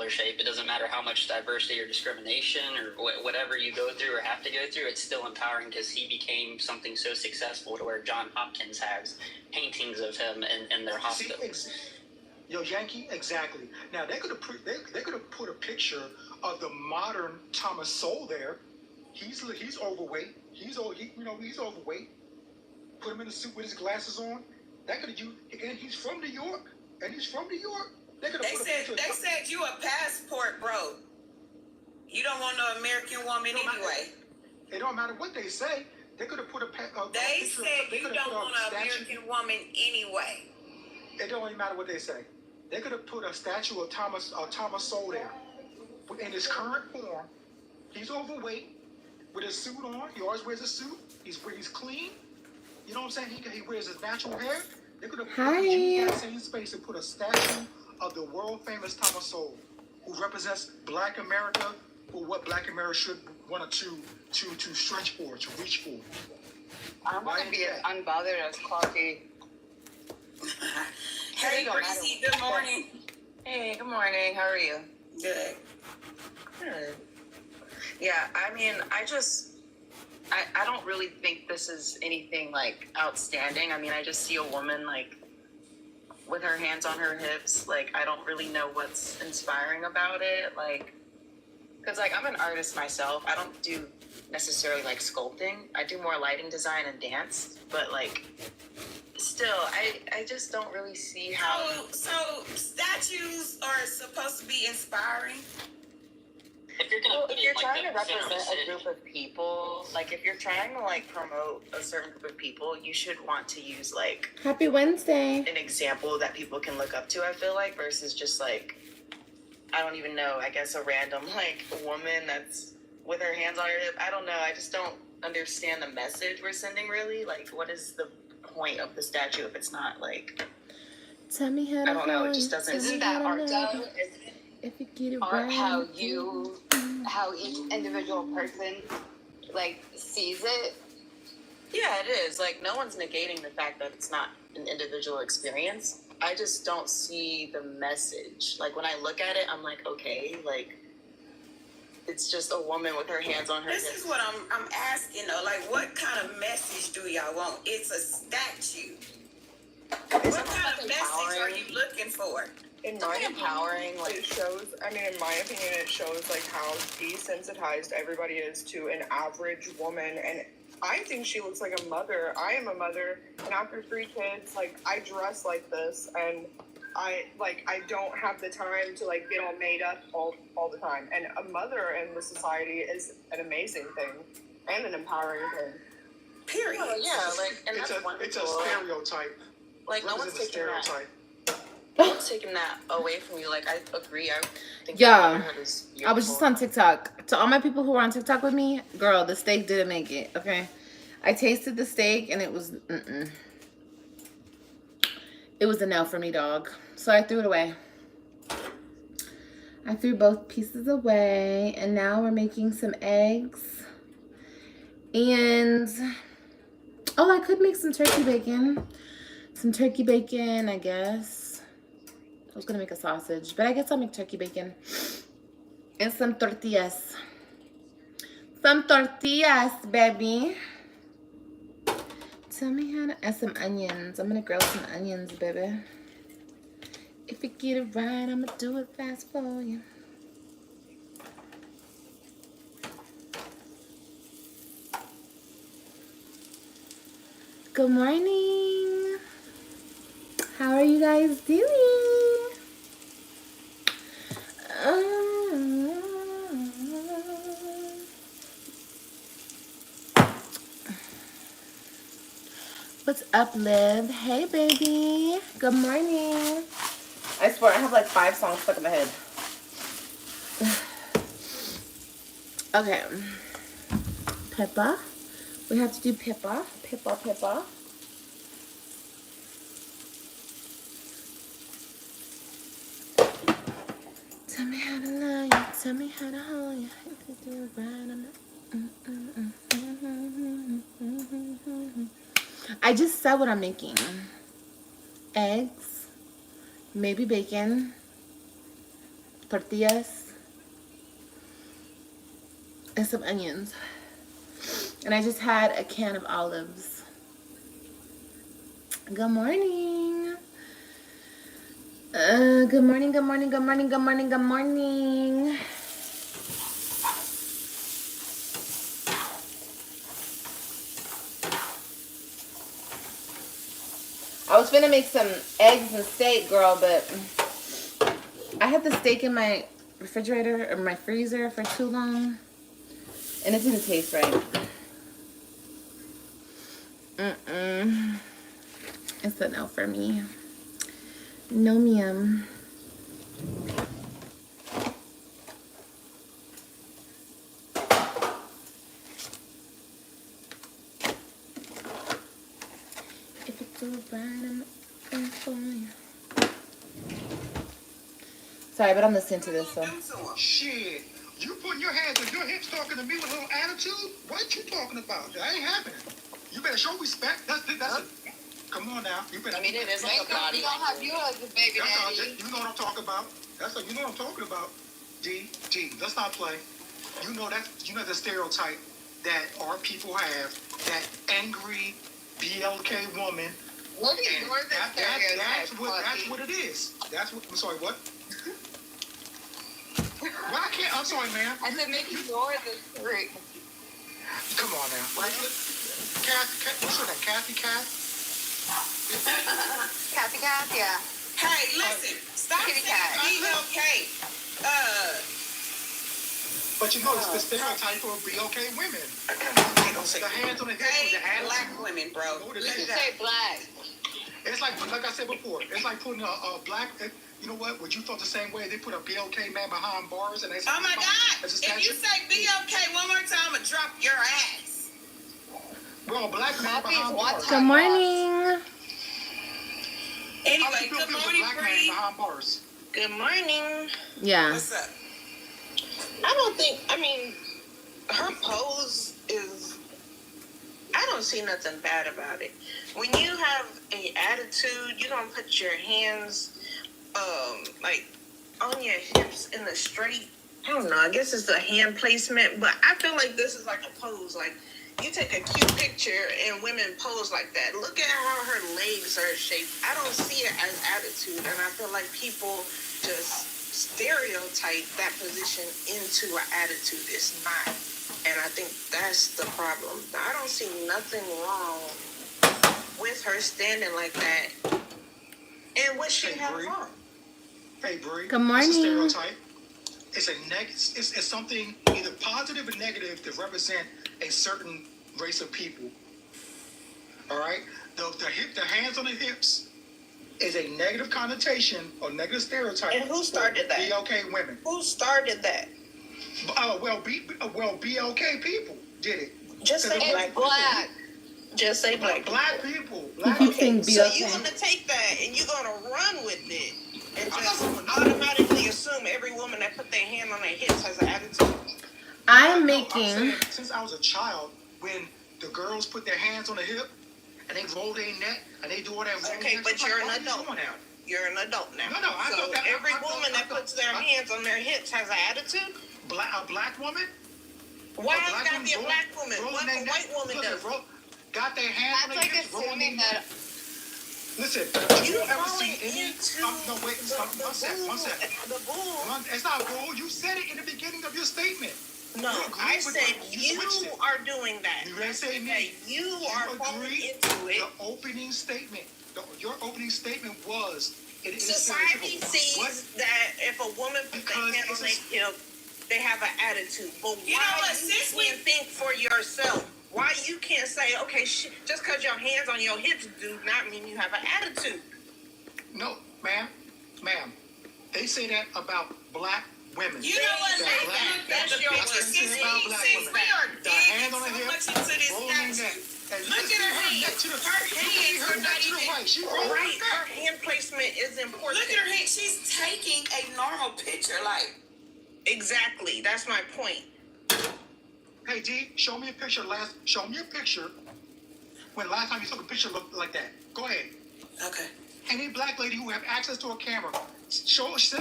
shape. It doesn't matter how much diversity or discrimination or whatever you go through or have to go through. It's still empowering because he became something so successful to where John Hopkins has paintings of him in their hospital. Yo, Yankee, exactly. Now they could have put a picture of the modern Thomas Sowell there. He's overweight. He's overweight. Put him in a suit with his glasses on. That could have you. And he's from New York. They said you a passport bro. You don't want no American woman anyway. It don't matter what they say. They could have put They said you don't want an American woman anyway. It don't even matter what they say. They could have put a statue of Thomas Sowell there. In his current form, he's overweight with his suit on. He always wears a suit. He's clean. You know what I'm saying? He wears his natural hair. They could have put in that same space and put a statue of the world famous Thomas Sowell, who represents Black America for what Black America should want to stretch for, to reach for. I want to be as unbothered as coffee. Hey, Breezy, good morning. Hey, good morning. How are you? Good. Good. Yeah, I mean, I don't really think this is anything, like, outstanding. I mean, I just see a woman, like, with her hands on her hips. Like, I don't really know what's inspiring about it. Like, because, like, I'm an artist myself. I don't do necessarily, like, sculpting. I do more lighting design and dance. But, like, still, I just don't really see how... So statues are supposed to be inspiring? If you're trying to represent a group of people, like if you're trying to like promote a certain group of people, you should want to use like Happy Wednesday, an example that people can look up to, I feel like, versus just like, I don't even know, I guess a random like woman that's with her hands on her hip. I don't know. I just don't understand the message we're sending really. Like, what is the point of the statue if it's not like, tell me how to I don't know, it just doesn't. Isn't that art though? If you get it art, right, how each individual person like sees it. Yeah, it is. Like, no one's negating the fact that it's not an individual experience. I just don't see the message. Like, when I look at it, I'm like, okay, like, it's just a woman with her hands on her hips. This is what I'm asking though. Like, what kind of message do y'all want? It's a statue. What kind of message are you looking for? In my empowering, like, it shows, I mean, in my opinion, it shows, like, how desensitized everybody is to an average woman, and I think she looks like a mother. I am a mother, and after 3 kids, like, I dress like this, and I don't have the time to, like, get all made up all the time, and a mother in the society is an amazing thing, and an empowering thing. Period. Oh, yeah, like, and it's that's a stereotype. Like, no one's taking that. No taking that away from you. Like, I agree. I think yeah, I was just on TikTok. To all my people who were on TikTok with me, girl, the steak didn't make it. Okay, I tasted the steak and it was it was a no for me, dog. So I threw it away. I threw both pieces away, and now we're making some eggs. And oh, I could make some turkey bacon. Some turkey bacon, I guess. I was gonna make a sausage, but I guess I'll make turkey bacon. And some tortillas. Some tortillas, baby. Tell me how to... And some onions. I'm gonna grill some onions, baby. If you get it right, I'm gonna do it fast for you. Good morning. How are you guys doing? What's up, Liv? Hey, baby. Good morning. I swear, I have like 5 songs stuck in my head. Okay. Pippa. We have to do Pippa. Pippa. Tell me how to love you. Tell me how to hold you. If you do it right, I just said what I'm making. Eggs, maybe bacon, tortillas and some onions. And I just had a can of olives. Good morning. Good morning, good morning, good morning, good morning, good morning. I was gonna make some eggs and steak, girl, but I had the steak in my refrigerator or my freezer for too long, and it didn't taste right. It's a no for me. No, ma'am. If it's all right, I'm for you. Sorry, but I'm listening to this, so. Shit. You putting your hands on your hips talking to me with a little attitude? What you talking about? That ain't happening. You better show respect. That's it. Come on now. You better. I mean, it is Make like a sure body you don't have language. you as a baby daddy. You know what I'm talking about. You know what I'm talking about. D. Let's not play. You know the stereotype that our people have, that angry BLK woman. What are you doing this That's what it is. I'm sorry, what? Well, I can't. I'm sorry, man. I said make ignore the three. Come on now. What's her name? Kathy? Kathy Cat, yeah. Hey, listen, stop Kitty saying cat. BLK. But you know, it's the stereotype for BLK women. The hands on the hips with the Hey, attitude. black women, bro. You know what it You should is? say black. It's like I said before, it's like putting a black. You know what? Would you felt the same way? They put a BLK man behind bars and they say, Oh my God! as a If you statue. say BLK one more time, I'ma drop your ass. Well, a black man Puppies behind want bars. to- Good morning. Anyway, How do you feel good if morning, a black man Bree. behind bars? Good morning. Yeah. What's up? I mean, her pose is, I don't see nothing bad about it. When you have an attitude, you don't put your hands, like, on your hips in the straight. I don't know, I guess it's the hand placement, but I feel like this is like a pose. Like, you take a cute picture and women pose like that. Look at how her legs are shaped. I don't see it as attitude, and I feel like people just stereotype that position into an attitude. It's not. And I think that's the problem. I don't see nothing wrong with her standing like that and what she Hey, has Bree. on. Hey, Bree. Good morning. It's a stereotype. It's something either positive or negative to represent a certain race of people. All right. The hands on the hips is a negative connotation or negative stereotype. And who started that? BLK women. Who started that? BLK people did it. Just say It's black. black. Just say black. Black people. He Black keeps people. saying So BLK. you're gonna take that and you're gonna run with it and just automatically assume every woman that put their hand on their hips has an attitude. I'm No, making. saying, since I was a child, when the girls put their hands on the hip and they roll their neck and they do all that. Okay, rolling but neck, you're I'm like, an why are adult you doing now. You're an adult now. No, I so thought that- every I thought- woman that puts their hands on their hips has an attitude. A black woman? Why A has black it got to woman be a roll- black woman? rolling What their a neck- white woman listen, does? got their hands on That's their like hips, rolling assuming their that. neck. Listen, You you ever falling see any? into No, wait, stop. One sec. the bull. It's not bull. You said it in the beginning of your statement. No, You agree I with said what- you switched it. are doing that. You didn't say me. That you are falling agree into it. The opening statement. Your opening statement was it is Society stereotypical. sees What? that if a woman puts their Because hand on it's their hip, they have an attitude. But You know why what, you sis, we- can't think for yourself? Why you can't say, okay, just because your hands on your hips do not mean you have an attitude? No, ma'am. They say that about black women. You know what, That Nathan? black- That's your that's word. the thing about black Since women. we are The hand digging on the so hip, much into this rolling their neck. statue, And look at her neck hands. to the- Her you can see hands her are neck not to the even- right. She rolling Right, her her neck. hand placement is important. Look at her hand. She's taking a normal picture, like. Exactly, that's my point. Hey D, show me a picture when last time you took a picture looked like that. Go ahead. Okay. Any black lady who have access to a camera, Show us.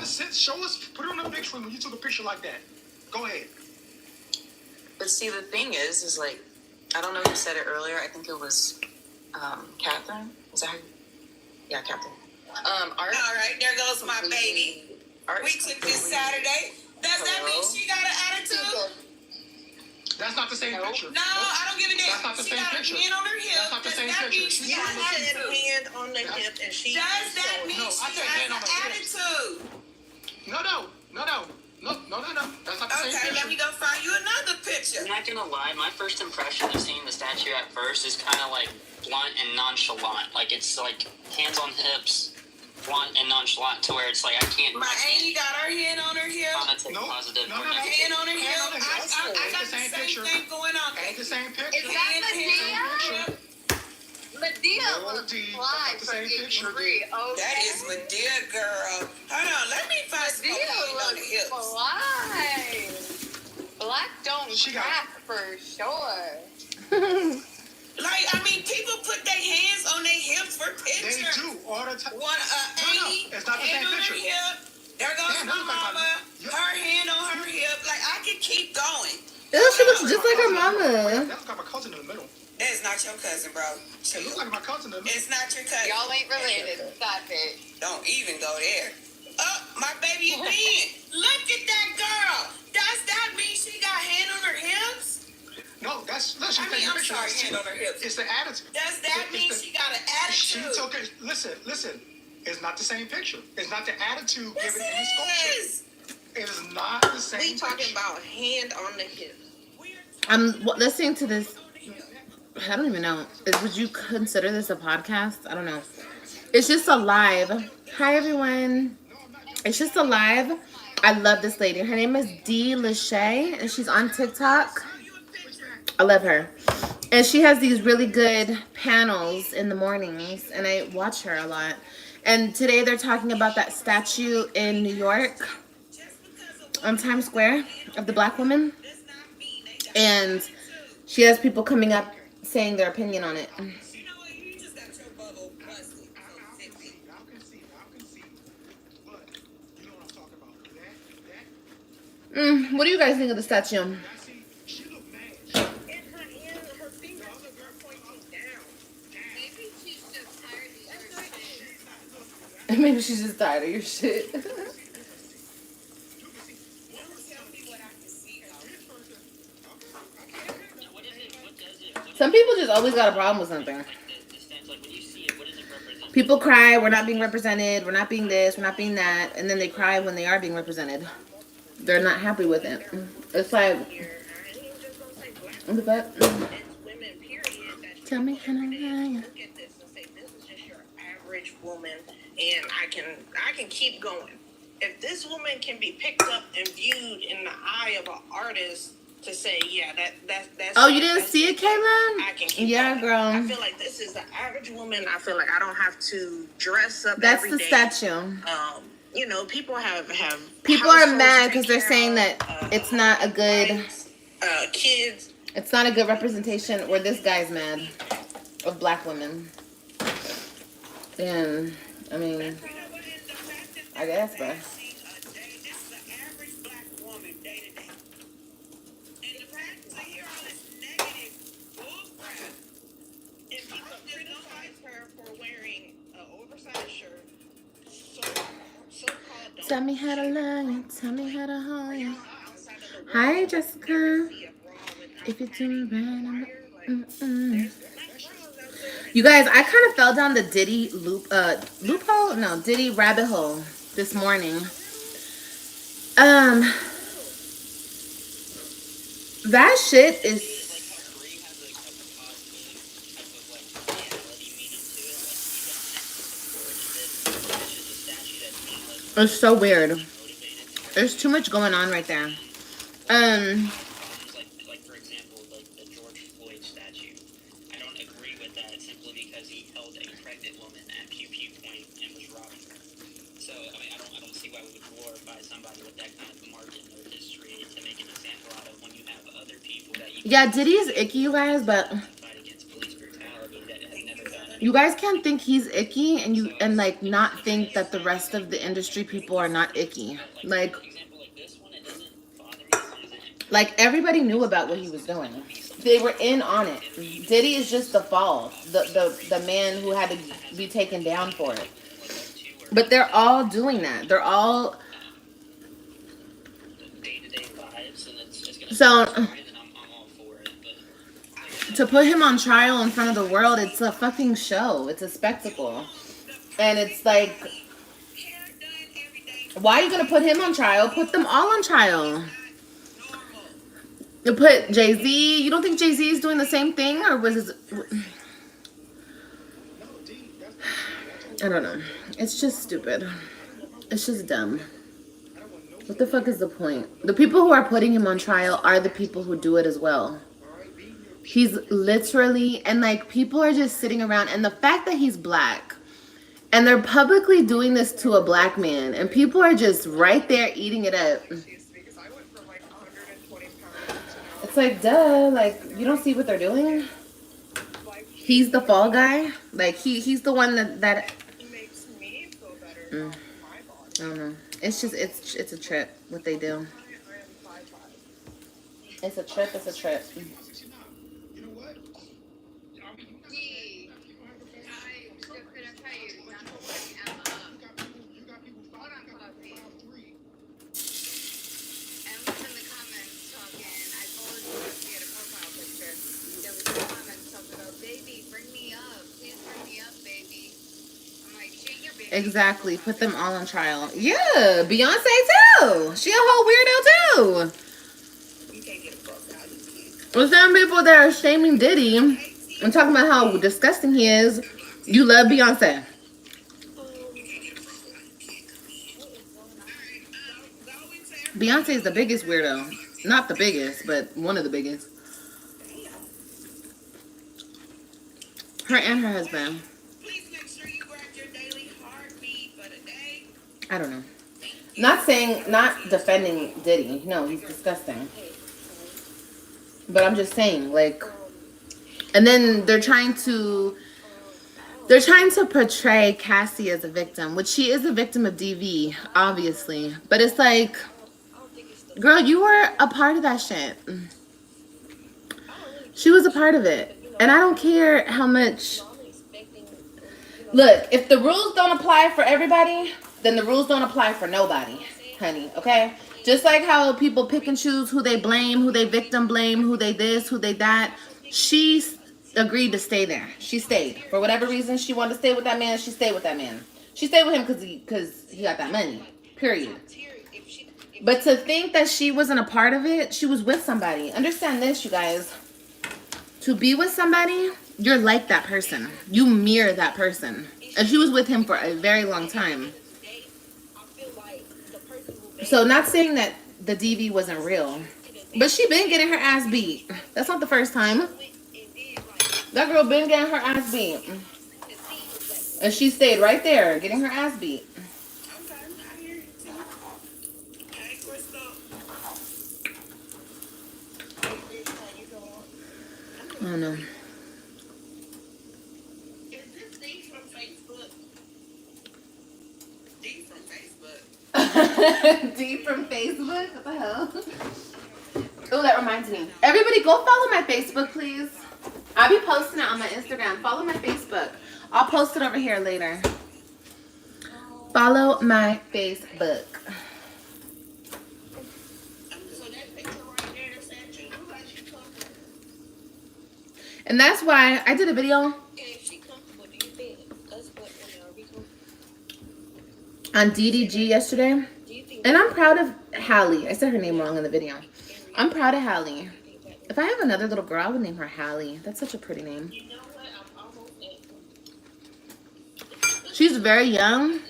Put it on the big screen when you took a picture like that. Go ahead. But see, the thing is like, I don't know who said it earlier. I think it was Catherine. Is that her? Yeah, Catherine. Art. All right, there goes my baby. Art We took this Saturday. Does that mean she got an attitude? That's not the same picture. No, I don't give a damn. That's not the She same got picture. a hand on her hip. That's not the Does same that picture. mean she She's got an not She said attitude? hand on the hip, and she. Does that mean No, I she said hand on has the an hip. attitude? No. That's not the same Okay, picture. let me go find you another picture. I'm not gonna lie, my first impression of seeing the statue at first is kind of like blunt and nonchalant. Like it's like hands on hips, blunt and nonchalant, to where it's like I can't. My Amy got her hand on her hip. Connotate No, positive. no, or no, no. negative. Hand on her hip. Hand on her hip. I got Ain't the the same same picture. thing going on. Ain't the same Is picture. that Hand, Medea? Medea No, looks D, fly that's for not the same picture, degree. Okay. That is Medea, girl. Hold on, let me find some Medea hand on the looks hips. fly. Black don't She got- crack for sure. Like, I mean, people put their hands on their hips for They pictures. do all the time. One, Amy, it's not the hand same on picture. her hip. There goes Damn, my that's like mama. Yeah. Her hand on her hip. Like, I could keep going. Ew, she looks just like her mama. That's got my cousin in the middle. That is not your cousin, bro. It looks like my cousin in the middle. It's not your cousin. Y'all ain't related. Stop it. Don't even go there. Oh, my baby again. Look at that girl. Does that mean she got hand on her hips? No, listen. I mean, I'm sorry, hand on her hips. It's the attitude. Does that It's mean the- she got an She attitude? took it. Listen. It's not the same picture. It's not the attitude Yes, given in the it sculpture. is. It is not the same We talking picture. about hand on the hip. I'm listening to this. I don't even know. Would you consider this a podcast? I don't know. It's just a live. Hi, everyone. It's just a live. I love this lady. Her name is Dee Lachey, and she's on TikTok. I love her. And she has these really good panels in the mornings, and I watch her a lot. And today they're talking about that statue in New York on Times Square of the black woman. And she has people coming up saying their opinion on it. You know what? You just got your bubble busted. I can see. But you know what I'm talking about. What do you guys think of the statue? See, she looked mad. And her fingers are pointing down. Maybe she's just tired of your shit. Maybe she's just tired of your shit. What is it? What does it? What Some people just always got a problem with something. the statue, like when you see it, what does it represent? People cry, we're not being represented, we're not being this, we're not being that, and then they cry when they are being represented. They're not happy with it. It's like, Here, I ain't just gonna say black what the fuck? it's women, period. That Tell me how to lie. look at this and say this is just your average woman, and I can keep going. If this woman can be picked up and viewed in the eye of an artist to say, yeah, that's Oh, you didn't that's see it, Kayla? I can keep Yeah, going. girl. I feel like this is the average woman. I feel like I don't have to dress up That's every the day. statue. You know, people have People are households mad to because take they're care saying of, that it's not a good, wives, kids. it's not a good representation, or this guy's mad, of black women. And, I mean, I guess, but. Tell me how to love you, tell me how to hold you. Hi, Jessica. If you're doing right, I'm You guys, I kind of fell down the Diddy loophole? No, Diddy rabbit hole this morning. That shit is it's so weird. There's too much going on right there. Like for example, like the George Floyd statue. I don't agree with that simply because he held a pregnant woman at Pew Pew Point and was robbing her. So I mean, I don't see why we would glorify somebody with that kind of margin of history to make an example out of when you have other people that you Yeah, Diddy is icky, you guys, but fight against police brutality that have never done You guys can't think he's icky and like not think that the rest of the industry people are not icky. Like everybody knew about what he was doing. They were in on it. Diddy is just the fall, the man who had to be taken down for it. But they're all doing that. They're all so. To put him on trial in front of the world, it's a fucking show. It's a spectacle. And it's like, why are you going to put him on trial? Put them all on trial. You put Jay-Z. You don't think Jay-Z is doing the same thing? Or was it... I don't know. It's just stupid. It's just dumb. What the fuck is the point? The people who are putting him on trial are the people who do it as well. He's literally, and like people are just sitting around, and the fact that he's black and they're publicly doing this to a black man and people are just right there eating it up. It's like, duh, like you don't see what they're doing? He's the fall guy. Like he's the one that makes me feel better. I don't know. It's just, it's a trip what they do. It's a trip, it's a trip. Exactly. Put them all on trial. Yeah, Beyonce too. She a whole weirdo too. Well, some people that are shaming Diddy and talking about how disgusting he is, you love Beyonce. Beyonce is the biggest weirdo. Not the biggest, but one of the biggest. Her and her husband. I don't know. Not defending Diddy. No, he's disgusting. But I'm just saying, like, and then they're trying to portray Cassie as a victim, which she is a victim of DV, obviously. But it's like, girl, you were a part of that shit. She was a part of it. And I don't care how much. Look, if the rules don't apply for everybody, then the rules don't apply for nobody, honey, okay? Just like how people pick and choose who they blame, who they victim blame, who they this, who they that. She agreed to stay there. She stayed. For whatever reason, she wanted to stay with that man. She stayed with that man. She stayed with him because he got that money, period. But to think that she wasn't a part of it, she was with somebody. Understand this, you guys. To be with somebody, you're like that person. You mirror that person. And she was with him for a very long time. So not saying that the DV wasn't real, but she been getting her ass beat. That's not the first time. That girl been getting her ass beat. And she stayed right there getting her ass beat. I don't know. D from Facebook? What the hell? Oh, that reminds me. Everybody go follow my Facebook, please. I'll be posting it on my Instagram. Follow my Facebook. I'll post it over here later. Follow my Facebook. And that's why I did a video on DDG yesterday. And I'm proud of Hallie. I said her name wrong in the video. I'm proud of Hallie. If I have another little girl, I would name her Hallie. That's such a pretty name. She's very young.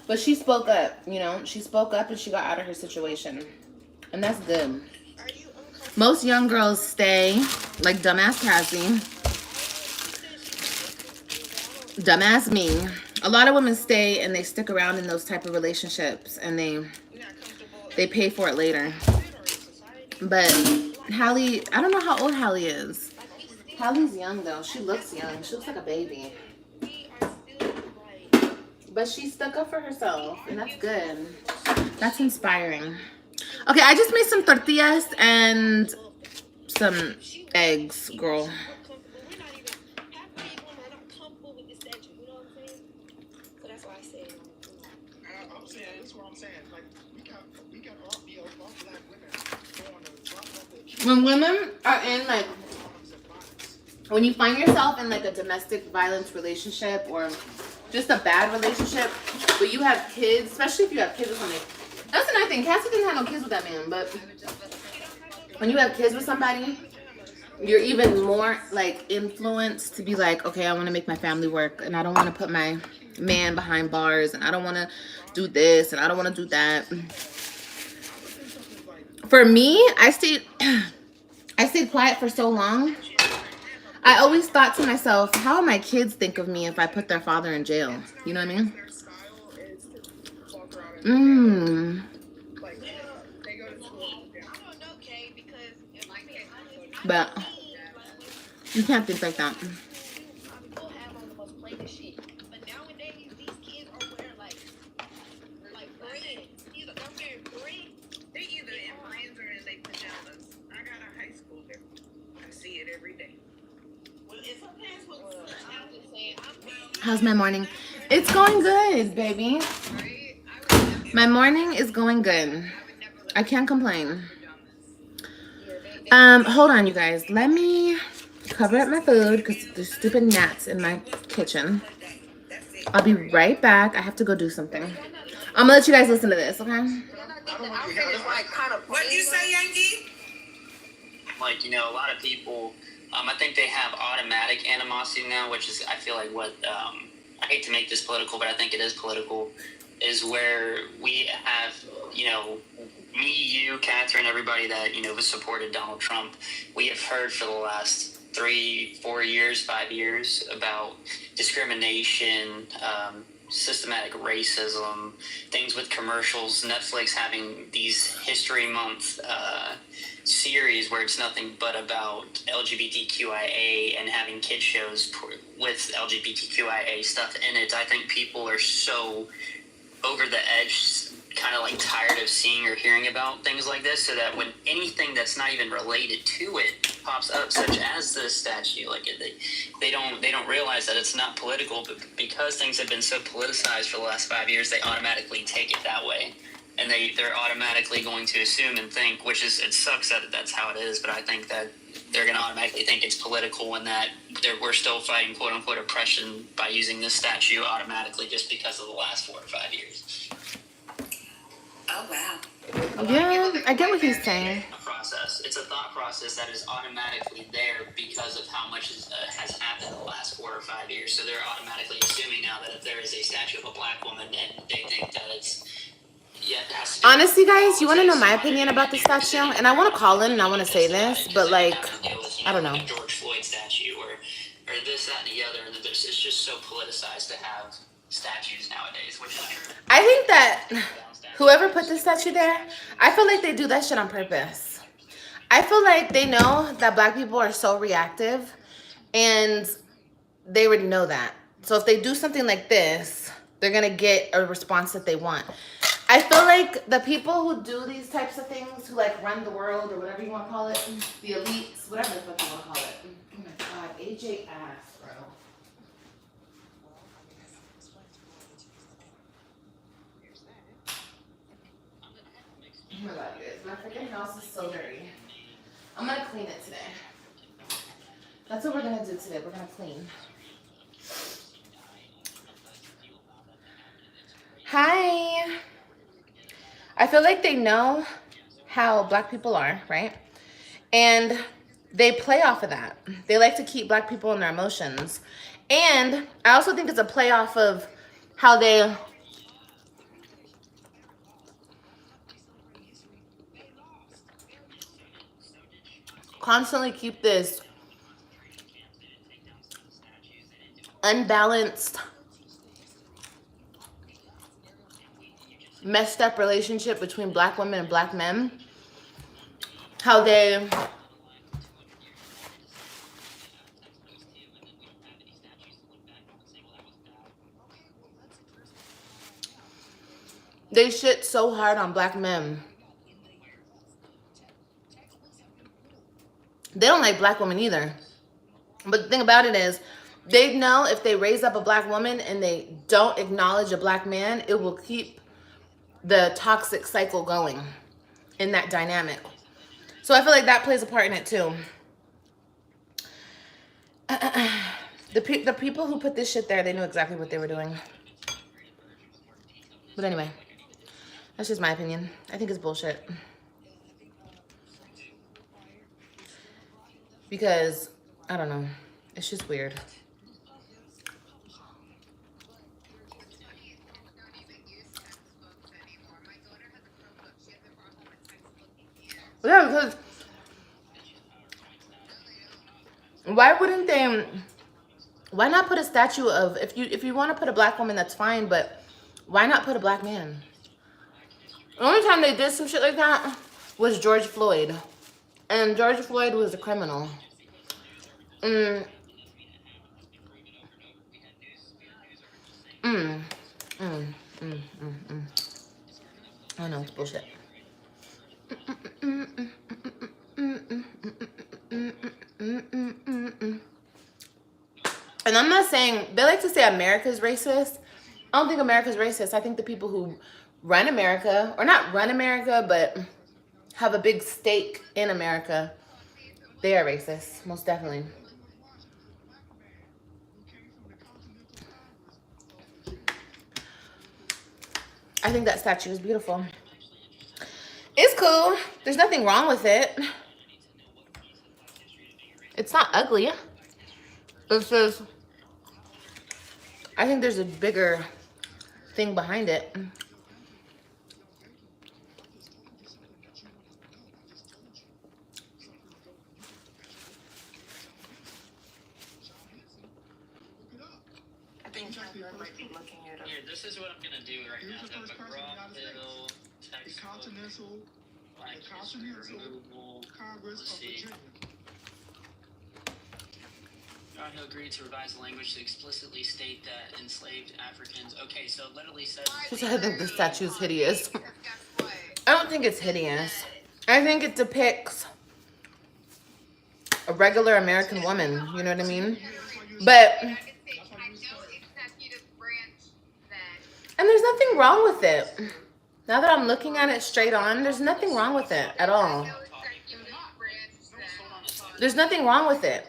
But she spoke up, you know. She spoke up and she got out of her situation. And that's good. Most young girls stay, like dumbass Cassie. Dumbass me. A lot of women stay and they stick around in those type of relationships and they pay for it later. But Hallie, I don't know how old Hallie is. Hallie's young though. She looks young. She looks like a baby. But she stuck up for herself, and that's good. That's inspiring. Okay, I just made some tortillas and some eggs, girl. I'm saying, this is what I'm saying. Like, we got all black women going to drop off their kids When women are in like, and violence. when you find yourself in like a domestic violence relationship or just a bad relationship, but you have kids, especially if you have kids with somebody. That's another thing. Cassie didn't have no kids with that man, but when you have kids with somebody, you're even more like influenced to be like, okay, I want to make my family work, and I don't want to put my man behind bars, and I don't want to do this, and I don't want to do that. For me, I stayed quiet for so long. I always thought to myself, how will my kids think of me if I put their father in jail? You know what I mean? Their style is to walk around and like they go to school. Yeah. But you can't think like that. They either in brands or in their pajamas. I got a high schooler. I see it every day. Well, if her pants look good, I'm just saying. How's my morning? It's going good, baby. My morning is going good. I can't complain. Hold on, you guys. Let me cover up my food because there's stupid gnats in my kitchen. I'll be right back. I have to go do something. I'm gonna let you guys listen to this, okay? What you say, Yankee? Like, you know, a lot of people, I think they have automatic animosity now, which is, I feel like what, I hate to make this political, but I think it is political, is where we have, you know, me, you, Catherine, everybody that, you know, has supported Donald Trump. We have heard for the last 3, 4 years, 5 years about discrimination, systematic racism, things with commercials, Netflix having these History Month series where it's nothing but about LGBTQIA and having kid shows with LGBTQIA stuff in it. I think people are so over the edge, kind of like tired of seeing or hearing about things like this, so that when anything that's not even related to it pops up, such as this statue, like they don't realize that it's not political, but because things have been so politicized for the last 5 years, they automatically take it that way, and they're automatically going to assume and think, which is, it sucks that that's how it is, but I think that they're going to automatically think it's political, and that we're still fighting quote unquote oppression by using this statue automatically just because of the last 4 or 5 years. Oh, wow. Yeah, I get what he's saying. It's a thought process that is automatically there because of how much has happened in the last 4 or 5 years. So they're automatically assuming now that if there is a statue of a black woman, and they think that it's, yeah, it has to be. Honestly, guys, you want to know my opinion about the statue? And I want to call in and I want to say this, but like, I don't know. Like a George Floyd statue or this, that, and the other. And it's just so politicized to have statues nowadays, which is true. I think that whoever put this statue there, I feel like they do that shit on purpose. I feel like they know that black people are so reactive, and they already know that. So if they do something like this, they're gonna get a response that they want. I feel like the people who do these types of things, who like run the world or whatever you want to call it, the elites, whatever the fuck you want to call it. Oh my god, AJ ass, bro. Oh my god, you guys, my freaking house is so dirty. I'm gonna clean it today. That's what we're gonna do today. We're gonna clean. Hi. I feel like they know how black people are, right? And they play off of that. They like to keep black people in their emotions. And I also think it's a play off of how they constantly keep this unbalanced, messed up relationship between black women and black men. how they shit so hard on black men. They don't like black women either. But the thing about it is, they know if they raise up a black woman and they don't acknowledge a black man, it will keep the toxic cycle going in that dynamic. So I feel like that plays a part in it too. The people who put this shit there, they knew exactly what they were doing. But anyway, that's just my opinion. I think it's bullshit. Because, I don't know, it's just weird. Yeah, because why wouldn't they? Why not put a statue of, if you want to put a black woman, that's fine, but why not put a black man? The only time they did some shit like that was George Floyd, and George Floyd was a criminal. I know it's bullshit. And I'm not saying, they like to say America's racist. I don't think America's racist. I think the people who run America, or not run America, but have a big stake in America, they are racist, most definitely. I think that statue is beautiful. It's cool. There's nothing wrong with it. It's not ugly. It's just, I think there's a bigger thing behind it. I think Catherine might be looking it up. Here, this is what I'm gonna do right Here's now. the first person in the United McGraw-Hill The textbook, Continental, Black the History Continental Removal. Congress Let's of see. Virginia. McGraw-Hill agreed to revise the language to explicitly state that enslaved Africans. Okay, so it literally says. I think the statue is hideous. I don't think it's hideous. I think it depicts a regular American woman. You know what I mean? But, and there's nothing wrong with it. Now that I'm looking at it straight on, there's nothing wrong with it at all. There's nothing wrong with it.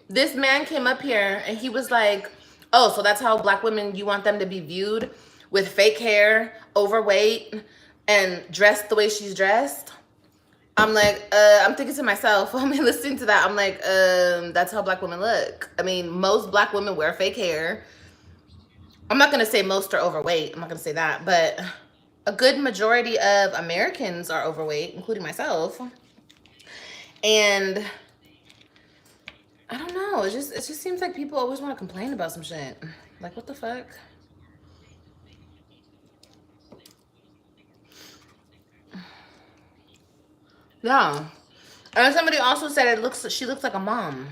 This man came up here and he was like, oh, so that's how black women, you want them to be viewed, with fake hair, overweight, and dressed the way she's dressed? I'm like, I'm thinking to myself, I mean, listening to that, I'm like, that's how black women look. I mean, most black women wear fake hair. I'm not going to say most are overweight. I'm not going to say that. But a good majority of Americans are overweight, including myself. And I don't know. It just seems like people always want to complain about some shit. Like, what the fuck? Yeah. And somebody also said she looks like a mom.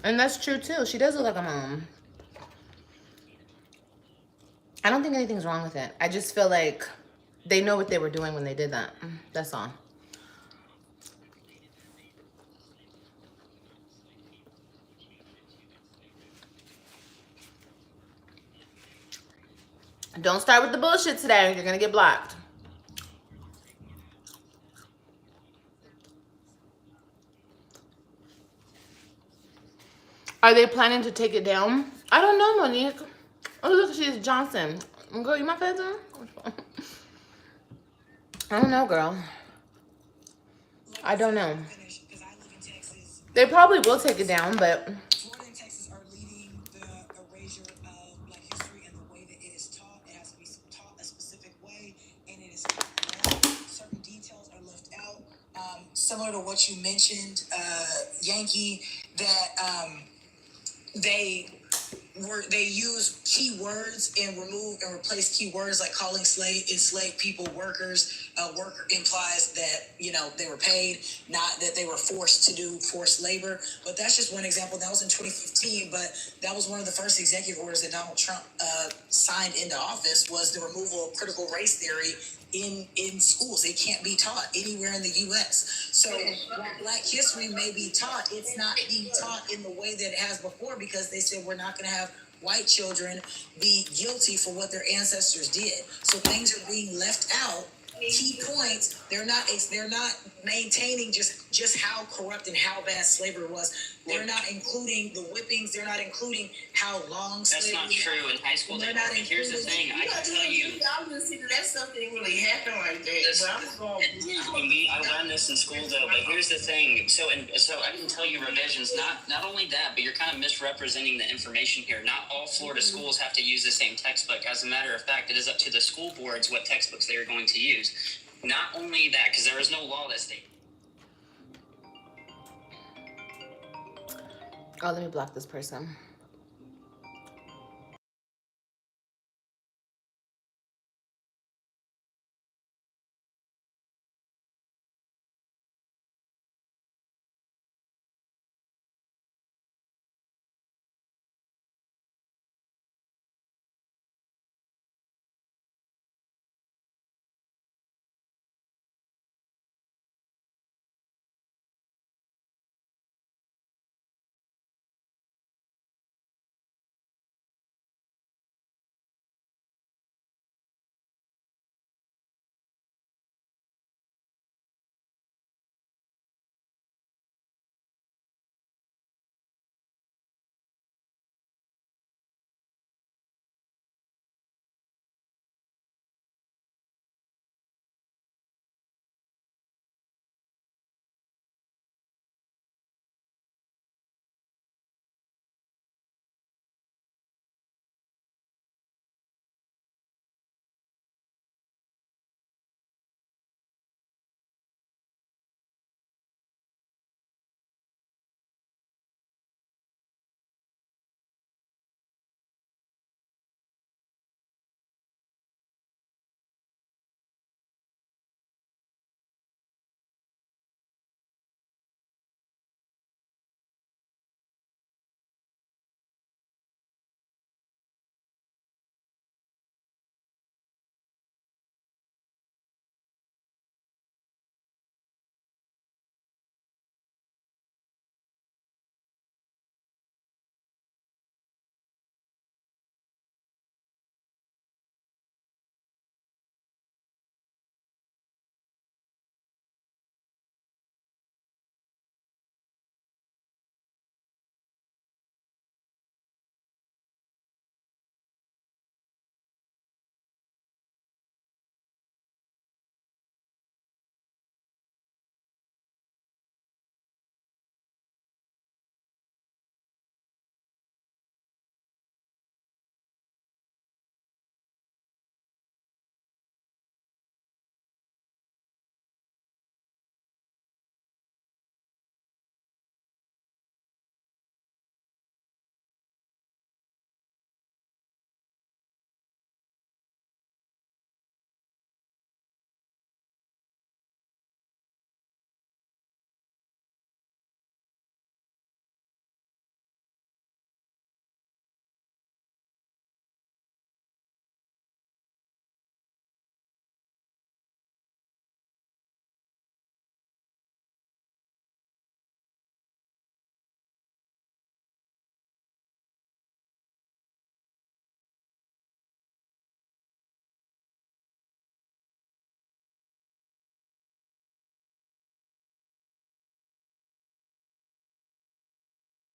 And that's true too. She does look like a mom. I don't think anything's wrong with it. I just feel like they know what they were doing when they did that. That's all. Don't start with the bullshit today. You're gonna get blocked. Are they planning to take it down? I don't know, Monique. Oh, look, she's Johnson. Girl, you my cousin? I don't know, girl. I don't know. They probably will take it down, but Florida and Texas are leading the erasure of Black history and the way that it is taught. It has to be taught a specific way, and it is not learned. Certain details are left out. Similar to what you mentioned, Yankee, that they use keywords and remove and replace keywords like calling enslaved people workers. Worker implies that, you know, they were paid, not that they were forced to do forced labor. But that's just one example. That was in 2015, but that was one of the first executive orders that Donald Trump signed into office, was the removal of critical race theory in schools. It can't be taught anywhere in the U.S. So while Black history may be taught, it's not being taught in the way that it has before, because they said we're not going to have white children be guilty for what their ancestors did. So things are being left out. Key points. They're not maintaining just how corrupt and how bad slavery was. They're not including the whippings. They're not including how long slavery. That's not true. In high school, here's the thing. I can tell you. I was see that stuff didn't really happen like that. I learned this in school though, but here's the thing. So I can tell you revisions. Not only that, but you're kind of misrepresenting the information here. Not all Florida schools have to use the same textbook. As a matter of fact, it is up to the school boards what textbooks they are going to use. Not only that, because there is no law that states. Oh, let me block this person.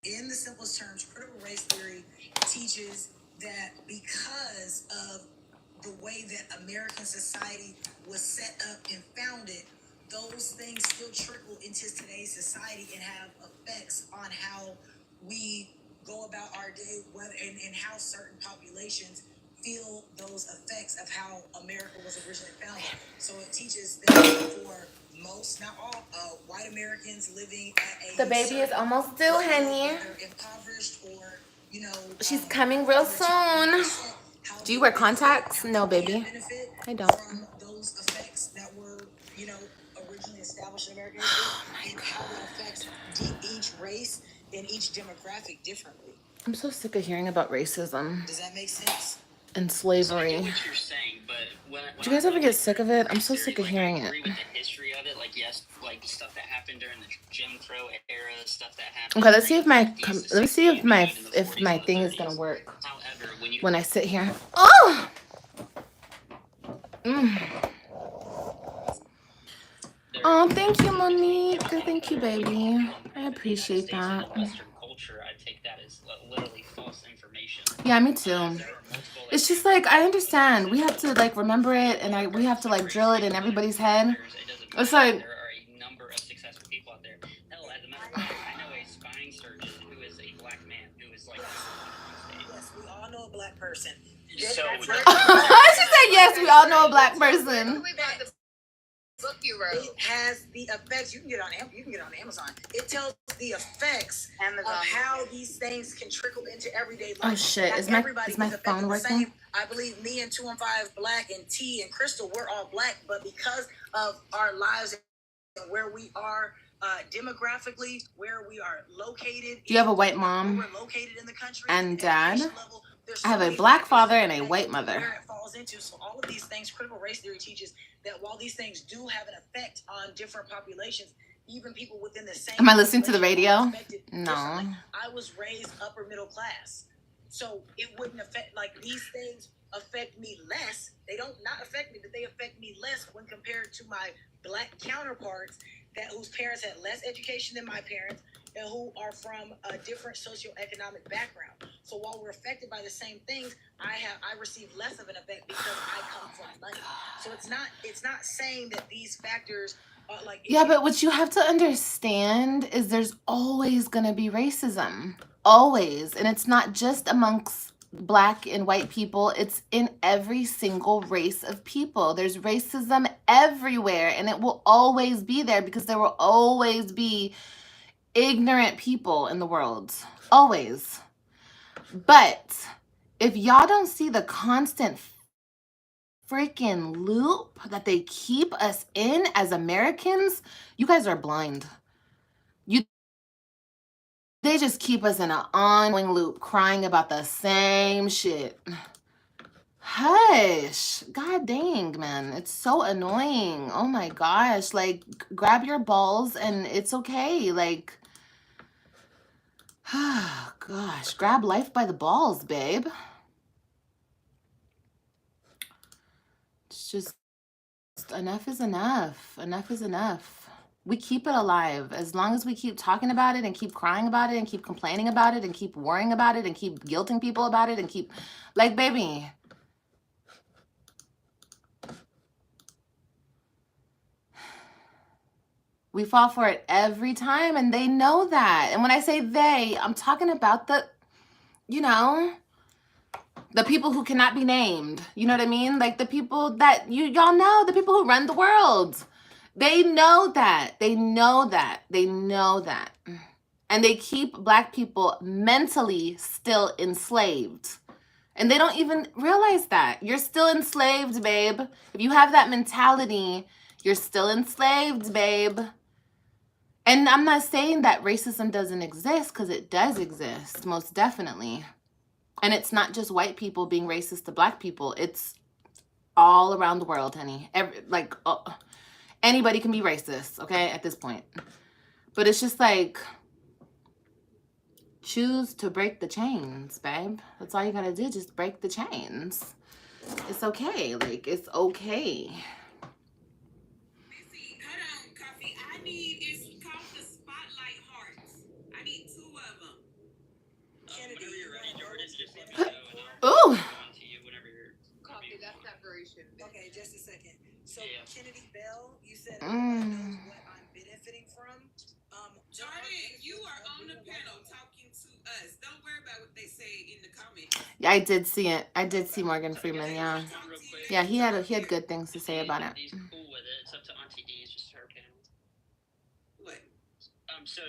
In the simplest terms, critical race theory teaches that because of the way that American society was set up and founded, those things still trickle into today's society and have effects on how we go about our day, whether and how certain populations feel those effects of how America was originally founded. So it teaches that for most, not all, white Americans living at a The baby is almost due, honey. they're impoverished or you know, She's coming real soon. Do you wear contacts? No, baby. I don't. from those effects that were, you know, originally established in American history, and how that affects each race and each demographic differently. I'm so sick of hearing about racism Does that make sense? and So I get slavery. what you're saying, but when Do you guys ever get sick of it? I'm race so theory, sick of like, hearing I it. agree with the history of it. Like, yes, like stuff that happened during the Jim Crow era, stuff that happened. Okay, let's see if during my the 50s, the let me see 60s, if my and the 40s and the thing is 30s. gonna work However, when you when I sit here. Oh. Oh, thank you, Monique. Thank you, baby. I appreciate that. Western culture, I take that as literally false information. Yeah, me too. It's just like I understand. We have to like remember it, and we have to like drill it in everybody's head. It's like There are a number of successful people out there. Hell, as a matter of fact, I know a spine surgeon who is a black man who is like. Yes, we all know a black person. So she said, "Yes, we all know a black person." Book you wrote. It has the effects. You can get on Amazon. It tells the effects Amazon. of how these things can trickle into everyday life. Oh shit! Not Is my everybody phone affected the working? same. I believe me and 215 Black and T and Crystal, we're all black, but because of our lives and where we are demographically, where we are located. Do you have a white mom where we're located in the country and dad? level, I have a black father and a white mother. Where it falls into. So all of these things, critical race theory teaches that while these things do have an effect on different populations, even people within the same. Am I listening to the radio? No. I was raised upper middle class, so it wouldn't affect, like, these things affect me less. They don't not affect me, but they affect me less when compared to my black counterparts whose parents had less education than my parents and who are from a different socioeconomic background. So while we're affected by the same things, I receive less of an effect because I come from money. So it's not saying that these factors are like. Yeah, but what you have to understand is there's always gonna be racism. Always. And it's not just amongst black and white people, it's in every single race of people. There's racism everywhere, and it will always be there because there will always be ignorant people in the world. Always. But if y'all don't see the constant freaking loop that they keep us in as Americans, you guys are blind. They just keep us in an ongoing loop, crying about the same shit. Hush. God dang, man. It's so annoying. Oh my gosh. Like, grab your balls and it's okay. Like, gosh. Grab life by the balls, babe. It's just, enough is enough. Enough is enough. We keep it alive. As long as we keep talking about it and keep crying about it and keep complaining about it and keep worrying about it and keep guilting people about it and keep, like, baby. We fall for it every time, and they know that. And when I say they, I'm talking about the, you know, the people who cannot be named. You know what I mean? Like the people that y'all know, the people who run the world. They know that. They know that. They know that. And they keep black people mentally still enslaved. And they don't even realize that. You're still enslaved, babe. If you have that mentality, you're still enslaved, babe. And I'm not saying that racism doesn't exist, because it does exist, most definitely. And it's not just white people being racist to black people. It's all around the world, honey. Anybody can be racist, okay, at this point. But it's just like, choose to break the chains, babe. That's all you gotta do, just break the chains. It's okay, like, it's okay. Hold on, Coffee. It's called the Spotlight Hearts. I need 2 of them. Whenever you're ready, Jordan, just let me know and Ooh. I'll go on to you whenever you're. Copy that separation. Okay, just a second. So Yeah. Kennedy Bell, you said everybody knows what I'm benefiting from. Jordan, you are on the panel talking to us. Don't worry about what they say in the comments. Yeah, I did see it. I did see Morgan Freeman, yeah. Yeah, he had good things to say about it. He's cool with it. It's up to Auntie D. It's just her panel. What? So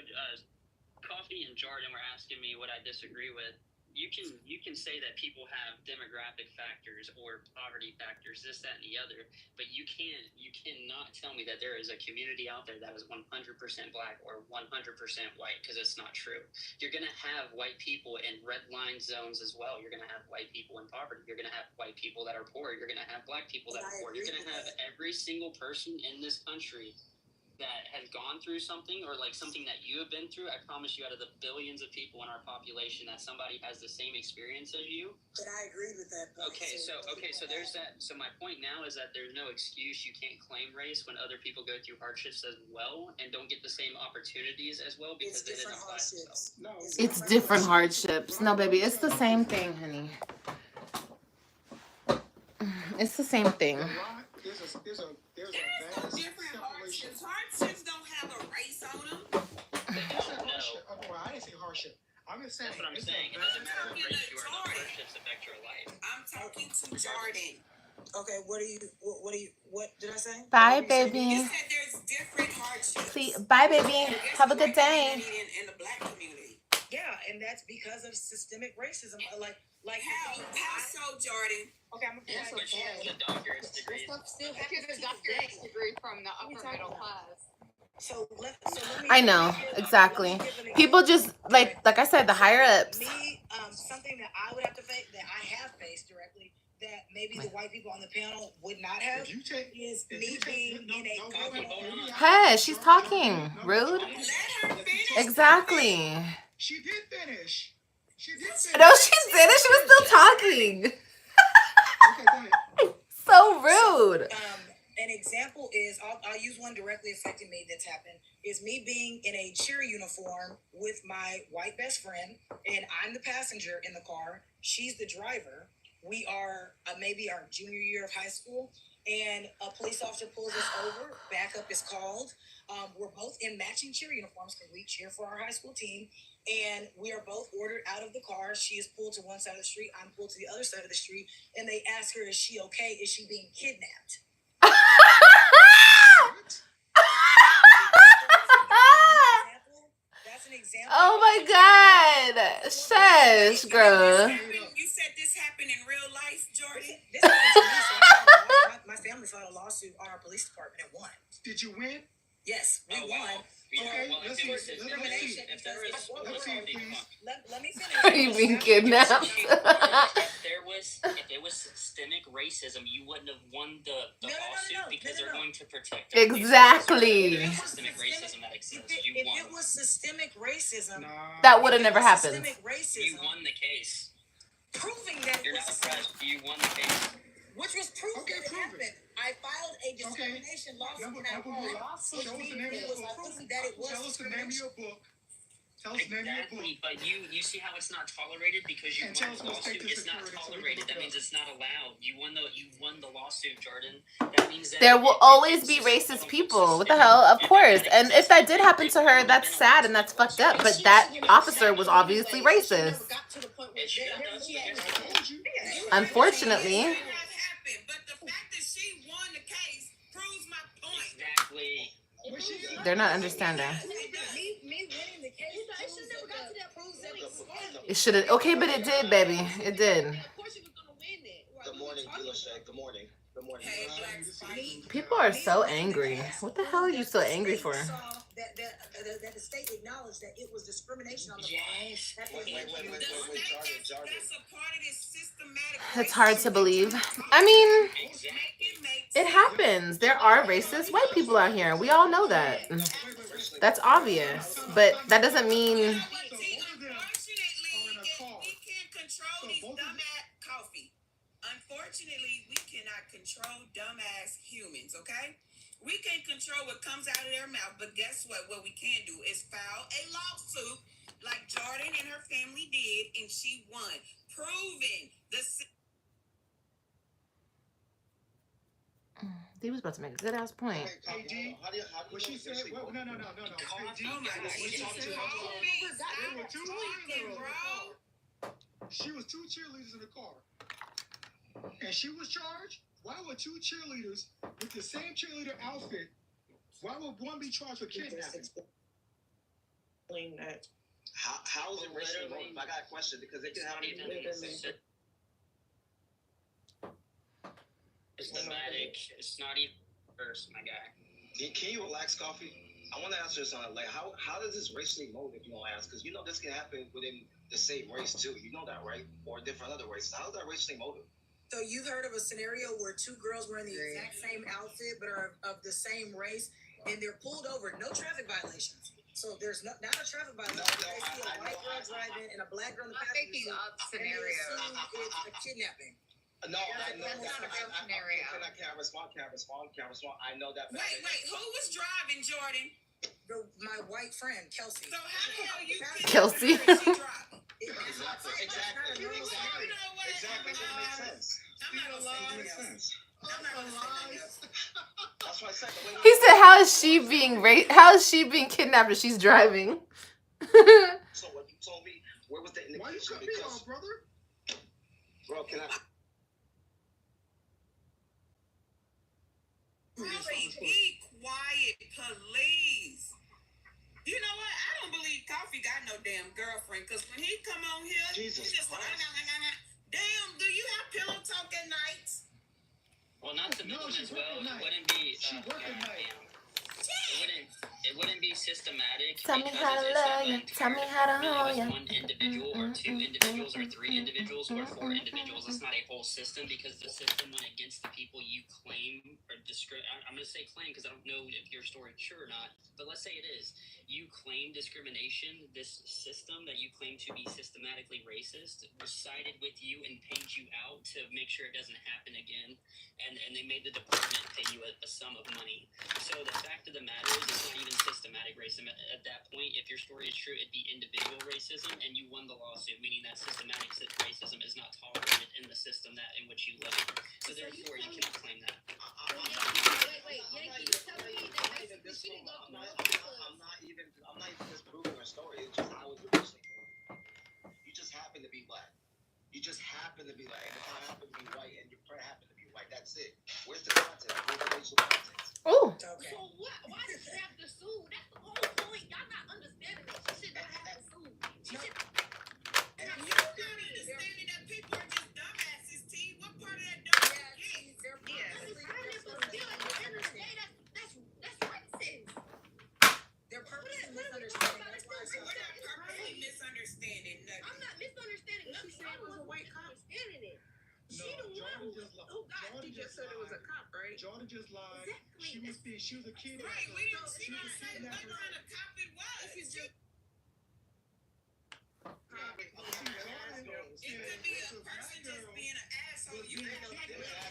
Coffee and Jordan were asking me what I disagree with you can say that people have demographic factors or poverty factors, this, that, and the other, but you cannot tell me that there is a community out there that is 100% black or 100% white, because it's not true. You're gonna have white people in red line zones as well. You're gonna have white people in poverty. You're gonna have white people that are poor. You're gonna have black people that are poor. You're gonna have every single person in this country that has gone through something, or like something that you have been through. I promise you, out of the billions of people in our population, that somebody has the same experience as you. But I agree with that point. So there's that. So my point now is that there's no excuse. You can't claim race when other people go through hardships as well and don't get the same opportunities as well because they didn't apply themselves. No, It's different hardships. No, baby, it's the same thing, honey. It's the same thing. there's a There's no vast different separation. hardships. Hardships don't have a race on them. It's a hardship. Oh, well, I didn't say hardship. I'm just saying. That's what I'm it's saying. a It doesn't matter what Jordan. race you are. The hardships affect your life. I'm talking to Jordan. Okay, what did I say? Bye, What did you say? You baby. said there's different hardships. See, bye, baby. There's Have a the good white day. community and the black community. Yeah, and that's because of systemic racism. Like How so, Jordan? okay, I'm gonna But she has the doctorate degree. Still because a doctorate degree from the upper middle class. So let me. I know, exactly. People just like I said, the higher ups. Me, something that I would have to face, that I have faced directly, that maybe the white people on the panel would not have, If you take, is if me you take, being in a government. Hey, she's talking. Rude. Let her finish. Exactly. She did finish. She did finish. No, she didn't. She was still talking. Okay, go ahead. So rude. An example is, I'll use one directly affecting me that's happened, is me being in a cheer uniform with my white best friend, and I'm the passenger in the car. She's the driver. We are maybe our junior year of high school, and a police officer pulls us over. Backup is called. We're both in matching cheer uniforms because we cheer for our high school team, and we are both ordered out of the car. She is pulled to one side of the street. I'm pulled to the other side of the street, and they ask her, "Is she okay? Is she being kidnapped?" That's an example. Oh my God. Shush, girl. You said this happened in real life, Jordan? This happened to me, so I filed a lawsuit. My family filed a lawsuit on our police department and won. Did you win? Yes, we Oh, won. wow. You know, Okay, well, let's if it was see. Discrimination. if there is, Let's see, please. Let me finish. Are you being kidnapped? If it was systemic racism, you wouldn't have won the No, lawsuit because no. they're going to protect their Exactly. There is systemic racism that exists. You If won. it was systemic racism, Nah. That would have never happened. Systemic racism, You won the case. proving that it You're was not systemic, impressed. You won the case. which was proof Okay, that it prove it. happened. I filed a discrimination lawsuit, Number and I won. one. Show us the name of It your was book. proof that it was Tell us the name of discrimination. your book. Tell us the name of your book. Exactly, but you see how it's not tolerated because you And tell won us the what's lawsuit. state It's not security so we can tolerated. look That it means up. it's not allowed. You won the lawsuit, Jordan. That means that There will always be racist people. What the hell? Of course. And if that did happen to her, that's sad and that's fucked up. But that officer was obviously racist. It should have. I told you. Unfortunately. It has happened, but the fact that she won the case proves my point. Exactly. Was she? They're not understanding. Me winning the case. It should never got to that proves that it was. It should have. Okay, but it did, baby. It did. Of course she was gonna win it. Good morning, Dealership. Good morning. Good morning. Hey, black fight. People are so angry. What the hell are you so angry for? That the state acknowledged that it was discrimination on the Yes. part. Wait, Jordan. That's a part of this systematic. It's hard to racism. believe. I mean, Exactly. it happens. There are racist white people out here. We all know that. That's obvious. But that doesn't mean. But see, unfortunately, we can't control these dumbass coffee. Unfortunately, we cannot control dumbass humans, okay? We can't control what comes out of their mouth, but guess what? What we can do is file a lawsuit like Jordan and her family did, and she won, proving the He was about to make a good ass point. How do you What she said? Well, no. Oh my God, What she she's said? Stop There were two talking, cheerleaders. bro. She was two cheerleaders in the car, and she was charged. Why were two cheerleaders with the same cheerleader outfit? Why would one be charged with kidnapping? Explain that How is it racially motivated? I got a question because it can have Systematic. It's not even first, my guy. Can you relax, Coffee? I want to ask you something. Like, how does this racially motivated? You know, ask because you know this can happen within the same race too. You know that, right? Or different other races. How is that racially motivated? So you've heard of a scenario where two girls were in the exact same outfit but are of the same race, and they're pulled over, no traffic violations. So there's not a traffic violation. They see a white girl driving and a black girl in the passenger seat, and they assume it's a kidnapping. No, I know that's not a real scenario. Can I respond? I know that. Wait, who was driving, Jordan? My white friend, Kelsey. So how the hell you Kelsey. Exactly. You know what? Exactly. It makes sense. I'm not gonna say nothing else. That's what I said. He said, "How is she being How is she being kidnapped if she's driving?" So what you told me, where was the indication? Why you cut me off, brother? Bro, can I? Really, be quiet, please. You know what? I don't believe Coffee got no damn girlfriend, because when he come on here, Jesus he just Christ. Damn, do you have pillow talk at night? Well, not to mention as well, it wouldn't be. It wouldn't be systematic. Tell me how to love you. Tell me how to hold you. One individual, or two individuals, or three individuals, or four individuals. It's not a whole system, because the system went against the people you claim or I'm going to say claim because I don't know if your story is true or not. But let's say it is. You claim discrimination. This system that you claim to be systematically racist sided with you and paid you out to make sure it doesn't happen again. And they made the department pay you a sum of money. So the fact of the matter is, it's not even systematic racism. At that point, if your story is true, it'd be individual racism, and you won the lawsuit, meaning that systematic racism is not tolerated in the system that in which you live. So therefore, you cannot claim that. Wait, Yankee, you tell me that basically she didn't go through I'm not even disproving her story. It's just how it was. You just happen to be black. You just happen to be black. And if I happen to be white, and your friend happen to be white, that's it. Where's the context? Where's the racial context? Oh. So what? Why does she have to sue? That's the whole point. Y'all not understanding that. She should not have to sue. She should. And you're not understanding that people are just dumbasses, T. What part of that dumb shit? That's racist. They're purposely misunderstanding. That's why it's We're not purposely misunderstanding nothing. I'm not misunderstanding. She said it was a white cop. Understanding it. She the one who got. Jordan just said it was a cop, right? Jordan just lied. Exactly. She was a kid. Right, we didn't see what kind of cop it was. It could be a person just being an asshole. You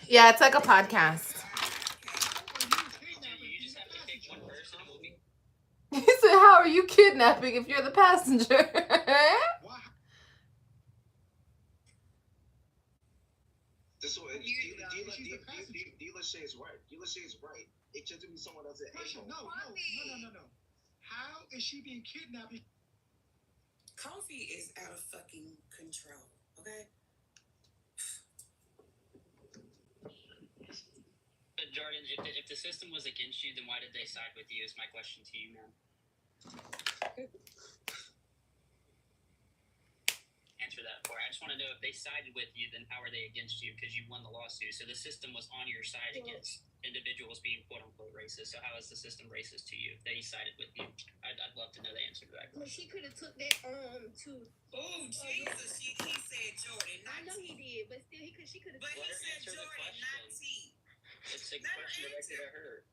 Yeah, it's like a podcast. You just have to pick one person. It will be. He said, "How are you kidnapping if you're the passenger?" This way, Dealer Shay is right. Dealer Shay is right. It should be someone else that ain't No. How is she being kidnapped? Coffee is out of fucking control, okay? But Jordan, if the system was against you, then why did they side with you? Is my question to you, man. Answer that for. I just want to know, if they sided with you, then how are they against you? Because you won the lawsuit. So the system was on your side against individuals being quote unquote racist. So how is the system racist to you? They sided with you. I'd love to know the answer to that Well, question. she could have took that to. Oh Jesus! He said Jordan, I not know T. he did, but still, she could have. But he Let her said answer the Jordan, not T. It's a Let her question directed answer. at her.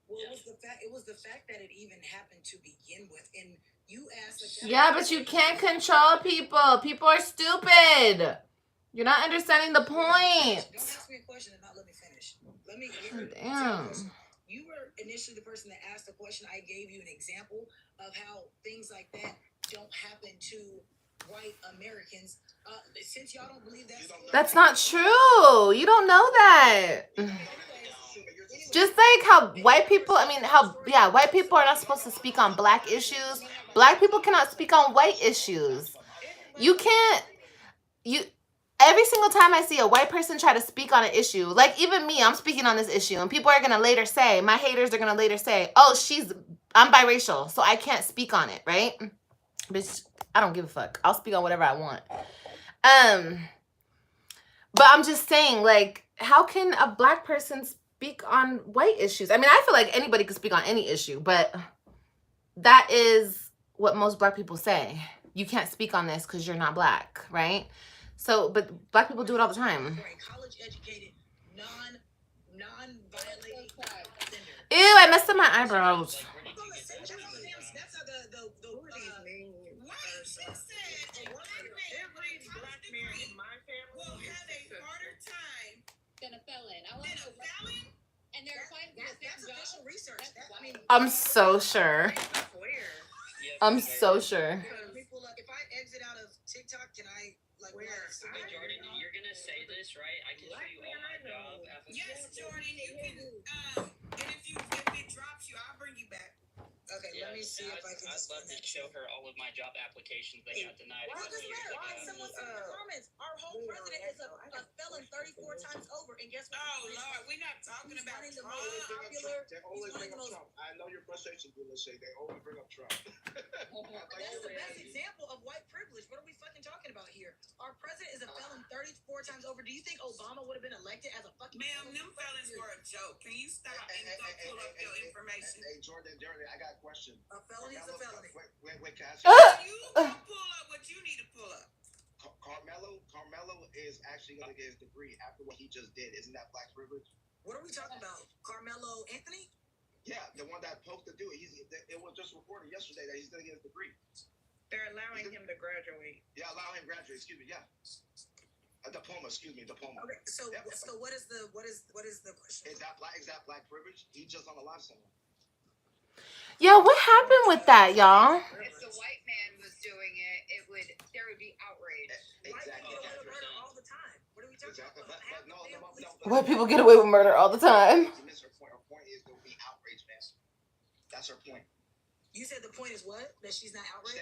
Well, Yeah. it was the fact that it even happened to begin with, and you asked. Yeah, but you can't control people. People are stupid. You're not understanding the point. Don't ask me a question and not let me finish. Let me. Damn. You were initially the person that asked the question. I gave you an example of how things like that don't happen to white Americans. Since y'all don't believe That's not true. You don't know that. Just like how white people, white people are not supposed to speak on black issues. Black people cannot speak on white issues. You can't, every single time I see a white person try to speak on an issue, like even me, I'm speaking on this issue, and people are going to later say, my haters are going to later say, oh, I'm biracial, so I can't speak on it, right? Bitch, I don't give a fuck. I'll speak on whatever I want. But I'm just saying, like, how can a black person speak on white issues? I mean, I feel like anybody could speak on any issue, but that is what most black people say. You can't speak on this because you're not black, right? So, but black people do it all the time. For a college-educated, non-violating offender. Ew, I messed up my eyebrows. That's how the right. She said every black man in my family will have a harder time Than a felon. I want than to a felon. and they're applying for the That's same official job. research. I mean, I'm so sure. where? I'm so sure. People, if I exit out of TikTok, can I like where? Jordan, you're gonna say this, right? I can show you all my job applications. Yes, Jordan, you can. And if it drops you, I'll bring you back. Okay, let me see if I can I'd just. love to show her all of my job applications that got denied. Why a couple does it years matter? ago. Why someone in the comments? Our whole president is a felon 34 times over, and guess what? Oh Lord, we're not talking about He's Trump. running the most popular. They always bring up Trump. I know your frustration, Shay. They always bring up Trump. That's the best example of white privilege. What are we fucking talking about here? Our president is a felon 34 times over. Do you think Obama would have been elected as a fucking? Ma'am, them felons were a joke. Can you stop and go pull up your information? Hey, Jordan, I got a question. A felony is a felony. Wait, can I ask you? You go pull up what you need to pull up. Carmelo is actually going to get his degree after what he just did. Isn't that black privilege? What are we talking about? Carmelo Anthony? Yeah, the one that supposed to do it. It was just reported yesterday that he's going to get his degree. They're allowing him to graduate. Yeah, allow him to graduate. Excuse me. Yeah, a diploma. Excuse me, diploma. Okay, so Yep. so what is the question? Is that black privilege? He just on a live center. Yo, what happened with that, y'all? If the white man was doing it, there would be outrage. White Exactly. people get away with murder all the time. What are we talking Exactly. about? But no. White people get away with murder all the time. You missed her point. Her point is there will be outrage, man. That's her point. You said the point is what? That she's not outraged?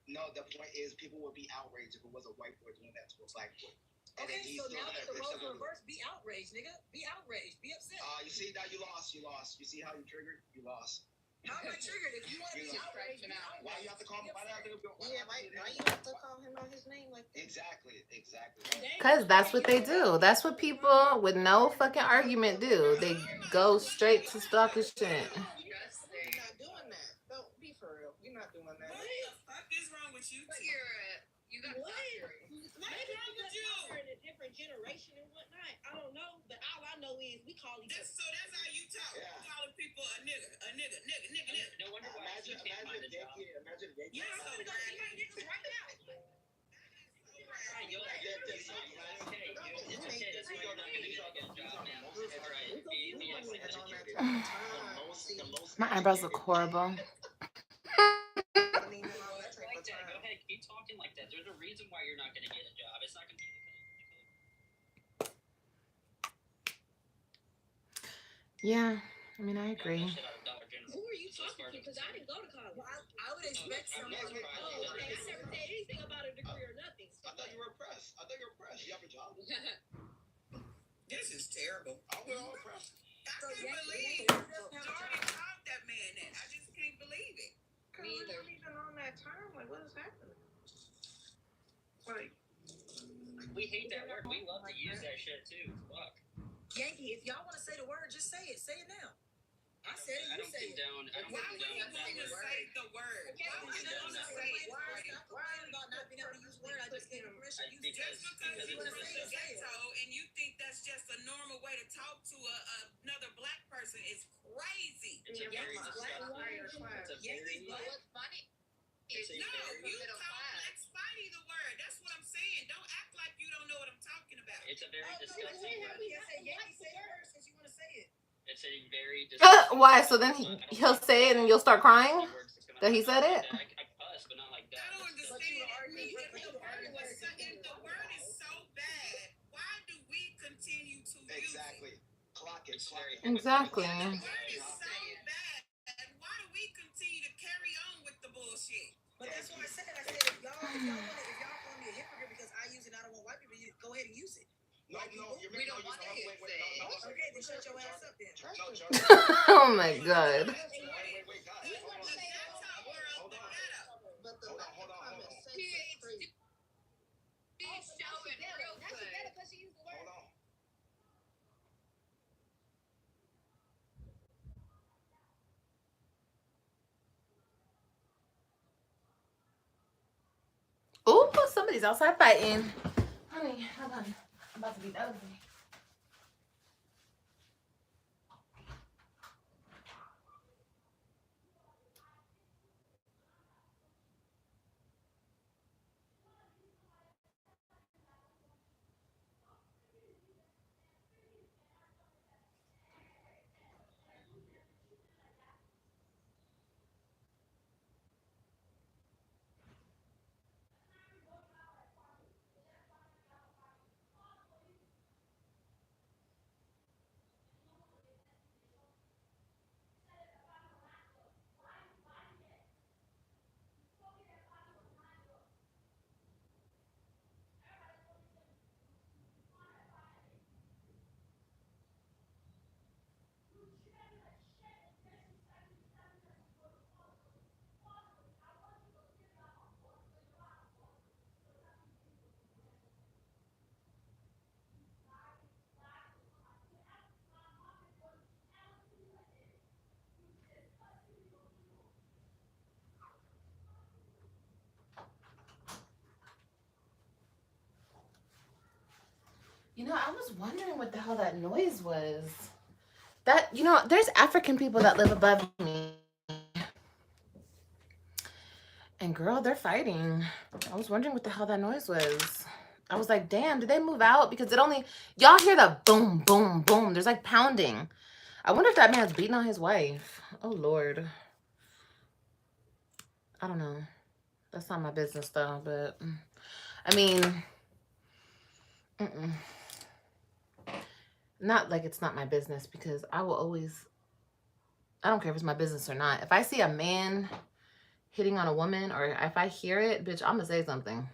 No, the point is people would be outraged if it was a white boy doing that to a black boy. And Okay, then he's so still now gonna- that the they're roles still are gonna- reversed, be outraged, nigga. Be outraged. Be upset. You see now you lost. You see how you triggered? You lost. How am I triggered? If you want to be outraged, be outraged. Why you have to call him? Why you have to go? Why you have to call him on his name like that? Exactly. Because that's what they do. That's what people with no fucking argument do. They go straight to stalking shit. You're not doing that. Don't be for real. You're not doing that. What the fuck is wrong with you? But you got What? serious. Maybe wrong with because you? we're in a different generation and whatnot. I don't know, but all I know is we call each other. So that's how you talk. Yeah. Calling people a nigga. No wonder why she can't find a job. Imagine Yankee. Yeah, I'm gonna go see my niggas right now. Right, you'll have to it's okay. It's okay. You're not gonna get a job now. All right, be educated. My eyebrows look horrible. Like that. Go ahead, keep talking like that. There's a reason why you're not gonna get a job. It's not gonna be Yeah, I mean, I agree. Who are you talking to? Because I didn't go to college. Well, I would expect someone. Oh, okay. I never said anything about a degree or nothing. I thought you were impressed. You have a job. This is terrible. We're all impressed. I can't believe Jordan called that man that. I just can't believe it. Me either. Even on that term, like what is happening? Like We hate that word. We love to use that shit too. Fuck. Yankee, if y'all want to say the word, just say it. Say it now. I said it. I You don't say it. condone. I don't Why would he condone want to say the word? Why would he want to say it? Stop complaining about not being able to use word. I just gave him permission to use it. Just because If he's you from wanna say the it, say it. ghetto and you think that's just a normal way to talk to another black person is crazy. It's a very Yankees black, disgusting. It's a very. Yankees black. What's funny It's is a No, very. you call black spidey the word. That's what I'm saying. Don't act like you don't know what I'm talking about. It's a very Oh, no, disgusting you word. can't say Yankee. Say it first because you want to say it. It's a very disgusting. Why? So then he'll say it and you'll start crying? That he said it? I cuss, but not like that. I don't understand. If the word is so bad, why do we continue to use it? Exactly. Clock it. Exactly. The word is so bad. Why do we continue to carry on with the bullshit? But that's what I said. I said if y'all call me a hypocrite because I use it, I don't want white people to use it, go ahead and use it. No, We don't want to use it. Okay, then shut your ass up then. No, Jordan. Oh my god. Wait, guys. Hold on. Ooh, somebody's outside fighting. Honey, hold on. I'm about to be nosy. You know, I was wondering what the hell that noise was. That, you know, there's African people that live above me. And girl, they're fighting. I was wondering what the hell that noise was. I was like, damn, did they move out? Because it only, y'all hear the boom, boom, boom. There's like pounding. I wonder if that man's beating on his wife. Oh, Lord. I don't know. That's not my business, though. But, I mean, not like it's not my business, because I will always, I don't care if it's my business or not. If I see a man hitting on a woman, or if I hear it, bitch, I'm going to say something.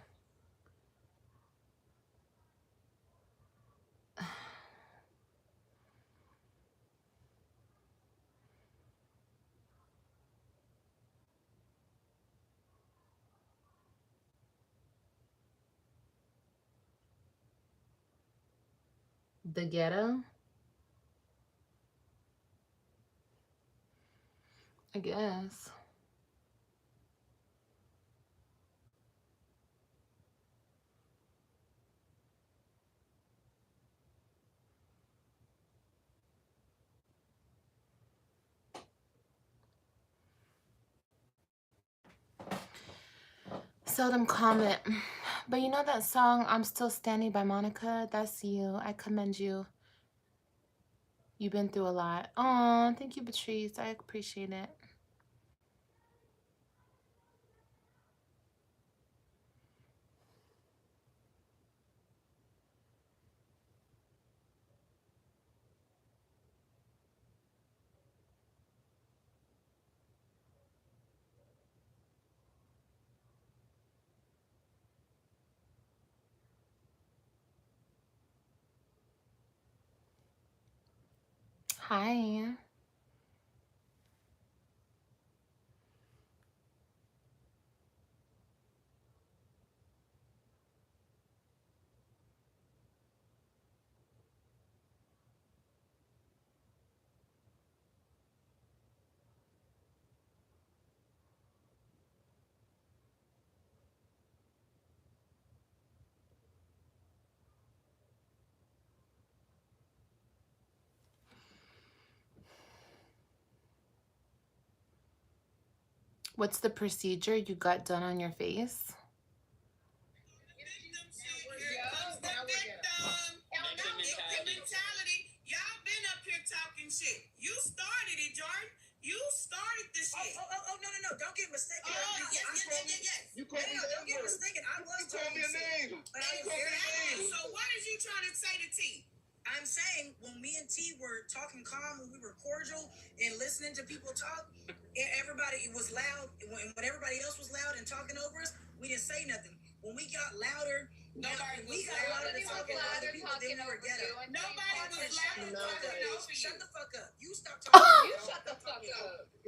The ghetto? I guess. Seldom comment. But you know that song, I'm Still Standing by Monica? That's you. I commend you. You've been through a lot. Oh, thank you, Patrice. I appreciate it. Hi. What's the procedure you got done on your face? Y'all been up here talking shit. You started it, Jordan. You started this shit. No. Don't get mistaken. Yes. You called me don't get mistaken. I was called me a name. So what is you trying to say to T? I'm saying when me and T were talking calm, when we were cordial and listening to people talk, everybody was loud. When everybody else was loud and talking over us, we didn't say nothing. When we got louder, we got louder to talking to other people, then we were ghetto. Nobody was louder. Shut the fuck up. You stop talking.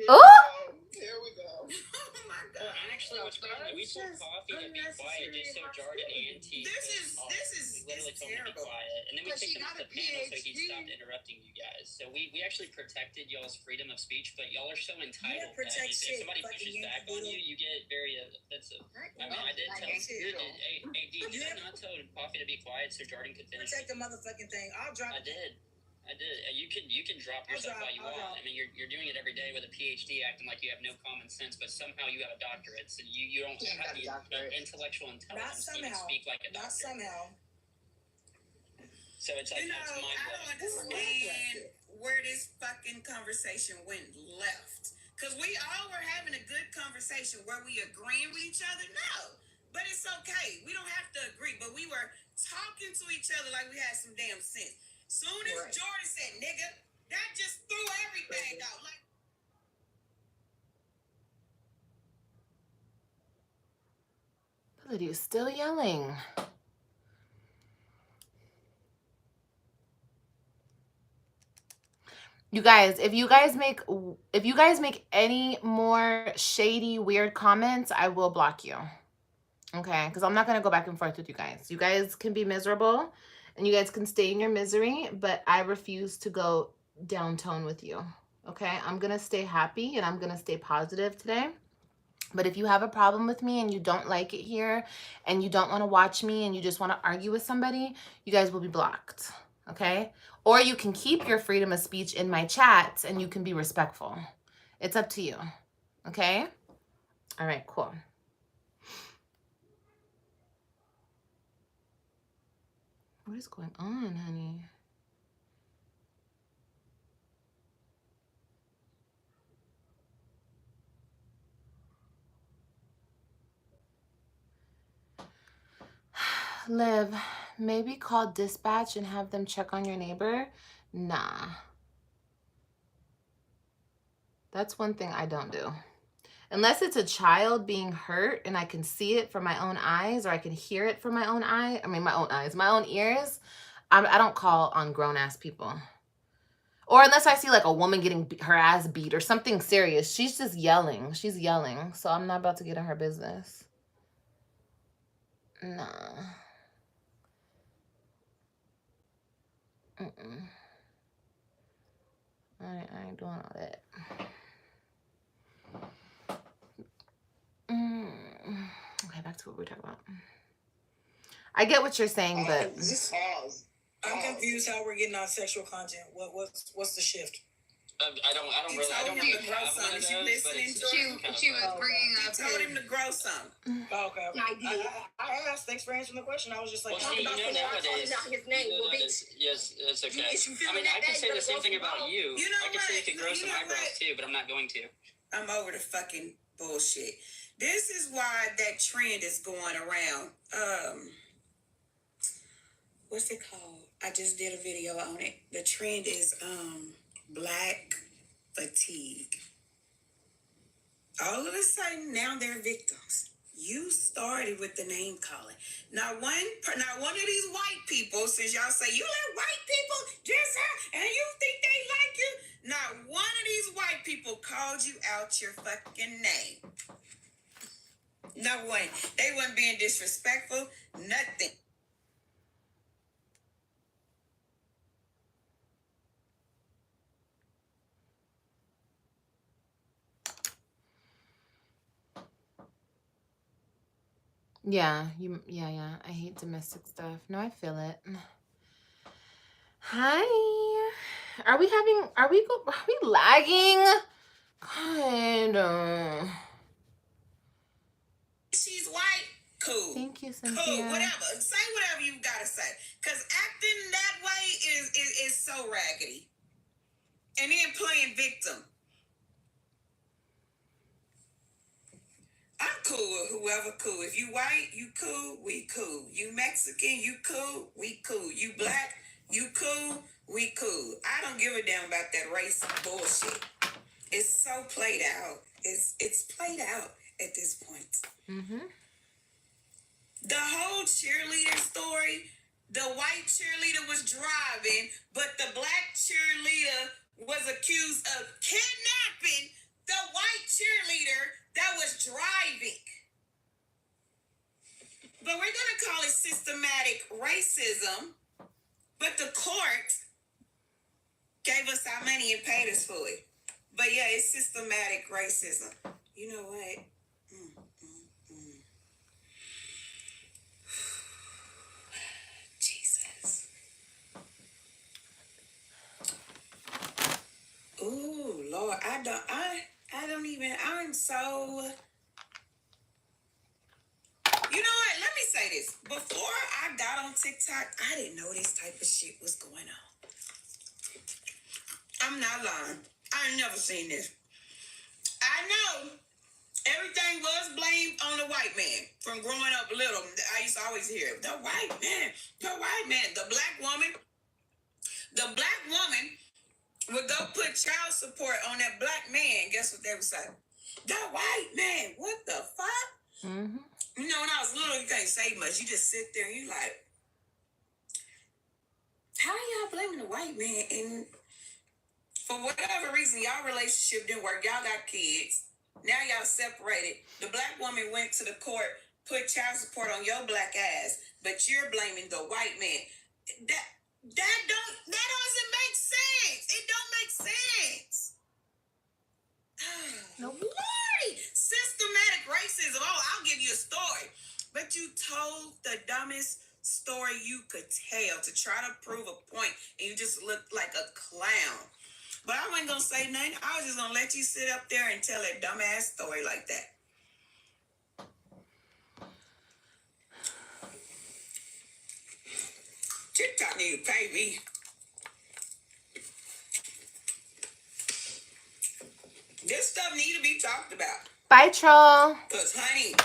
Oh! Here we go. Oh my Well, god. actually, what's crazy, we told Coffee to be quiet just so Jordan and T This could is talk. this is We literally it's told him to be terrible. quiet, and then we But kicked she him off got the a panel so he PhD. stopped interrupting you guys. So we actually protected y'all's freedom of speech, but y'all are so entitled that protect if shit, somebody fucking pushes back Yankee on you, you get very offensive. I mean, I did tell did I not tell Coffee to be quiet so Jordan could finish? Protect the motherfucking thing. I'll drop I did. You can drop yourself all you want. I mean, you're doing it every day with a PhD, acting like you have no common sense, but somehow you have a doctorate, so you don't have the intellectual intelligence to even speak like a doctor. Not somehow. So it's like, You know, it's mind I don't understand where this fucking conversation went left. Because we all were having a good conversation. Were we agreeing with each other? No. But it's okay. We don't have to agree. But we were talking to each other like we had some damn sense. Soon as Jordan said, nigga, that just threw everything out. Like, Look at you still yelling. You guys, if you guys make any more shady, weird comments, I will block you. Okay? Because I'm not going to go back and forth with you guys. You guys can be miserable and you guys can stay in your misery, but I refuse to go downtown with you. Okay? I'm going to stay happy and I'm going to stay positive today. But if you have a problem with me and you don't like it here and you don't want to watch me and you just want to argue with somebody, you guys will be blocked. Okay? Or you can keep your freedom of speech in my chats and you can be respectful. It's up to you. Okay? All right, cool. What is going on, honey? Liv, maybe call dispatch and have them check on your neighbor? Nah. That's one thing I don't do. Unless it's a child being hurt and I can see it from my own eyes or I can hear it from my own my own ears, I don't call on grown-ass people. Or unless I see like a woman getting her ass beat or something serious. She's just yelling. She's yelling. So I'm not about to get in her business. Nah. I ain't doing all that. Okay, back to what we're talking about. I get what you're saying, but I'm confused how we're getting on sexual content. What's the shift? I don't really. I don't really grow some. Is you listening to? She was bringing up. Told him to grow some. Oh, okay. I asked. Thanks for answering the question. I was just like, well, see, nowadays, his name. yes, it's okay. I mean, I can say the same thing about you. I can say you can grow some eyebrows too, but I'm not going to. I'm over the fucking bullshit. This is why that trend is going around. What's it called? I just did a video on it. The trend is black fatigue. All of a sudden, now they're victims. You started with the name calling. Now one of these white people, since y'all say you let white people dress out and you think they like you, not one of these white people called you out your fucking name. No one. They weren't being disrespectful. Nothing. yeah, I hate domestic stuff. No, I feel it. Hi. Are we lagging? God. She's white. Cool. Thank you, Cynthia. Cool. Whatever. Say whatever you gotta say. Cause acting that way is so raggedy. And then playing victim. I'm cool with whoever cool. If you white, you cool, we cool. You Mexican, you cool, we cool. You black, you cool, we cool. I don't give a damn about that race bullshit. It's so played out. It's played out at this point. Mm-hmm. The whole cheerleader story, the white cheerleader was driving, but the black cheerleader was accused of kidnapping the white cheerleader that was driving. But we're going to call it systematic racism. But the court gave us our money and paid us for it. But yeah, it's systematic racism. You know what? Jesus. Ooh, Lord, I'm so... You know what? Let me say this. Before I got on TikTok, I didn't know this type of shit was going on. I'm not lying. I ain't never seen this. I know everything was blamed on the white man from growing up little. I used to always hear, the white man, the black woman would go put child support on that black man. Guess what they would say? The white man, what the fuck? Mm-hmm. You know, when I was little, you can't say much. You just sit there and you like, how y'all blaming the white man? And for whatever reason, y'all relationship didn't work. Y'all got kids. Now y'all separated. The black woman went to the court, put child support on your black ass, but you're blaming the white man. That doesn't make sense. It don't make sense. Nope. Lordy, systematic racism. Oh, I'll give you a story. But you told the dumbest story you could tell to try to prove a point, and you just looked like a clown. But I wasn't going to say nothing. I was just going to let you sit up there and tell a dumbass story like that. TikTok need to pay me. This stuff need to be talked about. Bye, troll. Because, honey,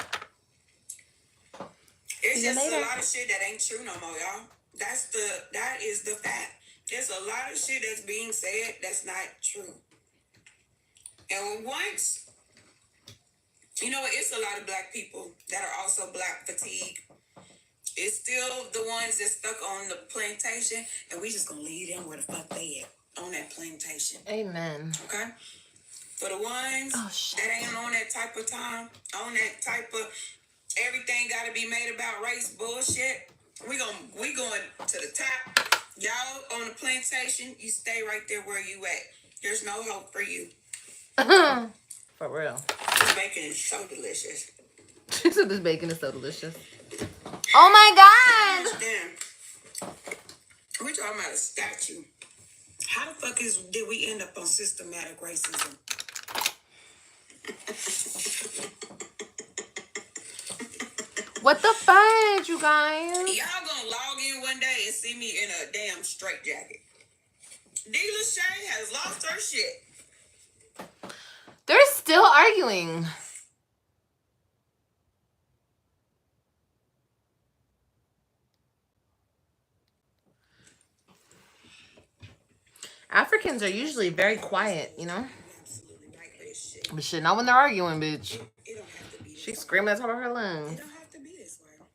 it's just a lot of shit that ain't true no more, y'all. That is the fact. There's a lot of shit that's being said that's not true. And once, you know, it's a lot of black people that are also black fatigue. It's still the ones that's stuck on the plantation, and we just gonna leave them where the fuck they at, on that plantation. Amen. Okay? For the ones that ain't on that type of time, on that type of everything gotta be made about race bullshit, we going to the top. Y'all on the plantation, you stay right there where you at. There's no hope for you. For real. This bacon is so delicious. She said this bacon is so delicious. Oh my God! Damn. We're talking about a statue. How the fuck did we end up on systematic racism? What the fudge, you guys? Y'all gonna log in one day and see me in a damn straitjacket. Dealer Shay has lost her shit. They're still arguing. Africans are usually very quiet, you know? But shit, not when they're arguing, bitch. She's screaming at the top of her lungs. It don't have to be this way.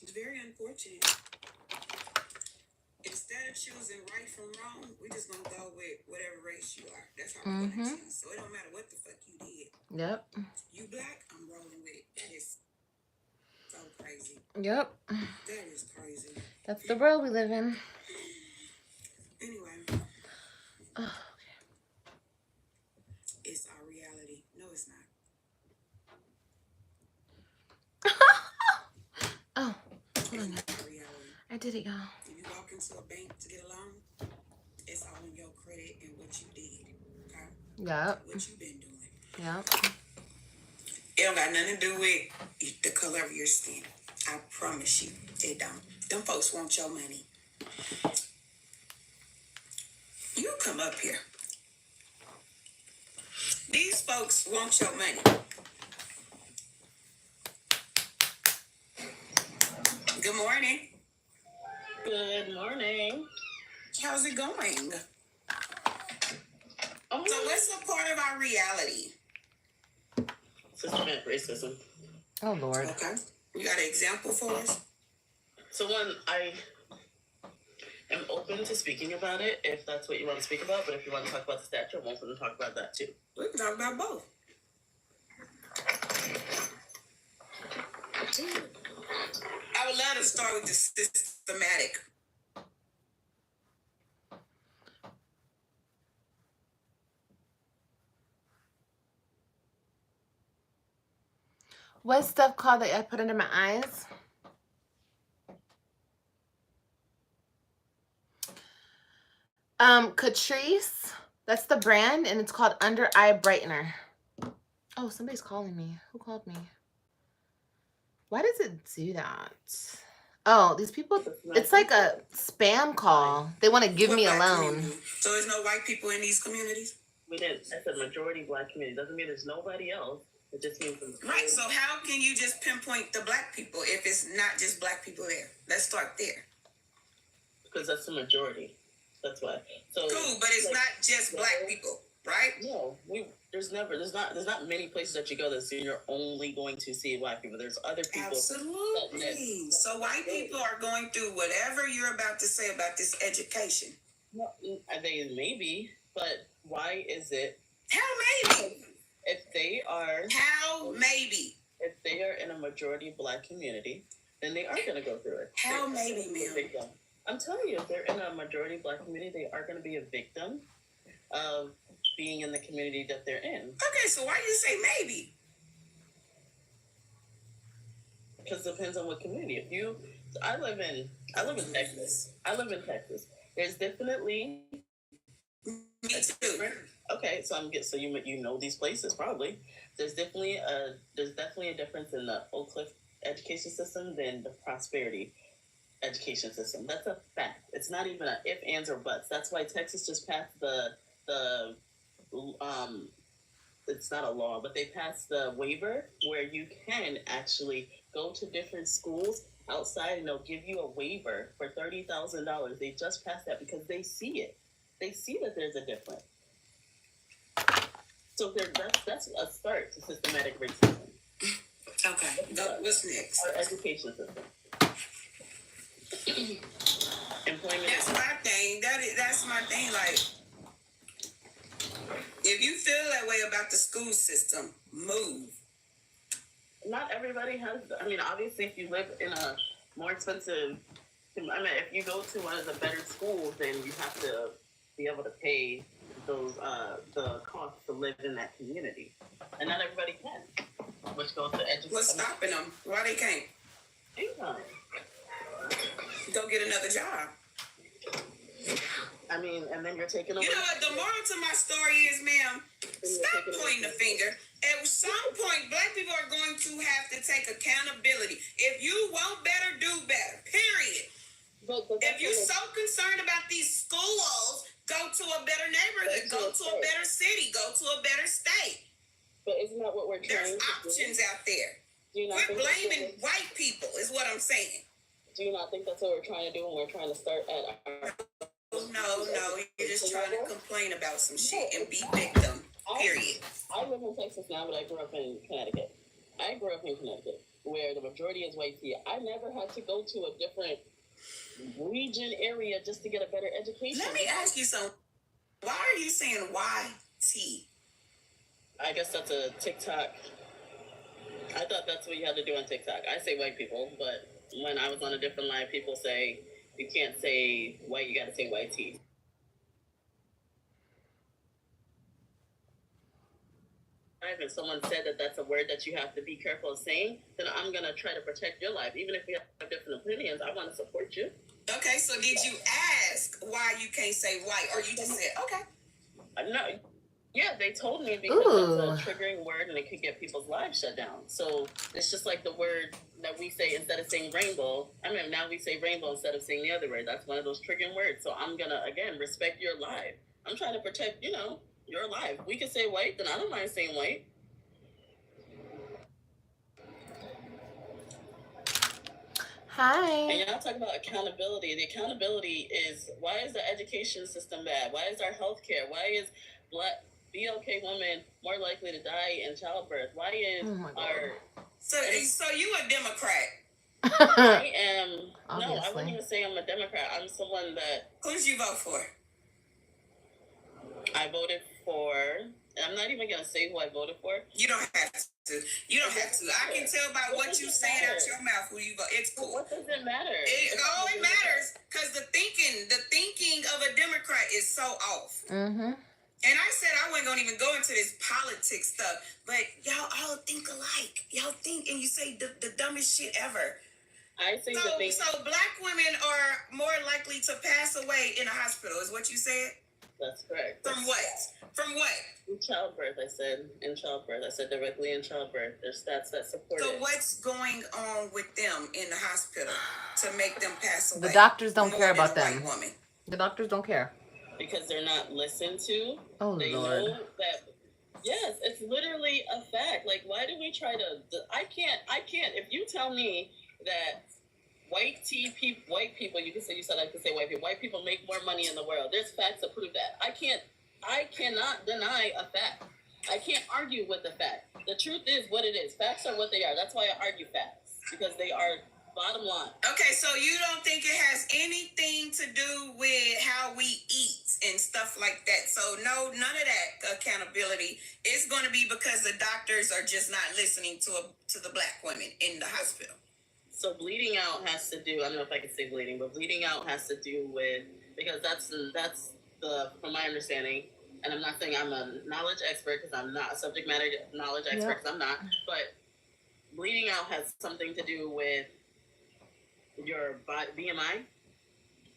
It's very unfortunate. Instead of choosing right from wrong, we just gonna go with whatever race you are. That's how we're gonna choose. So it don't matter what the fuck you did. Yep. You black, I'm rolling with it. That is so crazy. Yep. That is crazy. That's the world we live in. Anyway. Oh, okay. It's our reality. No, it's not. Oh, hold on. It's our reality. I did it, y'all. If you walk into a bank to get a loan, it's all in your credit and what you did. Okay? Yep. What you been doing. Yep. It don't got nothing to do with the color of your skin. I promise you, it don't. Them folks want your money. You come up here. These folks want your money. Good morning. Good morning. How's it going? Oh, So what's a part of our reality? systematic racism. Oh, Lord. Okay. You got an example for us? So when I am open to speaking about it if that's what you want to speak about. But if you want to talk about the statue, I'm open to talk about that too. We can talk about both. I would love to start with the systematic. What stuff called that I put under my eyes? Catrice. That's the brand, and it's called Under Eye Brightener. Oh, somebody's calling me. Who called me? Why does it do that? Oh, these people, it's like a spam call. They want to give me a loan. So there's no white people in these communities? We didn't. That's a majority Black community. Doesn't mean there's nobody else. It just means right. So how can you just pinpoint the Black people if it's not just Black people there? Let's start there. Because that's the majority. That's why. So cool, but it's not just Black people, right? No, there's not many places that you go that you're only going to see Black people. There's other people. Absolutely. So white people are going through whatever you're about to say about this education. No, they maybe, but why is it? How maybe? If they are. How maybe? If they are in a majority Black community, then they are going to go through it. How maybe, ma'am? I'm telling you, if they're in a majority Black community, they are going to be a victim of being in the community that they're in. Okay, so why do you say maybe? Because it depends on what community. I live in Texas. There's definitely. Me too. Okay, so you know these places probably. There's definitely a difference in the Oak Cliff education system than the Prosperity education system. That's a fact. It's not even a if, ands, or buts. That's why Texas just passed it's not a law, but they passed the waiver where you can actually go to different schools outside and they'll give you a waiver for $30,000. They just passed that because they see it. They see that there's a difference. So that's a start to systematic racism. Okay. What's next? Our education system. Employment. That's my thing. That's my thing. Like, if you feel that way about the school system, move. Not everybody has. I mean, obviously, if you live in a more expensive, if you go to one of the better schools, then you have to be able to pay those the cost to live in that community, and not everybody can. Which goes to education. What's stopping them? Why they can't? Income. Go get another job. I mean, and then you're taking away. You know what? The moral to my story is, ma'am, stop pointing the finger. At some point, Black people are going to have to take accountability. If you want better, do better. Period. But if you're so concerned about these schools, go to a better neighborhood, go to a better city, go to a better state. But isn't that what we're trying to do? There's options out there. Quit blaming white people is what I'm saying. Do you not think that's what we're trying to do when we're trying to start at our... No, you're just trying to complain about some shit and be victim, period. I live in Texas now, but I grew up in Connecticut. Where the majority is white tea. I never had to go to a different region area just to get a better education. Let me ask you something. Why are you saying YT? I guess that's a TikTok. I thought that's what you had to do on TikTok. I say white people, but when I was on a different line, people say you can't say white, you got to say YT. If someone said that that's a word that you have to be careful of saying, then I'm going to try to protect your life. Even if we have different opinions, I want to support you. Okay, so did you ask why you can't say white, or you just said, okay? No. Yeah, they told me because that's a triggering word and it could get people's lives shut down. So it's just like the word that we say instead of saying rainbow. Now we say rainbow instead of saying the other word. That's one of those triggering words. So I'm going to, again, respect your life. I'm trying to protect, your life. We can say white, then I don't mind saying white. Hi. And y'all talk about accountability. The accountability is, why is the education system bad? Why is our healthcare? Why is Black BLK women more likely to die in childbirth? Why is our... So you a Democrat? I am no, I Obviously. wouldn't even say I'm a Democrat. I'm someone that Who did you vote for? I voted for. I'm not even gonna say who I voted for. You don't have to. You don't have to. I can tell by what you saying out your mouth who you vote. It's cool. What does it matter? It matters because the thinking of a Democrat is so off. Mm-hmm. And I said I wasn't gonna even go into this politics stuff, but y'all all think alike. Y'all think and you say the dumbest shit ever. I think so black women are more likely to pass away in a hospital, is what you said? That's correct. From what? From what? In childbirth, I said. In childbirth. I said directly in childbirth. There's stats that support it. So what's going on with them in the hospital to make them pass away? The doctors don't care about them. White woman? The doctors don't care. Because they're not listened to. Oh, they Lord. know that. Yes, it's literally a fact. Like, why do we try to? I can't. If you tell me that white people, you said I could say white people. White people make more money in the world. There's facts to prove that. I cannot deny a fact. I can't argue with the fact. The truth is what it is. Facts are what they are. That's why I argue facts, because they are bottom line. Okay, so you don't think it has anything to do with how we eat and stuff like that? So no, none of that accountability. It's going to be because the doctors are just not listening to the black women in the hospital. So bleeding out has to do. I don't know if I can say bleeding, but bleeding out has to do with, because that's the from my understanding. And I'm not saying I'm a knowledge expert, because I'm not a subject matter knowledge expert, because I'm not. But bleeding out has something to do with your BMI.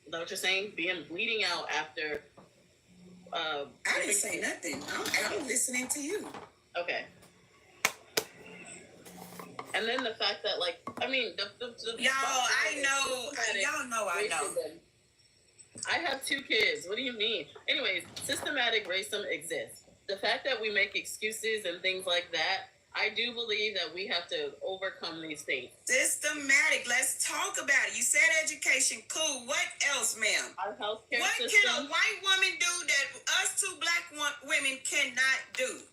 Is that what you're saying? Bleeding out after. I didn't say nothing. I'm listening to you. Okay. And then the fact that, like, I mean, y'all, I know. I have 2 kids. What do you mean? Anyways, systematic racism exists. The fact that we make excuses and things like that, I do believe that we have to overcome these things. Systematic. Let's talk about it. You said education. Cool. What else, ma'am? Our healthcare What system. can a white woman do that us 2 black women cannot do?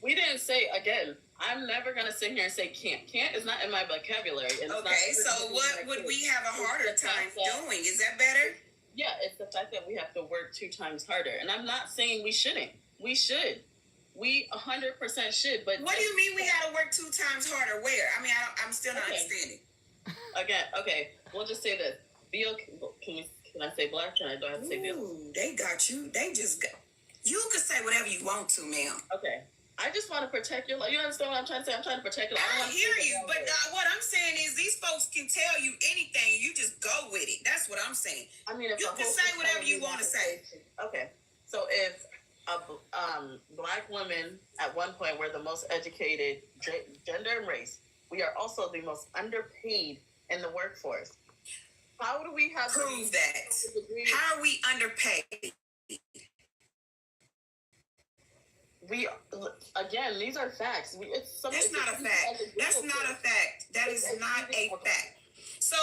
We didn't say, again, I'm never going to sit here and say can't. Can't is not in my vocabulary. Okay, so what would we have a harder time doing? Is that better? Yeah, it's the fact that we have to work 2 times harder. And I'm not saying we shouldn't. We should. We 100% should. But what do you mean we got to work 2 times harder? Where? I mean, I'm still not understanding. Again, okay, we'll just say this. Can I say black? Do I have to say Ooh, they got you. They just got. You can say whatever you want to, ma'am. Okay. I just want to protect your life. You understand what I'm trying to say? I'm trying to protect your life. I hear you, but what I'm saying is these folks can tell you anything. You just go with it. That's what I'm saying. I mean, if you can say whatever you want to say. Okay. So if black women at one point were the most educated gender and race, we are also the most underpaid in the workforce. How do we have prove that? How are we underpaid? Again, these are facts. That's not a fact. That's not a fact. That is not a fact. So,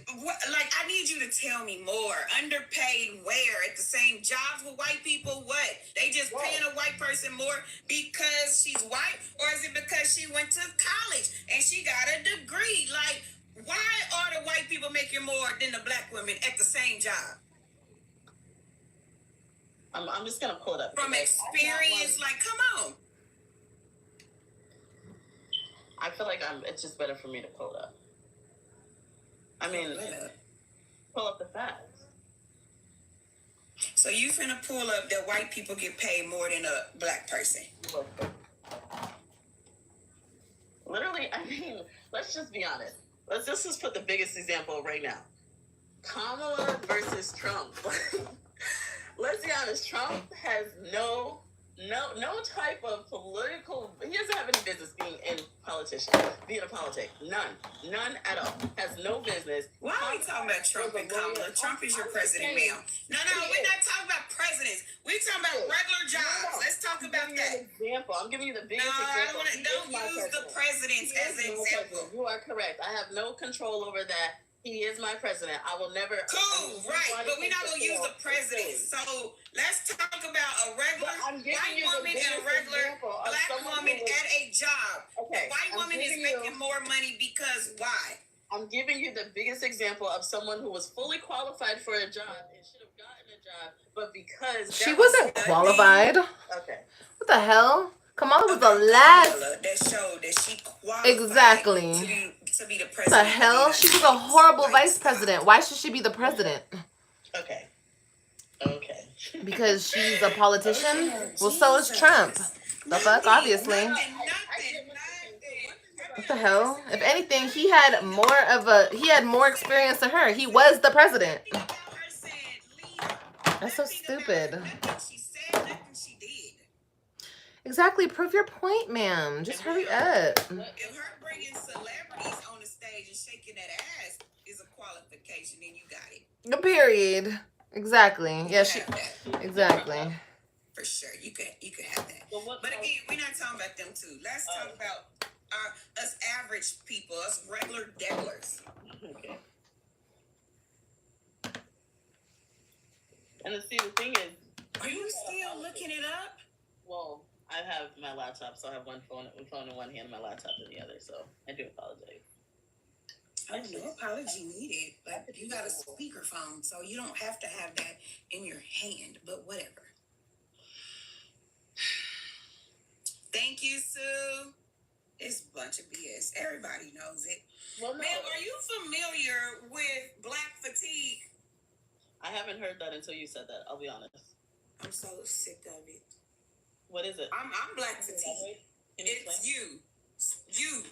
I need you to tell me more. Underpaid where? At the same jobs with white people? What? They just paying a white person more because she's white? Or is it because she went to college and she got a degree? Like, why are the white people making more than the black women at the same job? I'm just going to pull it up. From experience, come on. I feel like it's just better for me to pull it up. I mean, pull up the facts. So you finna pull up that white people get paid more than a black person? Literally, I mean, let's just be honest. Let's just put the biggest example right now. Kamala versus Trump. Let's be honest, Trump has no type of political. He doesn't have any business being being a politic. None at all. Has no business. Why are we talking about Trump and Kamala? Trump is your president, ma'am. No, we're not talking about presidents. We're talking about regular jobs. Let's talk about that. Example. I'm giving you the biggest example. Don't use the presidents as an example. You are correct. I have no control over that. He is my president. I will never. Cool, right? But we're not gonna use the president. So let's talk about a regular white woman and a regular black woman at a job. Okay. The white woman is making more money because why? I'm giving you the biggest example of someone who was fully qualified for a job and should have gotten a job, but because She wasn't qualified. Okay. What the hell? Kamala was the last. That showed that she qualified Exactly. to be the What president. the hell? She was a horrible vice president. Why should she be the president? Okay. Okay. Because she's a politician? Well, so is Trump. The fuck, obviously. What the hell? If anything, he had more experience than her. He was the president. That's so stupid. Exactly. Prove your point, ma'am. Just hurry up. If her bringing celebrities on the stage and shaking that ass is a qualification, then you got it. Period. Exactly. Yeah, exactly. For sure. You could have that. But again, we're not talking about them two. Let's talk about us average people, us regular degglers. Okay. And see, the thing is, are you still looking it up? Well, I have my laptop, so I have one phone in one hand and my laptop in the other, so I do apologize. No apology needed, but you got a speakerphone, so you don't have to have that in your hand, but whatever. Thank you, Sue. It's a bunch of BS. Everybody knows it. Well, no. Ma'am, are you familiar with black fatigue? I haven't heard that until you said that, I'll be honest. I'm so sick of it. What is it? I'm black fatigue. It's you. You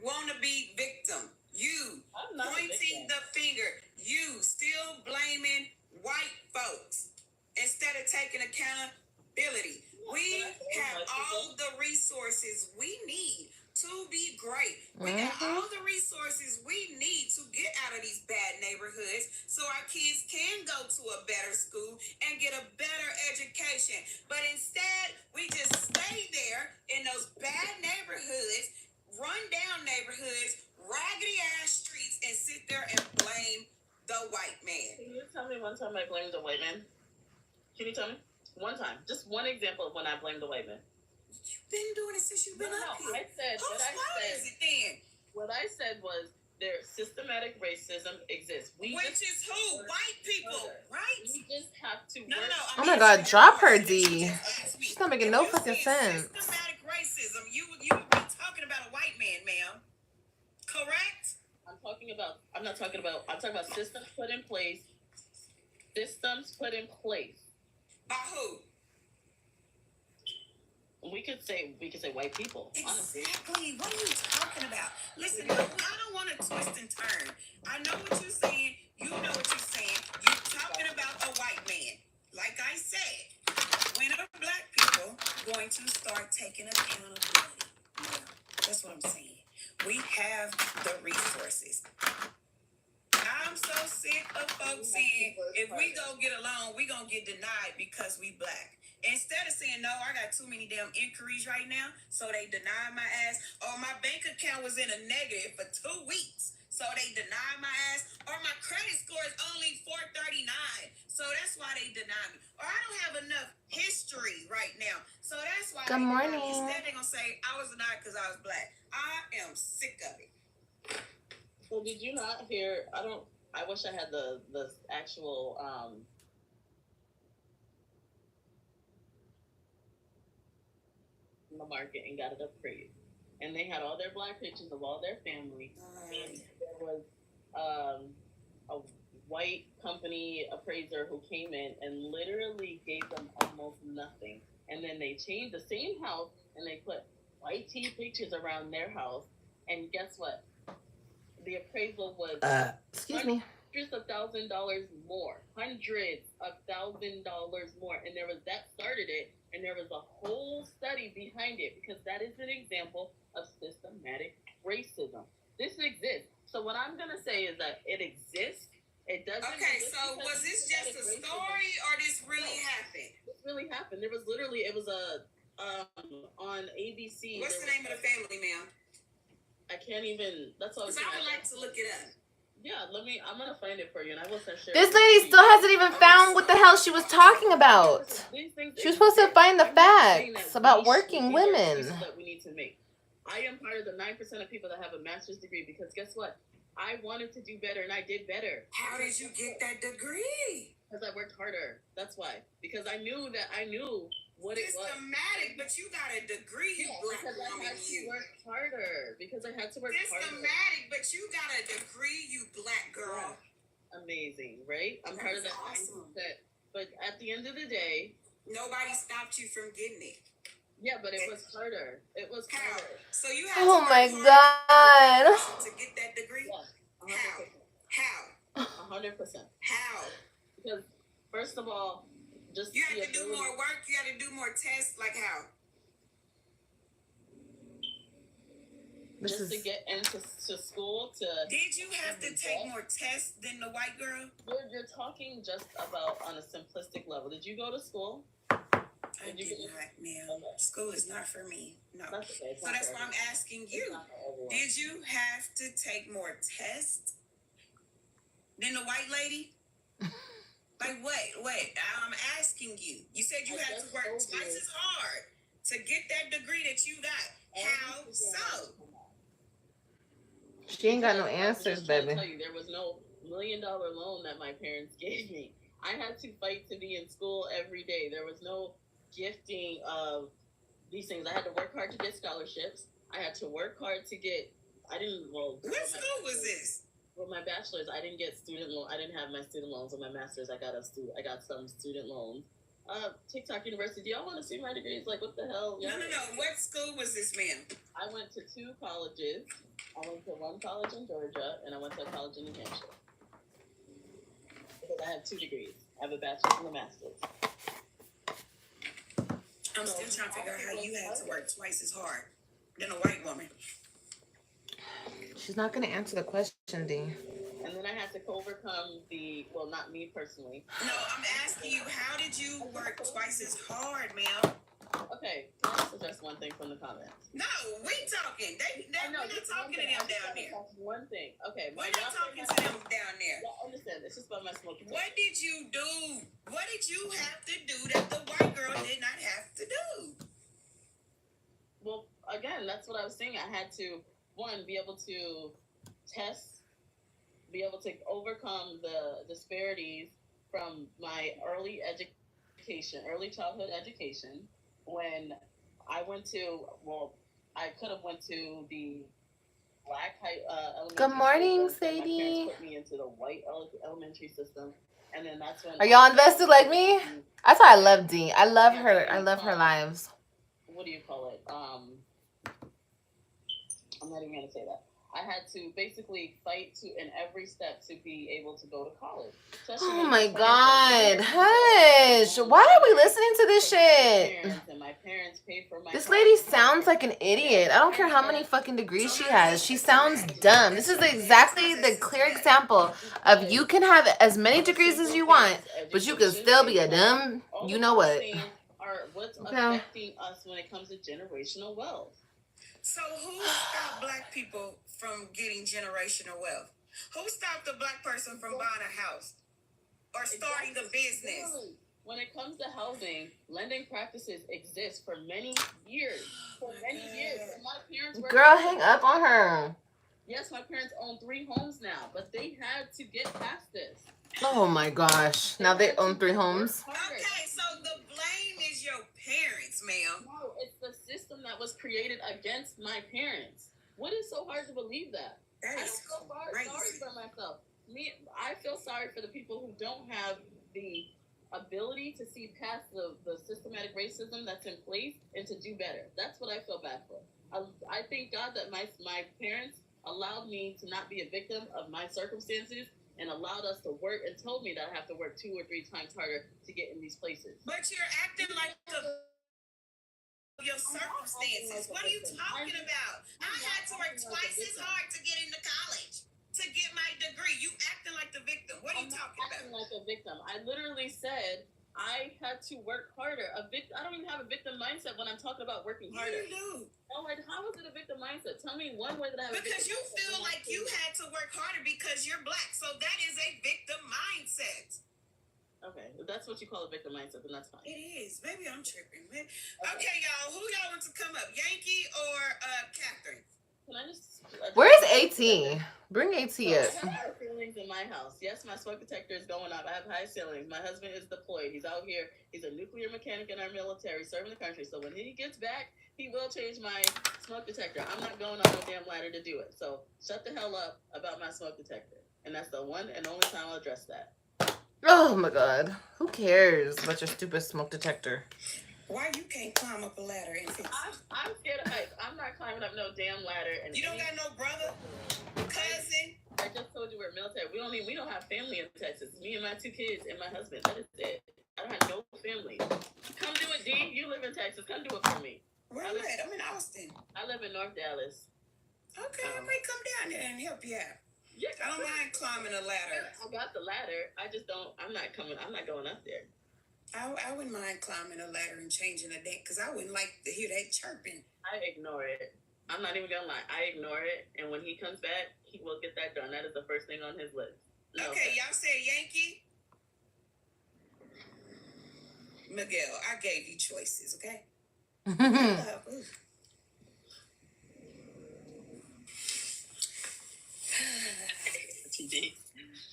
wannabe victim. You pointing the finger. You still blaming white folks instead of taking accountability. We have all the resources we need to be great. We got all the resources we need to get out of these bad neighborhoods so our kids can go to a better school and get a better education. But instead, we just stay there in those bad neighborhoods, run down neighborhoods, raggedy ass streets, and sit there and blame the white man. Can you tell me one time I blamed the white man? Can you tell me? One time. Just one example of when I blamed the white man. You've been doing it since you've been up here. What I said was their systematic racism exists. Which is who? White people, right? We just have to Oh my God, drop her, D. She's not making no fucking sense. Systematic racism. You would be talking about a white man, ma'am. Correct? I'm talking about systems put in place. Systems put in place. By who? We could say white people. Honestly. Exactly. What are you talking about? Listen, I don't want to twist and turn. I know what you're saying. You know what you're saying. You're talking about a white man. Like I said, when are black people going to start taking accountability? Yeah, that's what I'm saying. We have the resources. I'm so sick of folks saying, if we go get along, we gonna get denied because we black. Instead of saying, no, I got too many damn inquiries right now, so they denied my ass. Or my bank account was in a negative for 2 weeks, so they denied my ass. Or my credit score is only 439, so that's why they denied me. Or I don't have enough history right now, so that's why. Good morning. Instead they're gonna say I was denied because I was black. I am sick of it. Well, did you not hear? I wish I had the actual the market and got it up for you. And they had all their black pictures of all their family. And there was a white company appraiser who came in and literally gave them almost nothing. And then they changed the same house and they put white tea pictures around their house. And guess what? The appraisal was excuse me. Hundreds of $1,000 more. Hundreds of $1,000 more. And that started it. And there was a whole study behind it because that is an example of systematic racism. This exists. So what I'm going to say is that it exists. It doesn't. Okay, so was this just a story or this really happened? This really happened. There was literally, it was on ABC. What's the name of the family, ma'am? I can't even, that's all. Because I would like to look it up. Yeah, I'm going to find it for you and I will share. This lady still hasn't even found what the hell she was talking about. She was supposed to find the facts about working women. That we need to make. I am part of the 9% of people that have a master's degree because guess what? I wanted to do better, and I did better. How did you get that degree? Because I worked harder. That's why. Because I knew what it was. Systematic, but you got a degree, you black because I woman. had to work harder. Because I had to work harder. Systematic, but you got a degree, you black girl. Yeah. Amazing, right? I'm part of that awesome. But at the end of the day, nobody stopped you from getting it. Yeah, but it was harder. It was How? harder. So you had Oh to my work God. hard to get that degree? Yeah, 100%. How? 100%. How? Because first of all, just you had to do more work. You had to do more tests. Like how? Just to get into school. Did you have to take more tests than the white girl? You're talking just about on a simplistic level. Did you go to school? I did not, ma'am. School is not for me. No. That's okay. So that's why I'm asking you. Did you have to take more tests than the white lady? Like what? Wait, I'm asking you. You said you had to work twice as hard to get that degree that you got. How so? She ain't got no answers, baby. I tell you, there was no $1 million loan that my parents gave me. I had to fight to be in school every day. There was no gifting of these things. I had to work hard to get scholarships. I had to work hard to get. What school was this? Well, my bachelor's, I didn't get student loan. I didn't have my student loans. On my master's, I got some student loans. TikTok University. Do y'all want to see my degrees? Like, what the hell? No. What school was this, ma'am? I went to 2 colleges. I went to one college in Georgia, and I went to a college in New Hampshire. Because I have 2 degrees. I have a bachelor's and a master's. I'm still trying to figure out how you had to work twice as hard than a white woman. She's not going to answer the question, D. And then I had to overcome well, not me personally. No, I'm asking you, how did you work twice as hard, ma'am? Okay, can I suggest one thing from the comments? No, we talking. We're not talking to them down there. That's one thing. Okay. We're not talking to them down there. Yeah, I understand. It's just about my smoking. What did you do? What did you have to do that the white girl did not have to do? Well, again, that's what I was saying. I had to, one, be able to test, be able to overcome the disparities from my early childhood education. When I went to, I could have went to the black elementary. Good morning, system. Sadie. My parents put me into the white elementary system, and then that's when. Are y'all invested like me? That's why I love D. I love her. I love her lives. What do you call it? I'm not even gonna say that. I had to basically fight in every step to be able to go to college. Oh my God. Hush. Why are we listening to this shit? And my parents paid for my This lady sounds like an idiot. I don't care how many fucking degrees she has. She sounds dumb. This is exactly the clear example of you can have as many degrees as you want, but you can still be a dumb, you know what. What's affecting us when it comes to generational wealth? So who stopped black people from getting generational wealth? Who stopped a black person from buying a house or starting a business? When it comes to housing, lending practices exist for many years. And my parents were. Girl, hang up on her. Yes, my parents own 3 homes now, but they had to get past this. Oh my gosh. Now they own 3 homes. Okay, so the blame is your parents, ma'am. No, it's the system that was created against my parents. What is so hard to believe that? I don't feel sorry for myself. I feel sorry for the people who don't have the ability to see past the systematic racism that's in place and to do better. That's what I feel bad for. I thank God that my parents allowed me to not be a victim of my circumstances and allowed us to work and told me that I have to work 2 or 3 times harder to get in these places. But you're acting like your circumstances. What are you talking about? I had to work twice as hard to get into college, to get my degree. You acting like the victim. What are you talking about? I'm not acting like a victim. I literally said I had to work harder. I don't even have a victim mindset when I'm talking about working harder. You do. Oh, like, how is it a victim mindset? Tell me one way that I have because you feel like you had to work harder because you're black. So that is a victim mindset. Okay, if that's what you call a victim mindset, then that's fine. It is. Maybe I'm tripping. Okay, y'all. Who y'all want to come up? Yankee or Catherine? Can I just? Where's AT? Bring AT So up. I have high ceilings in my house. Yes, my smoke detector is going up. I have high ceilings. My husband is deployed. He's out here. He's a nuclear mechanic in our military, serving the country. So when he gets back, he will change my smoke detector. I'm not going on a damn ladder to do it. So shut the hell up about my smoke detector. And that's the one and only time I'll address that. Oh my God. Who cares about your stupid smoke detector? Why you can't climb up a ladder and fix it? I'm scared of heights. I'm not climbing up no damn ladder. And You don't got no brother, cousin. I just told you we're military. We don't have family in Texas. Me and my 2 kids and my husband. That is it. I don't have no family. Come do it, D. You live in Texas. Come do it for me. Where you at? I'm in Austin. I live in North Dallas. Okay, I may come down there and help you out. Yeah, I don't mind climbing a ladder. I got the ladder. I just don't. I'm not going up there. I wouldn't mind climbing a ladder and changing a deck because I wouldn't like to hear that chirping. I ignore it. I'm not even gonna lie. I ignore it, and when he comes back, he will get that done. That is the first thing on his list. No, Okay, y'all say Yankee. Miguel, I gave you choices, okay?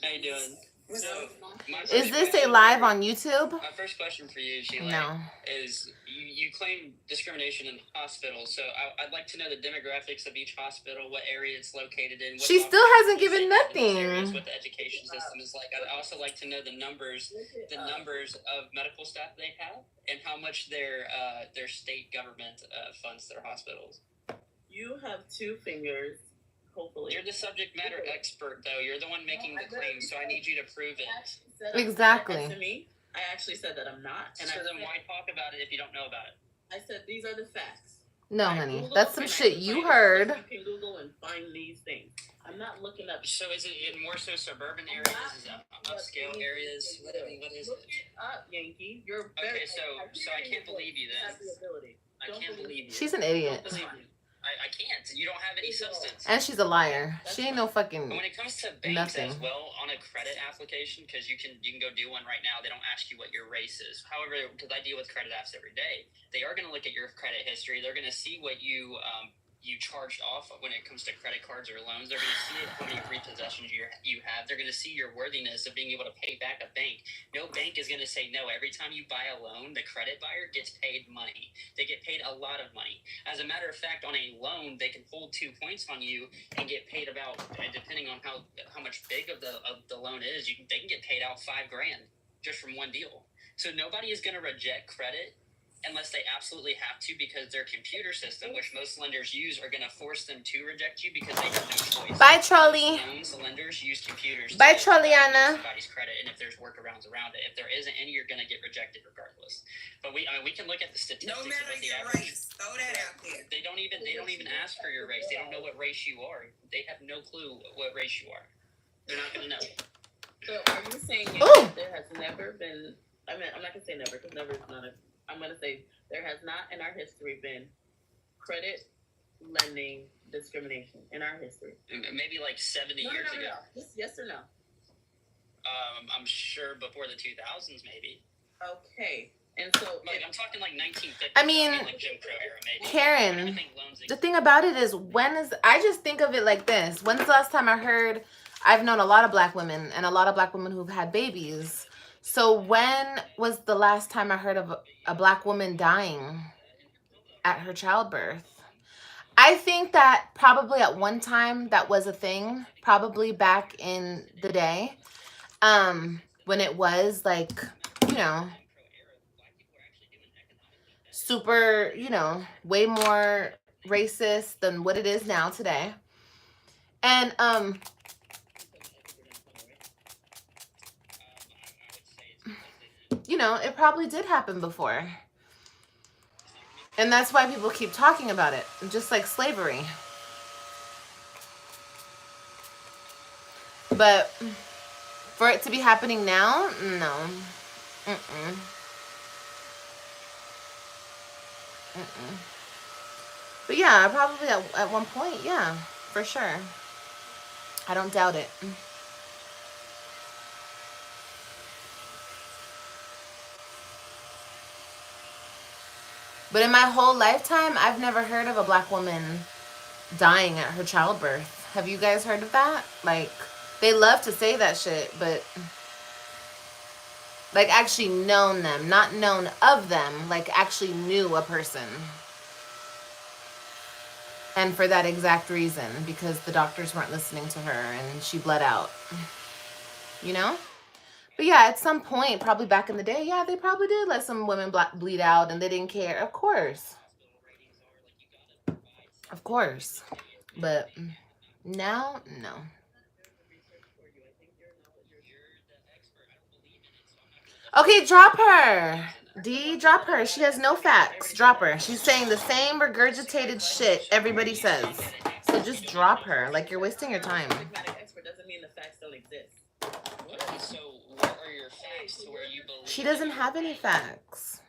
How you doing? So, Is this a live on YouTube? My first question for you, Sheila, No. is you claim discrimination in hospitals. So I'd like to know the demographics of each hospital, what area it's located in. What She still hasn't given nothing. What the education system is like. I'd also like to know the numbers of medical staff they have, and how much their state government funds their hospitals. You have 2 fingers. Hopefully. You're the subject matter expert, though. You're the one making the claim, so I need you to prove it. Exactly. To me, I actually said that I'm not. And so then why talk about it if you don't know about it? I said these are the facts. No, honey. That's some shit you heard. You can Google and find these things. I'm not looking up. So is it in more so suburban areas? Is it upscale areas? What is Look it? up, Yankee. You're Okay, so I can't believe you then. I can't believe you. She's an idiot. I can't. You don't have any substance. And she's a liar. She ain't no fucking When it comes to banks nothing. as well, on a credit application, because you can go do one right now. They don't ask you what your race is. However, because I deal with credit apps every day, they are going to look at your credit history. They're going to see what you charged off when it comes to credit cards or loans. They're going to see how many repossessions you have. They're going to see your worthiness of being able to pay back a bank. No bank is going to say no. Every time you buy a loan, the credit buyer gets paid money. They get paid a lot of money. As a matter of fact, on a loan, they can hold 2 points on you and get paid about, depending on how much big of the loan is, they can get paid out $5,000 just from one deal. So nobody is going to reject credit unless they absolutely have to, because their computer system, which most lenders use, are going to force them to reject you because they have no choice. Bye, Charlie. Loans, lenders use computers. Bye, Charliana. Somebody's credit, and if there's workarounds around it, if there isn't any, you're going to get rejected regardless. But we can look at the statistics. No matter of the your average. race, throw that out there. They don't even ask for your race. They don't know what race you are. They have no clue what race you are. They're not going to know. So are you saying there has never been? I mean, I'm not gonna say never because never is not. I'm gonna say there has not in our history been credit lending discrimination in our history. Maybe like 70 years ago. Just yes or no? I'm sure before the 2000s, maybe. Okay. And so I'm talking like 1950s. I mean, like Jim Crow era, maybe. Karen, the thing about it is, I just think of it like this. When's the last time I heard, I've known a lot of black women and a lot of black women who've had babies. So when was the last time I heard of a black woman dying at her childbirth? I think that probably at one time that was a thing, probably back in the day, when it was like, super, way more racist than what it is now today. And it probably did happen before. And that's why people keep talking about it, just like slavery. But for it to be happening now, no. But yeah, probably at one point, yeah, for sure. I don't doubt it. But in my whole lifetime, I've never heard of a black woman dying at her childbirth. Have you guys heard of that? Like, they love to say that shit, but like actually known them, not known of them, like actually knew a person. And for that exact reason, because the doctors weren't listening to her and she bled out. You know? But yeah, at some point, probably back in the day, yeah, they probably did let some women bleed out and they didn't care. Of course. Of course. But now, no. Okay, drop her. D, drop her. She has no facts. Drop her. She's saying the same regurgitated shit everybody says. So just drop her. Like, you're wasting your time. Expert doesn't mean the facts don't exist. So what are your facts to where you believe? She doesn't have any facts.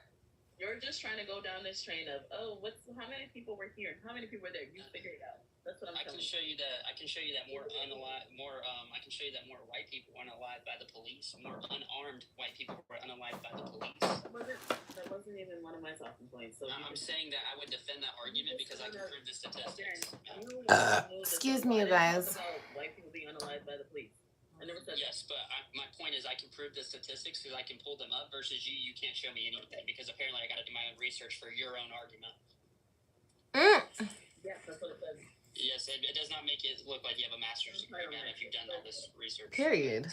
You're just trying to go down this train of, oh, how many people were here? How many people were there? You figure it out. That's what I'm I can show you that. I can show you that more unalive, I can show you that more white people were unalived by the police. More unarmed white people were unalived by the police. That wasn't even one of my talking points. So I'm saying that I would defend that argument because I can prove the statistics. Excuse me, you guys. White people being unalived by the police. I never said yes, but my point is I can prove the statistics because I can pull them up versus you can't show me anything because apparently I got to do my own research for your own argument. Yeah, that's what it says. Yes, it does not make it look like you have a master's degree, man, if you've done all this research. Period.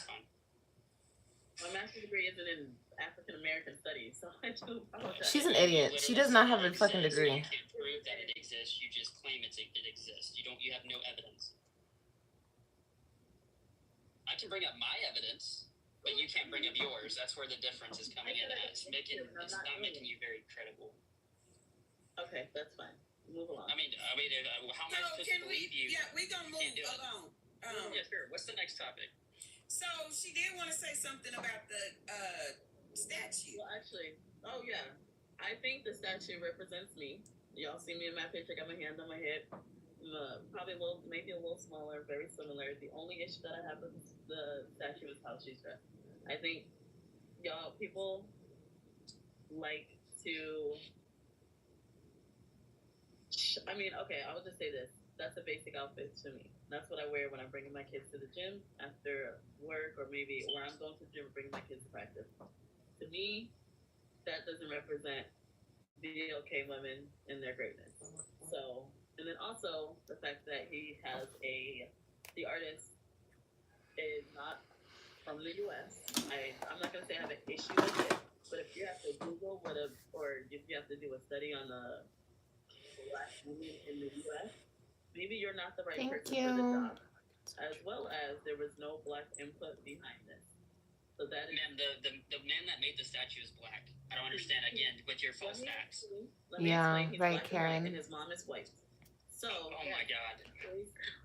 My master's degree isn't in African American studies, so I do apologize. She's an idiot. She does not have a fucking degree. You can't prove that it exists. You just claim it exists. You have no evidence. I can bring up my evidence, but you can't bring up yours. That's where the difference is coming in at. It's not making you very credible. Okay, that's fine. Move along. I mean, how am I supposed to believe you? Yeah, we're gonna move along. Yeah, sure. What's the next topic? So she did want to say something about the statue. Well, actually, I think the statue represents me. Y'all see me in my picture. Got my hand on my hip. Probably maybe a little smaller, very similar. The only issue that I have with the statue is how she's dressed. I think people like to. I mean, okay, I will just say this. That's a basic outfit to me. That's what I wear when I'm bringing my kids to the gym after work, or maybe where I'm going to the gym and bringing my kids to practice. To me, that doesn't represent BLK women and their greatness. So. And then also the fact that the artist is not from the U.S. I'm not going to say I have an issue with it, but if you have to Google or if you have to do a study on the Black women in the U.S., maybe you're not the right person for the job. As well as there was no Black input behind this. So that is... Man, the man that made the statue is Black. I don't understand, again, with your false facts. Yeah, right, Karen. And his mom is white. So, oh my God.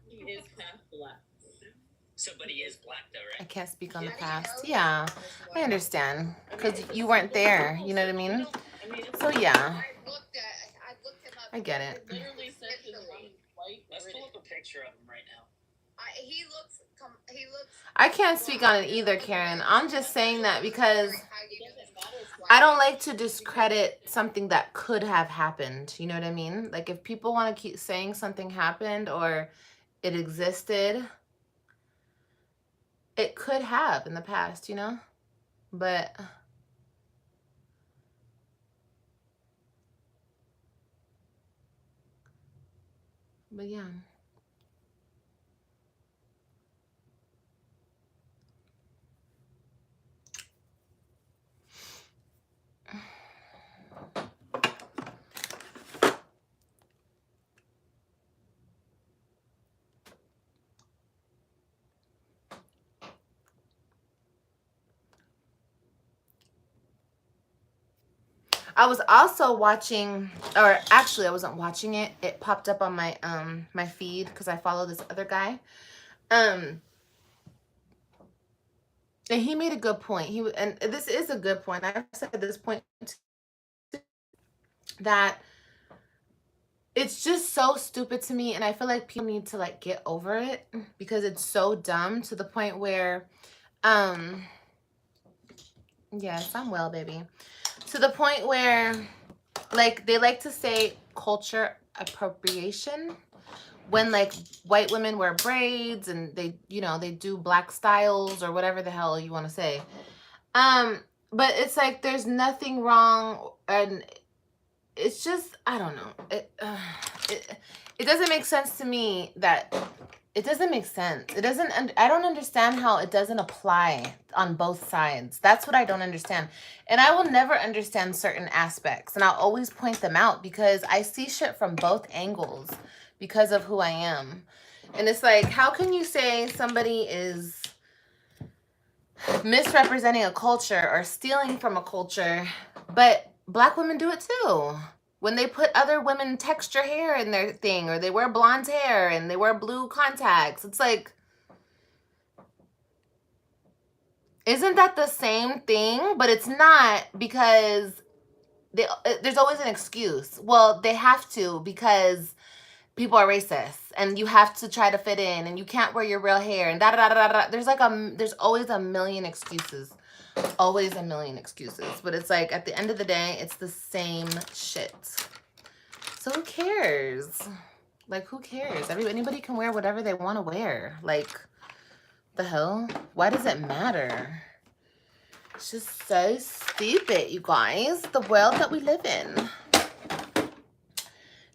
He is half Black. So, but he is Black though, right? I can't speak on the past. Yeah, I understand. Because you weren't there, you know what I mean? So, yeah. I get it. Let's pull up a picture of him right now. He looks. I can't speak on it either, Karen. I'm just saying that because I don't like to discredit something that could have happened. You know what I mean? Like, if people want to keep saying something happened or it existed, it could have in the past, you know? But yeah. I was also watching, or actually I wasn't watching it. It popped up on my my feed because I follow this other guy. And he made a good point. And this is a good point. I've said this point too, that it's just so stupid to me, and I feel like people need to like get over it because it's so dumb to the point where yes, I'm well, baby. To the point where, like, they like to say culture appropriation, when like white women wear braids and they, you know, they do black styles or whatever the hell you want to say. But it's like there's nothing wrong, and it's just, I don't know. It doesn't make sense to me that it doesn't make sense. It doesn't, I don't understand how it doesn't apply on both sides. That's what I don't understand. And I will never understand certain aspects, and I'll always point them out because I see shit from both angles because of who I am. And it's like, how can you say somebody is misrepresenting a culture or stealing from a culture, but black women do it too? When they put other women texture hair in their thing, or they wear blonde hair and they wear blue contacts, it's like, isn't that the same thing? But it's not, because there's always an excuse. Well, they have to because people are racist and you have to try to fit in and you can't wear your real hair and da da da da da. There's always a million excuses. Always a million excuses. But it's like, at the end of the day, it's the same shit. So who cares? Like, who cares? Anybody can wear whatever they want to wear. Like, the hell? Why does it matter? It's just so stupid, you guys. The world that we live in.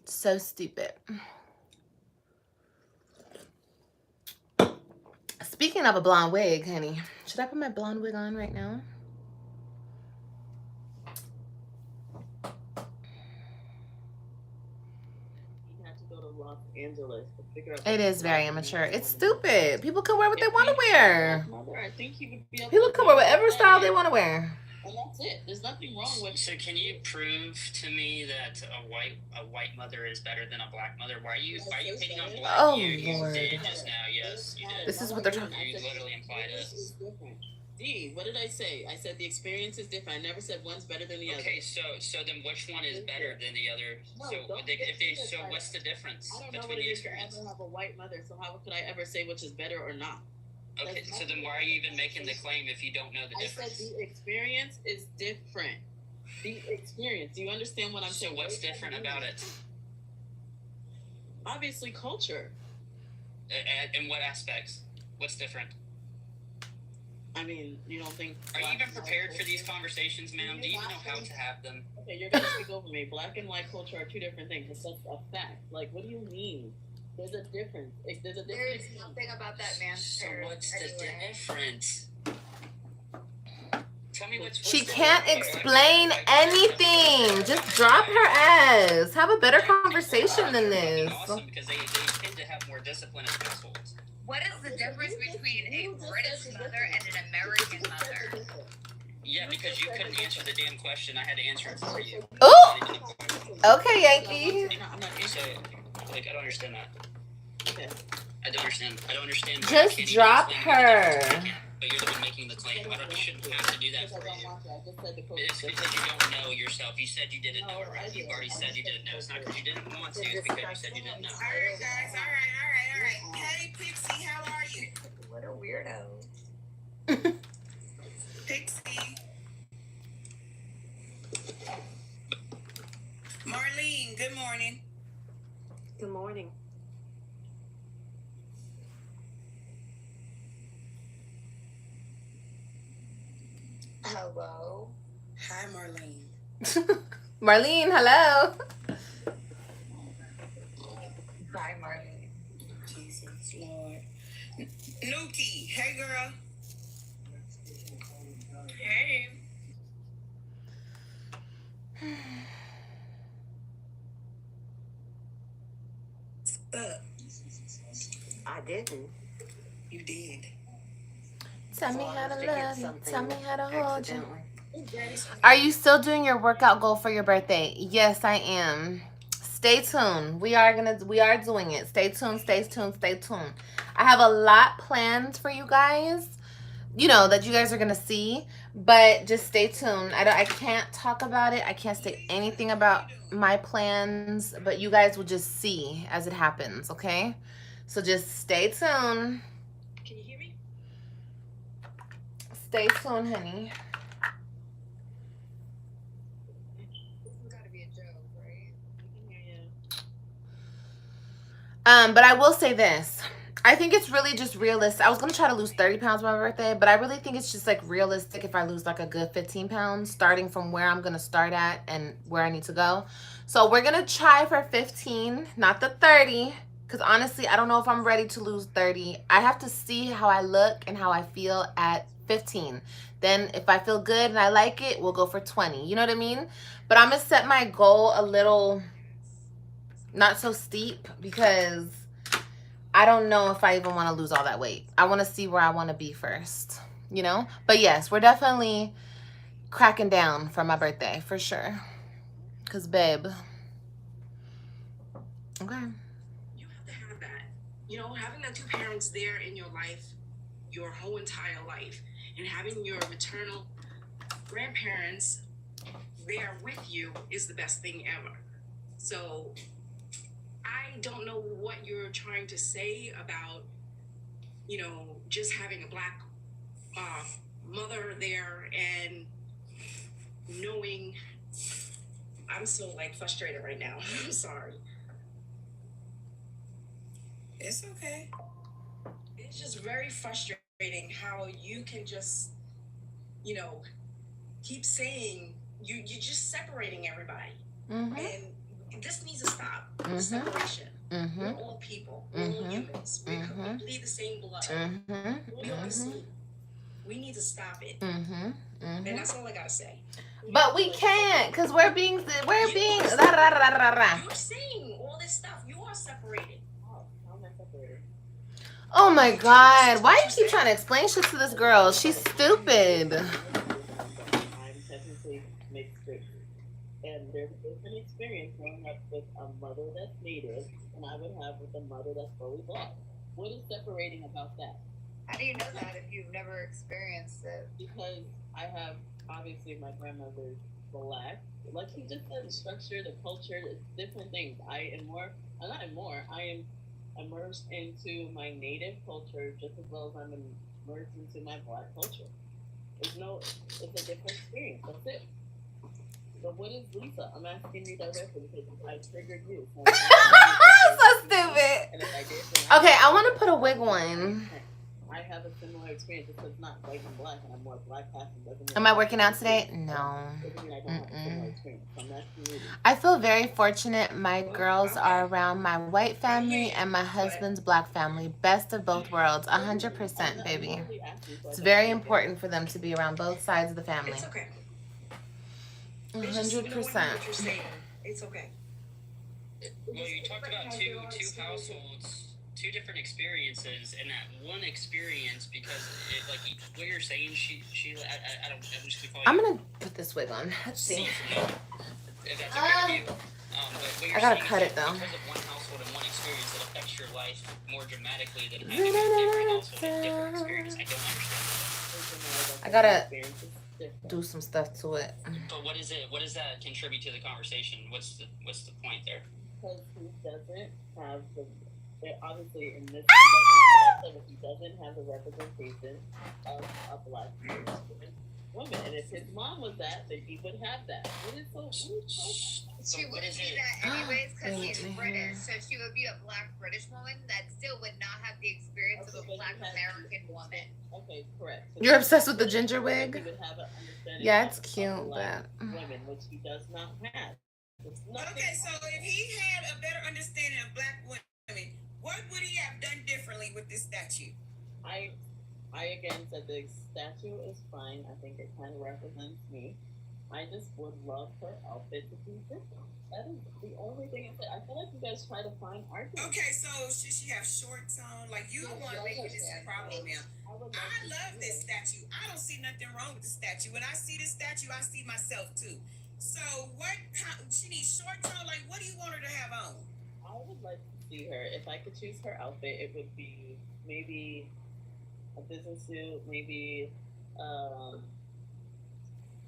It's so stupid. Speaking of a blonde wig, honey, should I put my blonde wig on right now? Los Angeles to figure out. It is very immature. It's stupid. People can wear what they want to wear. I think he would be able People can wear whatever style they want to wear. And that's it. There's nothing wrong with. So can you prove to me that a white mother is better than a black mother? Why are you hating on black? Oh, you Lord. did just now. Yes, you did. This is what they're talking. You literally implied it. D, what did I say? I said the experience is different. I never said one's better than the other. Okay, so then which one is better than the other? So what's the difference I don't know between what the it is to experience? ever have a white mother, so how could I ever say which is better or not? Okay, so then why are you even making the claim if you don't know the difference? I said the experience is different. The experience. Do you understand what I'm saying? So what's different about it? Obviously, culture. In what aspects? What's different? I mean, you don't think... Are you even prepared for these conversations, ma'am? Do you even know how to have them? Okay, you're going to speak over me. Black and white culture are two different things. It's just a fact. Like, what do you mean? There's a difference. There's a difference. There's nothing about that man's So hair. what's the difference? Tell me what's She the can't difference. explain anything. Just drop her ass. Have a better conversation than this. Awesome, because they tend to have more discipline in households. What is the difference between a British mother and an American mother? Yeah, because you couldn't answer the damn question. I had to answer it for you. Ooh! Okay, Yankee. So, like, I don't understand that. Okay. I don't understand. Just drop her. But you're the one making the claim. You shouldn't have to do that for you. It's because you don't know yourself. You said you didn't know it, right? You've already said you didn't know. It's not because you didn't want to. It's because you said you didn't know. All right, guys. All right. Hey, Pixie, how are you? What a weirdo. Pixie. Marlene, good morning. Good morning. Hello. Hi, Marlene. Marlene, hello. Hi, Marlene. Jesus, Lord. Nuki, hey, girl. Hey. Up. I didn't. You did. Tell me how to love you. Tell me how to hold you. Accidentally. Are you still doing your workout goal for your birthday? Yes, I am. Stay tuned. We are doing it. Stay tuned. I have a lot planned for you guys, you know, that you guys are gonna see, but just stay tuned. I can't talk about it. I can't say anything about my plans, but you guys will just see as it happens, okay? So just stay tuned. Can you hear me? Stay tuned, honey. This has got to be a joke, right? We can hear you. But I will say this. I think it's really just realistic. I was going to try to lose 30 pounds by my birthday, but I really think it's just like realistic if I lose like a good 15 pounds, starting from where I'm going to start at and where I need to go. So we're going to try for 15, not the 30, because honestly, I don't know if I'm ready to lose 30. I have to see how I look and how I feel at 15. Then if I feel good and I like it, we'll go for 20. You know what I mean? But I'm going to set my goal a little not so steep because I don't know if I even want to lose all that weight. I want to see where I want to be first, you know? But yes, we're definitely cracking down for my birthday, for sure. Because, babe. Okay. You have to have that. You know, having the two parents there in your life, your whole entire life, and having your maternal grandparents there with you is the best thing ever. So I don't know what you're trying to say about, you know, just having a black mother there and knowing. I'm so like frustrated right now. I'm sorry. It's okay. It's just very frustrating how you can just, you know, keep saying you're just separating everybody. And this needs to stop. The separation. We're all people. We're all humans. We bleed the same blood. We're all the same. We need to stop it. And that's all I gotta say. But we can't, because we're being You're saying all this stuff. You are separated. How am I separated? Oh my God. Why do you keep trying to explain shit to this girl? She's stupid. I'm technically mixed race. And there's a different experience growing up with a mother that's native and I would have with a mother that's fully black. What is separating about that? How do you know that if you've never experienced it? Because I have, obviously, my grandmother's black. Like she just said, the structure, the culture, it's different things. I am immersed into my native culture just as well as I'm immersed into my black culture. It's a different experience. That's it. So what is Lisa? I'm asking you directly because I triggered you. So stupid. Okay, I want to put a wig on. I have a similar experience. It's just not white and black, and I'm more black passing. Am I working out today? No. I feel very fortunate. My girls are around my white family and my husband's black family. Best of both worlds. 100%, baby. It's very important for them to be around both sides of the family. It's okay. 100%. It's okay. Well, you talked about two households, two different experiences, and that one experience because, like what you're saying, Sheila, I'm just gonna call you. I'm gonna put this wig on. Let's see. If that's okay with you. But what you're I gotta saying cut is it though. Because of one household and one experience that affects your life more dramatically than having a different household and different experience. I don't understand. I gotta do some stuff to it. But what is it? What does that contribute to the conversation? What's the point there? Because he doesn't have the, obviously in this, he doesn't have the representation of a black woman. And if his mom was that, then he would have that. What is so She wouldn't be that anyways because she's British. So she would be a black British woman that still would not have the experience of a black American woman. Okay, correct. So You're obsessed with the ginger wig? He would have an understanding Yeah, it's cute, but women, which he does not have. Okay, so if he had a better understanding of black women, what would he have done differently with this statue? I again said the statue is fine. I think it kind of represents me. I just would love her outfit to be different. That is the only thing I said. I feel like you guys try to find arguments. Okay, so should she have shorts on? Like you don't want to make this a problem now. I love this statue. I don't see nothing wrong with the statue. When I see this statue, I see myself too. So what? She needs shorts on. Like what do you want her to have on? I would like to see her. If I could choose her outfit, it would be maybe a business suit, maybe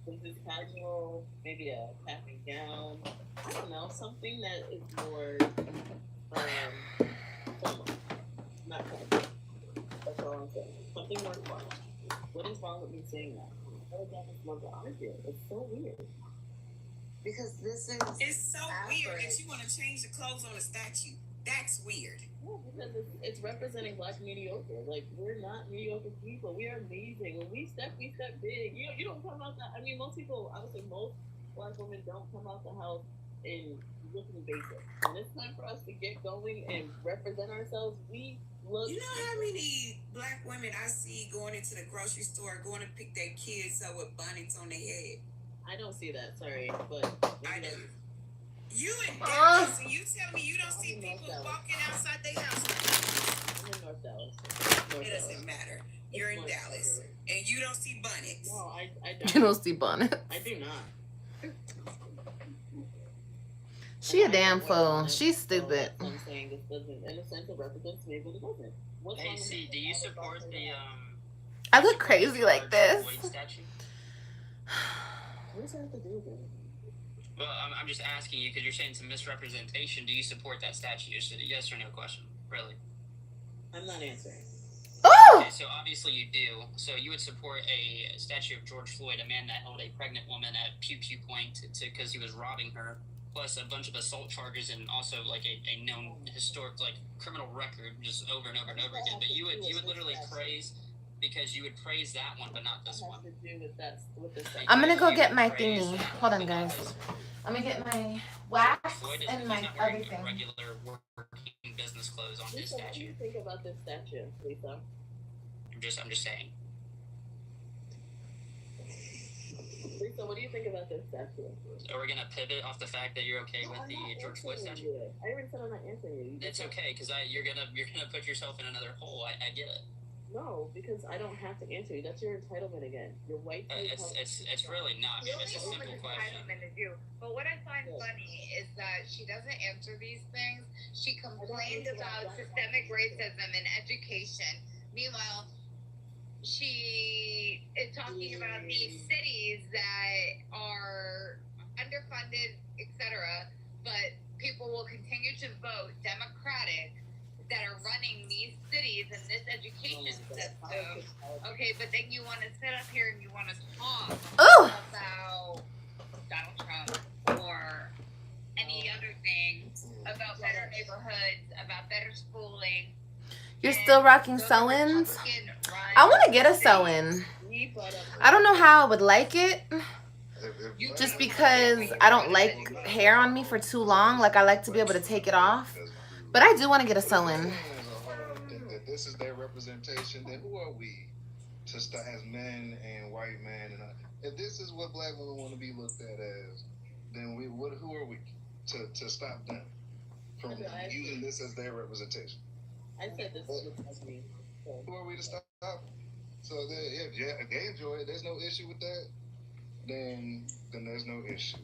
business casual, maybe a cap and gown. I don't know, something that is more formal, not casual. That's all I'm saying. Something more formal. What is wrong with me saying that? I would just love to argue. It's so weird. Because this is. It's so weird that you want to change the clothes on a statue. That's weird. Yeah, because it's representing Black mediocre. Like, we're not mediocre people. We are amazing. When we step big. You don't come out that. I mean, most people, I would say most Black women don't come out the house in looking basic. When it's time for us to get going and represent ourselves, we look. You know how many Black women I see going into the grocery store, going to pick their kids up with bonnets on their head? I don't see that, sorry, but I do. You in Dallas, and you tell me you don't see people walking outside their house? I'm in North Dallas. It doesn't matter. You're in Dallas, and you don't see bonnets. No, I don't. You don't see bonnet. I do not. She a damn fool. She's stupid. So I'm saying this doesn't, in a sense, it represents me, but it doesn't. Hey, C, do you support the I look crazy like this. statue? What does that have to do with it? Well, I'm just asking you because you're saying some misrepresentation. Do you support that statue? Is it a yes or no question? Really? I'm not answering. Oh! Okay, so obviously you do. So you would support a statue of George Floyd, a man that held a pregnant woman at pew point because he was robbing her, plus a bunch of assault charges and also like a known historic like criminal record just over and over and over again. But you would literally praise. Because you would praise that one, but not this one. I'm gonna go get my thingy. Hold on, guys. I'm gonna get my wax and my other thing. Regular working business clothes on this Lisa, what do statue. you think about this statue, Lisa? I'm just saying. Lisa, what do you think about this statue? So we're gonna pivot off the fact that you're okay with the George Floyd statue. I already said I'm not answering you. It's okay because you're gonna put yourself in another hole. I get it. No, because I don't have to answer you. That's your entitlement again. Your white. It's really not. It's a simple question. But what I find funny is that she doesn't answer these things. She complained about systemic racism in education. Meanwhile, she is talking about these cities that are underfunded, etc. But people will continue to vote Democratic that are running these cities and this education system. Okay, but then you want to sit up here and you want to talk about Donald Trump or any other thing, about better neighborhoods, about better schooling. You're still rocking sew-ins? I want to get a sew-in. I don't know how I would like it. Just because I don't like hair on me for too long. Like, I like to be able to take it off. But I do want to get a sew-in. If this is their representation, then who are we to start as men and white men? And if this is what Black women want to be looked at as, then who are we to stop them from using this as their representation? I said this was me. Who are we to stop them? So if they enjoy it, there's no issue with that. Then there's no issue.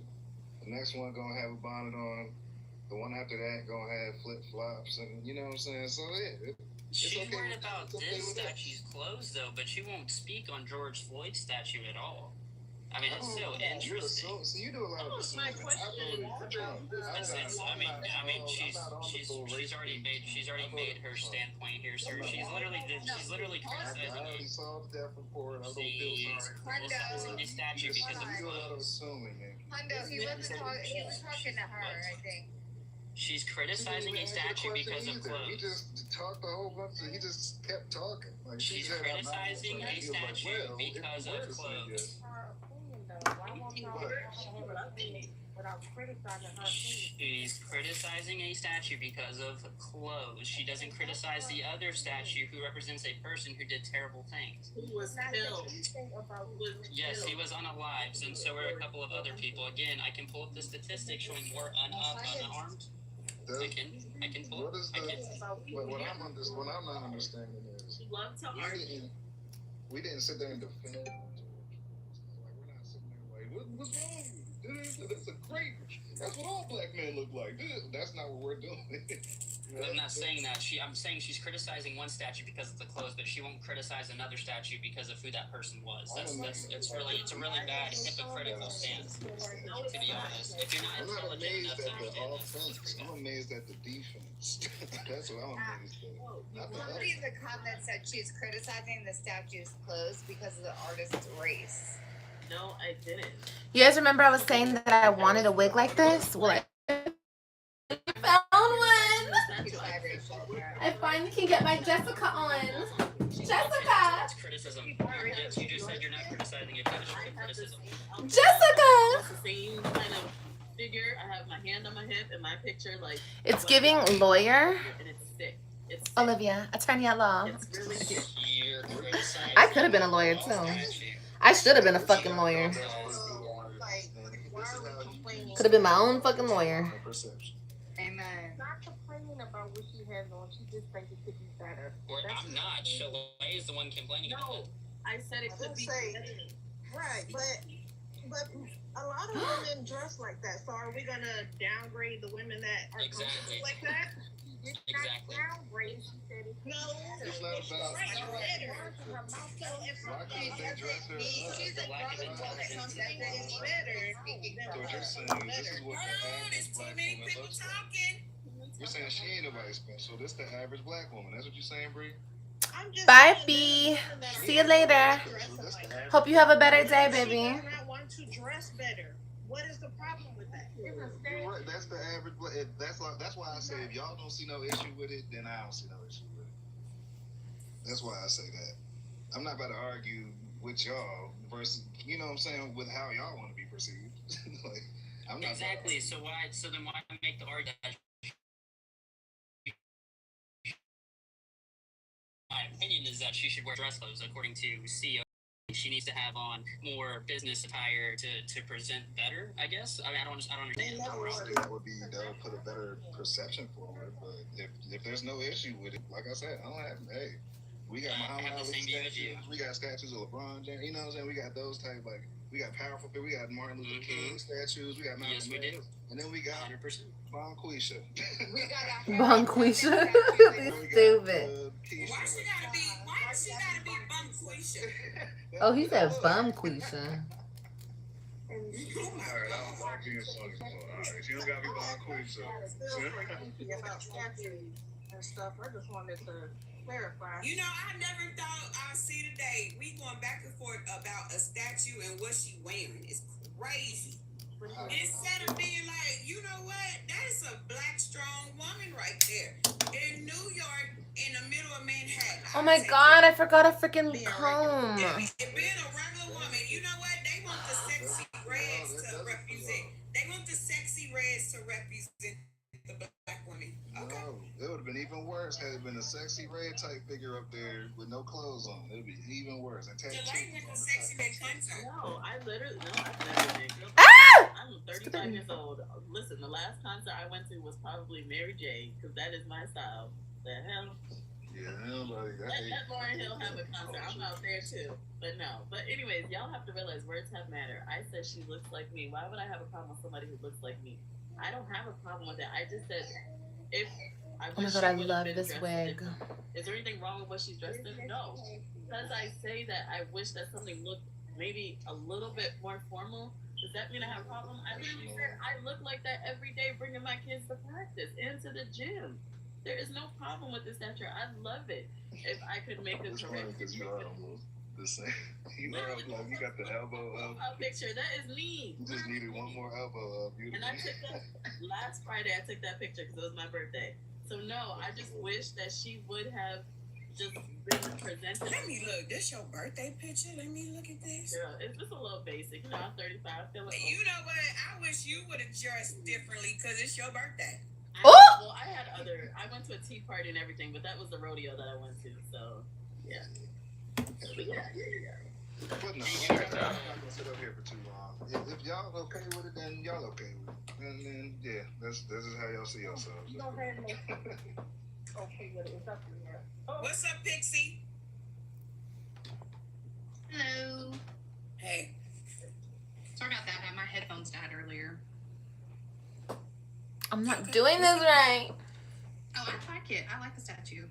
The next one gonna have a bonnet on. The one after that gonna have flip flops, and you know what I'm saying. So yeah, She's okay worried about this statue's clothes though, but she won't speak on George Floyd's statue at all. I mean, it's so interesting. So you do a lot of my question. I mean, she's already made her standpoint here, sir. She's literally criticizing. I already saw the death report. I She's criticizing the statue because of clothes. Hundo, he was talking to her, I think. She's criticizing a statue because of clothes. He just talked a whole bunch. He just kept talking. Like she's criticizing a statue because of clothes. She's criticizing a statue because of clothes. She doesn't criticize the other statue who represents a person who did terrible things. Who was killed. Yes, he was unalived, and so were a couple of other people. Again, I can pull up the statistics showing more unarmed. I can pull. What I'm not understanding is we didn't sit there and defend. Like, we're not sitting there like, what's wrong? That's a great. That's what all Black men look like. That's not what we're doing. I'm not saying that. I'm saying she's criticizing one statue because of the clothes, but she won't criticize another statue because of who that person was. It's a really bad hypocritical stance. To be honest, if you're not intelligent enough to understand this, I'm amazed at the defense. That's what I'm amazed at. Somebody in the comments said she's criticizing the statue's clothes because of the artist's race. No, I didn't. You guys remember I was saying that I wanted a wig like this? Well, I found one. finally can get my Jessica on. Jessica! It's criticism. Yes, you just said you're not criticizing it. It's criticism. Jessica! It's the same kind of figure. I have my hand on my hip and my picture like. It's giving lawyer. And it's sick. It's sick. Olivia, attorney at law. It's really sick. I could have been a lawyer too. I should have been a fucking lawyer. Could have been my own fucking lawyer. Amen. Not complaining about what she has on. She just thinks it could be better. Or I'm not. Shalay is the one complaining about it. I said it could be better. Right, but a lot of women dress like that. So are we gonna downgrade the women that are Exactly. like that? Exactly. Downgrade. She said it's No, It's not about right, better. why can't they dress her She's up? a grown woman, something is better. So what you're saying is this is what the average black woman looks like. You're saying she ain't nobody special. This the average black woman. That's what you're saying, Bree? Bye, B. See you later. Hope you have a better day, baby. She does not want to dress better. What is the problem with that? You're right. That's the average. That's why I say if y'all don't see no issue with it, then I don't see no issue with it. That's why I say that. I'm not about to argue with y'all versus, you know what I'm saying, with how y'all want to be perceived. Like, I'm not Exactly. So then why make the argument? My opinion is that she should wear dress clothes according to CEO. She needs to have on more business attire to present better, I guess. I mean, I don't understand. that would put a better perception forward. But if there's no issue with it, like I said, I don't have. Hey, we got Muhammad Ali statues. We got statues of LeBron James. You know what I'm saying? We got those type we got powerful people. We got Martin Luther King statues. We got Malcolm X. And then we got 100%. Bonquisha. Bonquisha. Stupid. Why she gotta be Bonquisha? Oh, he said Bumquisha. Alright, I'm walking Alright, she don't gotta be Bonquisha. About statues and stuff. I just wanted to clarify. You know, I never thought I'd see the day we going back and forth about a statue and what she wearing. It's crazy. Instead of being like, you know what, that is a black strong woman right there in New York, in the middle of Manhattan. Oh my God, I forgot a freaking comb. Being a regular woman, you know what? They want the sexy reds to represent. They want the sexy reds to represent the black women. Okay. No, it would have been even worse had it been a sexy red type figure up there with no clothes on. It would be even worse. And No, I literally I've never been. I'm 35 years old. Listen, the last concert I went to was probably Mary J. because that is my style. The hell. Yeah, let Lauryn Hill have a concert. I'm out there too. But no. But anyways, y'all have to realize words have matter. I said she looks like me. Why would I have a problem with somebody who looks like me? I don't have a problem with that. I just said if I Oh my God, I love this wig. Is there anything wrong with what she's dressed in? No. Because I say that I wish that something looked maybe a little bit more formal. Does that mean I have a problem? I literally said I look like that every day bringing my kids to practice and to the gym. There is no problem with this stature. I love it. If I could make a career. Because you are almost the same. You are like you got the elbow up. A picture. That is me. You just needed one more elbow up. And I took that last Friday. I took that picture because it was my birthday. So no, I just wish that she would have just been presented. Let me look. This your birthday picture? Let me look at this. Girl, it's just a little basic. You know, I'm 35. I feel like, you know what? I wish you would have dressed differently because it's your birthday. Well, I went to a tea party and everything, but that was the rodeo that I went to. So, yeah. But yeah. But no, I'm not gonna sit up here for too long. If y'all okay with it, then y'all okay with it. And then, yeah, this is how y'all see yourselves. You don't have no okay with it. It's up to you. What's up, Pixie? Hello. Hey. Sorry about that. My headphones died earlier. I'm not doing this right. Oh, I like it. I like the statue.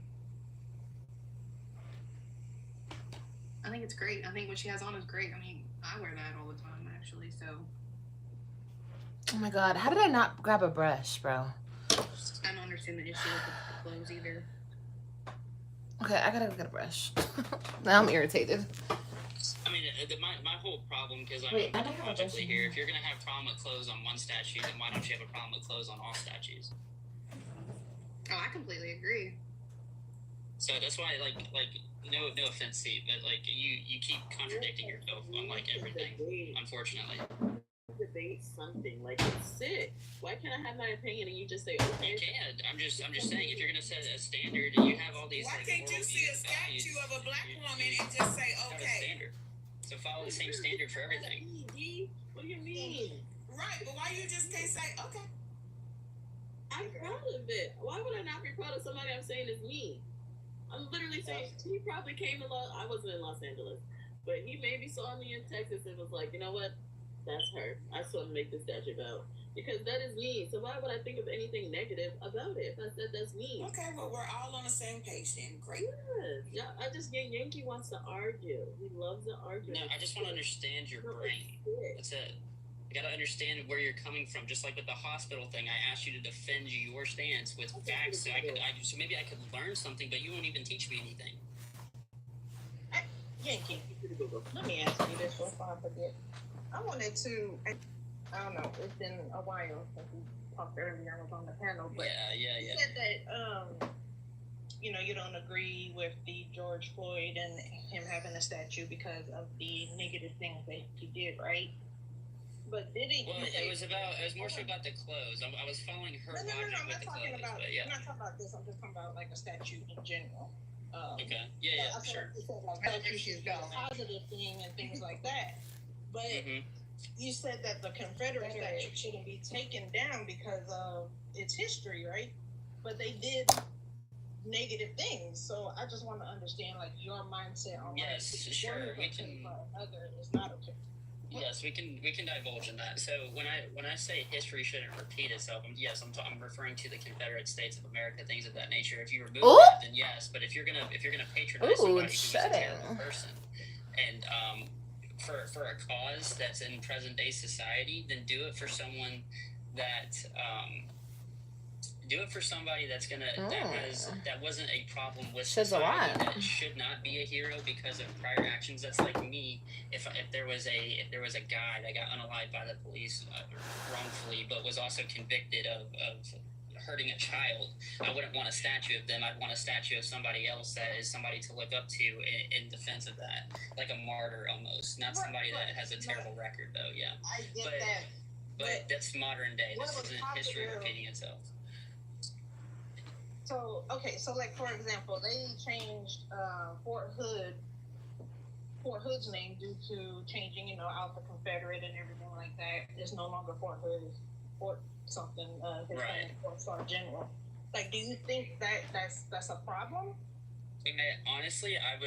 I think it's great. I think what she has on is great. I mean, I wear that all the time, actually, so. Oh my God, how did I not grab a brush, bro? I don't understand the issue with the clothes either. Okay, I gotta go get a brush. Now I'm irritated. I mean, my whole problem, because I'm Wait, I don't have a logically brush. here, if you're going to have a problem with clothes on one statue, then why don't you have a problem with clothes on all statues? Oh, I completely agree. So that's why, no offense, Steve, but like you keep contradicting yourself on like everything. Unfortunately, debate something like it's sick. Why can't I have my opinion and you just say okay? you can. I'm just saying, if you're gonna set a standard, and you have all these. Why like, can't you moral see a views, values, statue of a black woman and just say have a okay? standard. So follow the same standard for everything. What do you mean? Right, but why you just can't say okay? I'm proud of it. Why would I not be proud of somebody I'm saying is me? I'm literally saying he probably came to I wasn't in Los Angeles, but he maybe saw me in Texas and was like, you know what? That's her. I just want to make this statue about because that is me. So why would I think of anything negative about it if I said that's me? Okay, well we're all on the same page then. Great. Yes. Yeah, Yankee wants to argue. He loves to argue. No, I just want to understand your brain. That's it. You gotta understand where you're coming from. Just like with the hospital thing, I asked you to defend your stance with facts, so so maybe I could learn something, but you won't even teach me anything. Yankee, let me ask you this before I forget. I wanted to, I don't know, it's been a while since we talked earlier. I was on the panel, but yeah. you said that, you don't agree with the George Floyd and him having a statue because of the negative things that he did, right? But did he? Well, it was more so about the clothes. I was following her logic with the clothes, but yeah. I'm not talking about this. I'm just talking about like a statue in general. Okay. Yeah, sure. Statues is a positive thing and things like that. But you said that the Confederate statue shouldn't be taken down because of its history, right? But they did negative things. So I just want to understand like your mindset on yes, sure. We can. Another is not okay. Yes, we can divulge in that. So when I say history shouldn't repeat itself, I'm referring to the Confederate States of America, things of that nature. If you remove that, then yes. But if you're gonna patronize somebody who's a terrible person, and for a cause that's in present day society, then do it for someone that do it for somebody that's gonna that wasn't a problem with society, that should not be a hero because of prior actions. That's like me. If there was a guy that got unalived by the police wrongfully, but was also convicted of hurting a child, I wouldn't want a statue of them. I'd want a statue of somebody else that is somebody to look up to in defense of that, like a martyr almost, not somebody that has a terrible record though. Yeah, I get that. But that's modern day. This isn't history repeating itself. So, okay, so like, for example, they changed Fort Hood's name due to changing, out the Confederate and everything like that. It's no longer Fort Hood, it's Fort something, his name is Fort Star General. Like, do you think that's a problem? Honestly, I'm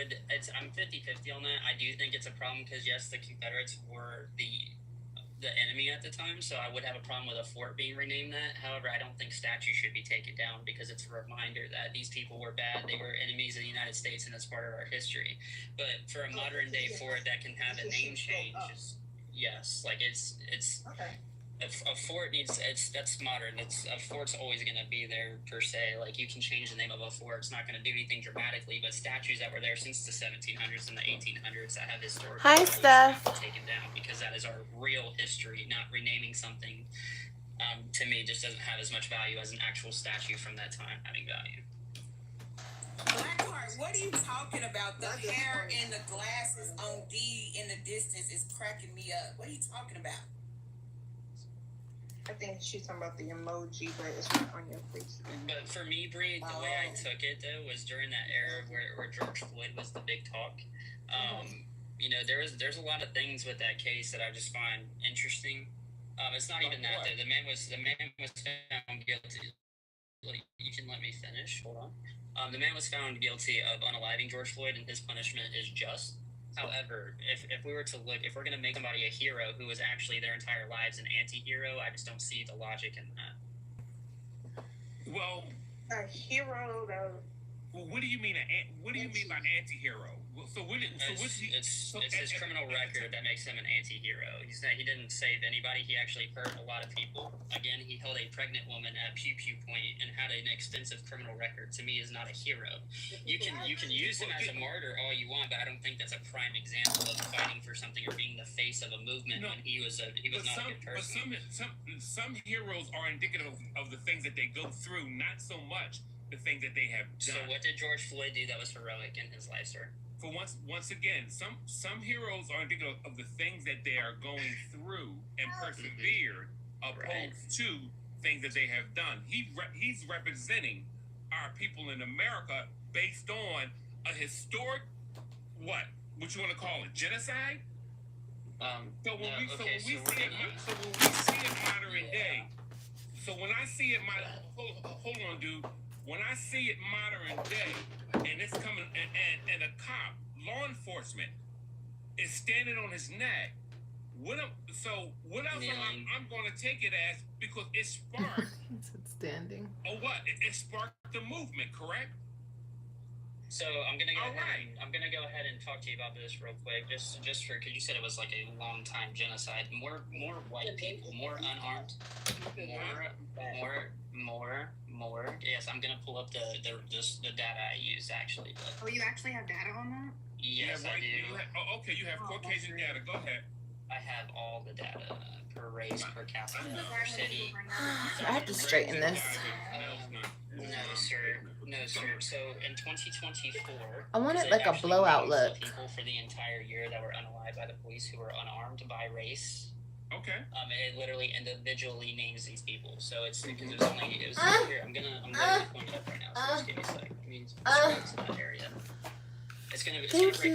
50-50 on that. I do think it's a problem because, yes, the Confederates were the enemy at the time, so I would have a problem with a fort being renamed that. However, I don't think statues should be taken down because it's a reminder that these people were bad, they were enemies of the United States, and that's part of our history. But for a modern day fort that can have a name change, yes, like it's okay. A fort that's modern. A fort's always going to be there per se. Like you can change the name of a fort. It's not going to do anything dramatically. But statues that were there since the 1700s and the 1800s that have historical Hi, Steph. have to take it down because that is our real history. Not renaming something to me just doesn't have as much value as an actual statue from that time having value. Blackheart, what are you talking about? The hair and the glasses on D in the distance is cracking me up. What are you talking about? I think she's talking about the emoji, but it's not on your face. But for me, Bree, the way I took it though was during that era where George Floyd was the big talk. There's a lot of things with that case that I just find interesting. It's not even that though. The man was found guilty. You can let me finish. Hold on. The man was found guilty of unaliving George Floyd, and his punishment is just. However, if we were to look, if we're going to make somebody a hero who was actually their entire lives an anti-hero, I just don't see the logic in that. Well, a hero though. Well, what do you mean? What do you mean by anti-hero? So it's his criminal record that makes him an anti-hero. He didn't save anybody. He actually hurt a lot of people. Again, he held a pregnant woman at pew point and had an extensive criminal record. To me, is not a hero. You can use him as a martyr all you want, but I don't think that's a prime example of fighting for something or being the face of a movement when he was not a good person. But some heroes are indicative of the things that they go through, not so much the things that they have So done. what did George Floyd do that was heroic in his life, sir? For once again, some heroes are indicative of the things that they are going through and persevered, opposed to things that they have done. He's representing our people in America based on a historic, what you want to call it, genocide? So when we see it modern day, so when I see it hold on, dude. When I see it modern day, and it's coming, and a cop, law enforcement, is standing on his neck. What else I'm going to take it as, because it sparked. It's standing. Or what? It sparked the movement, correct? So I'm gonna go ahead and talk to you about this real quick, just for, because you said it was like a long time genocide. More white people, more unarmed, more. Yes, I'm gonna pull up the data I used actually. But, Oh, you actually have data on that? yes, I do. Okay, you have Caucasian data. Go ahead. I have all the data per race, per capita, per city. I have to straighten this. No, sir. So in 2024, I want it it like a actually blowout names the look. people for the entire year that were unalived by the police who were unarmed by race. Okay. It literally individually names these people. So it's because it was here. I'm gonna point it up right now. So just give me a second. Let me scroll to that area. It's gonna break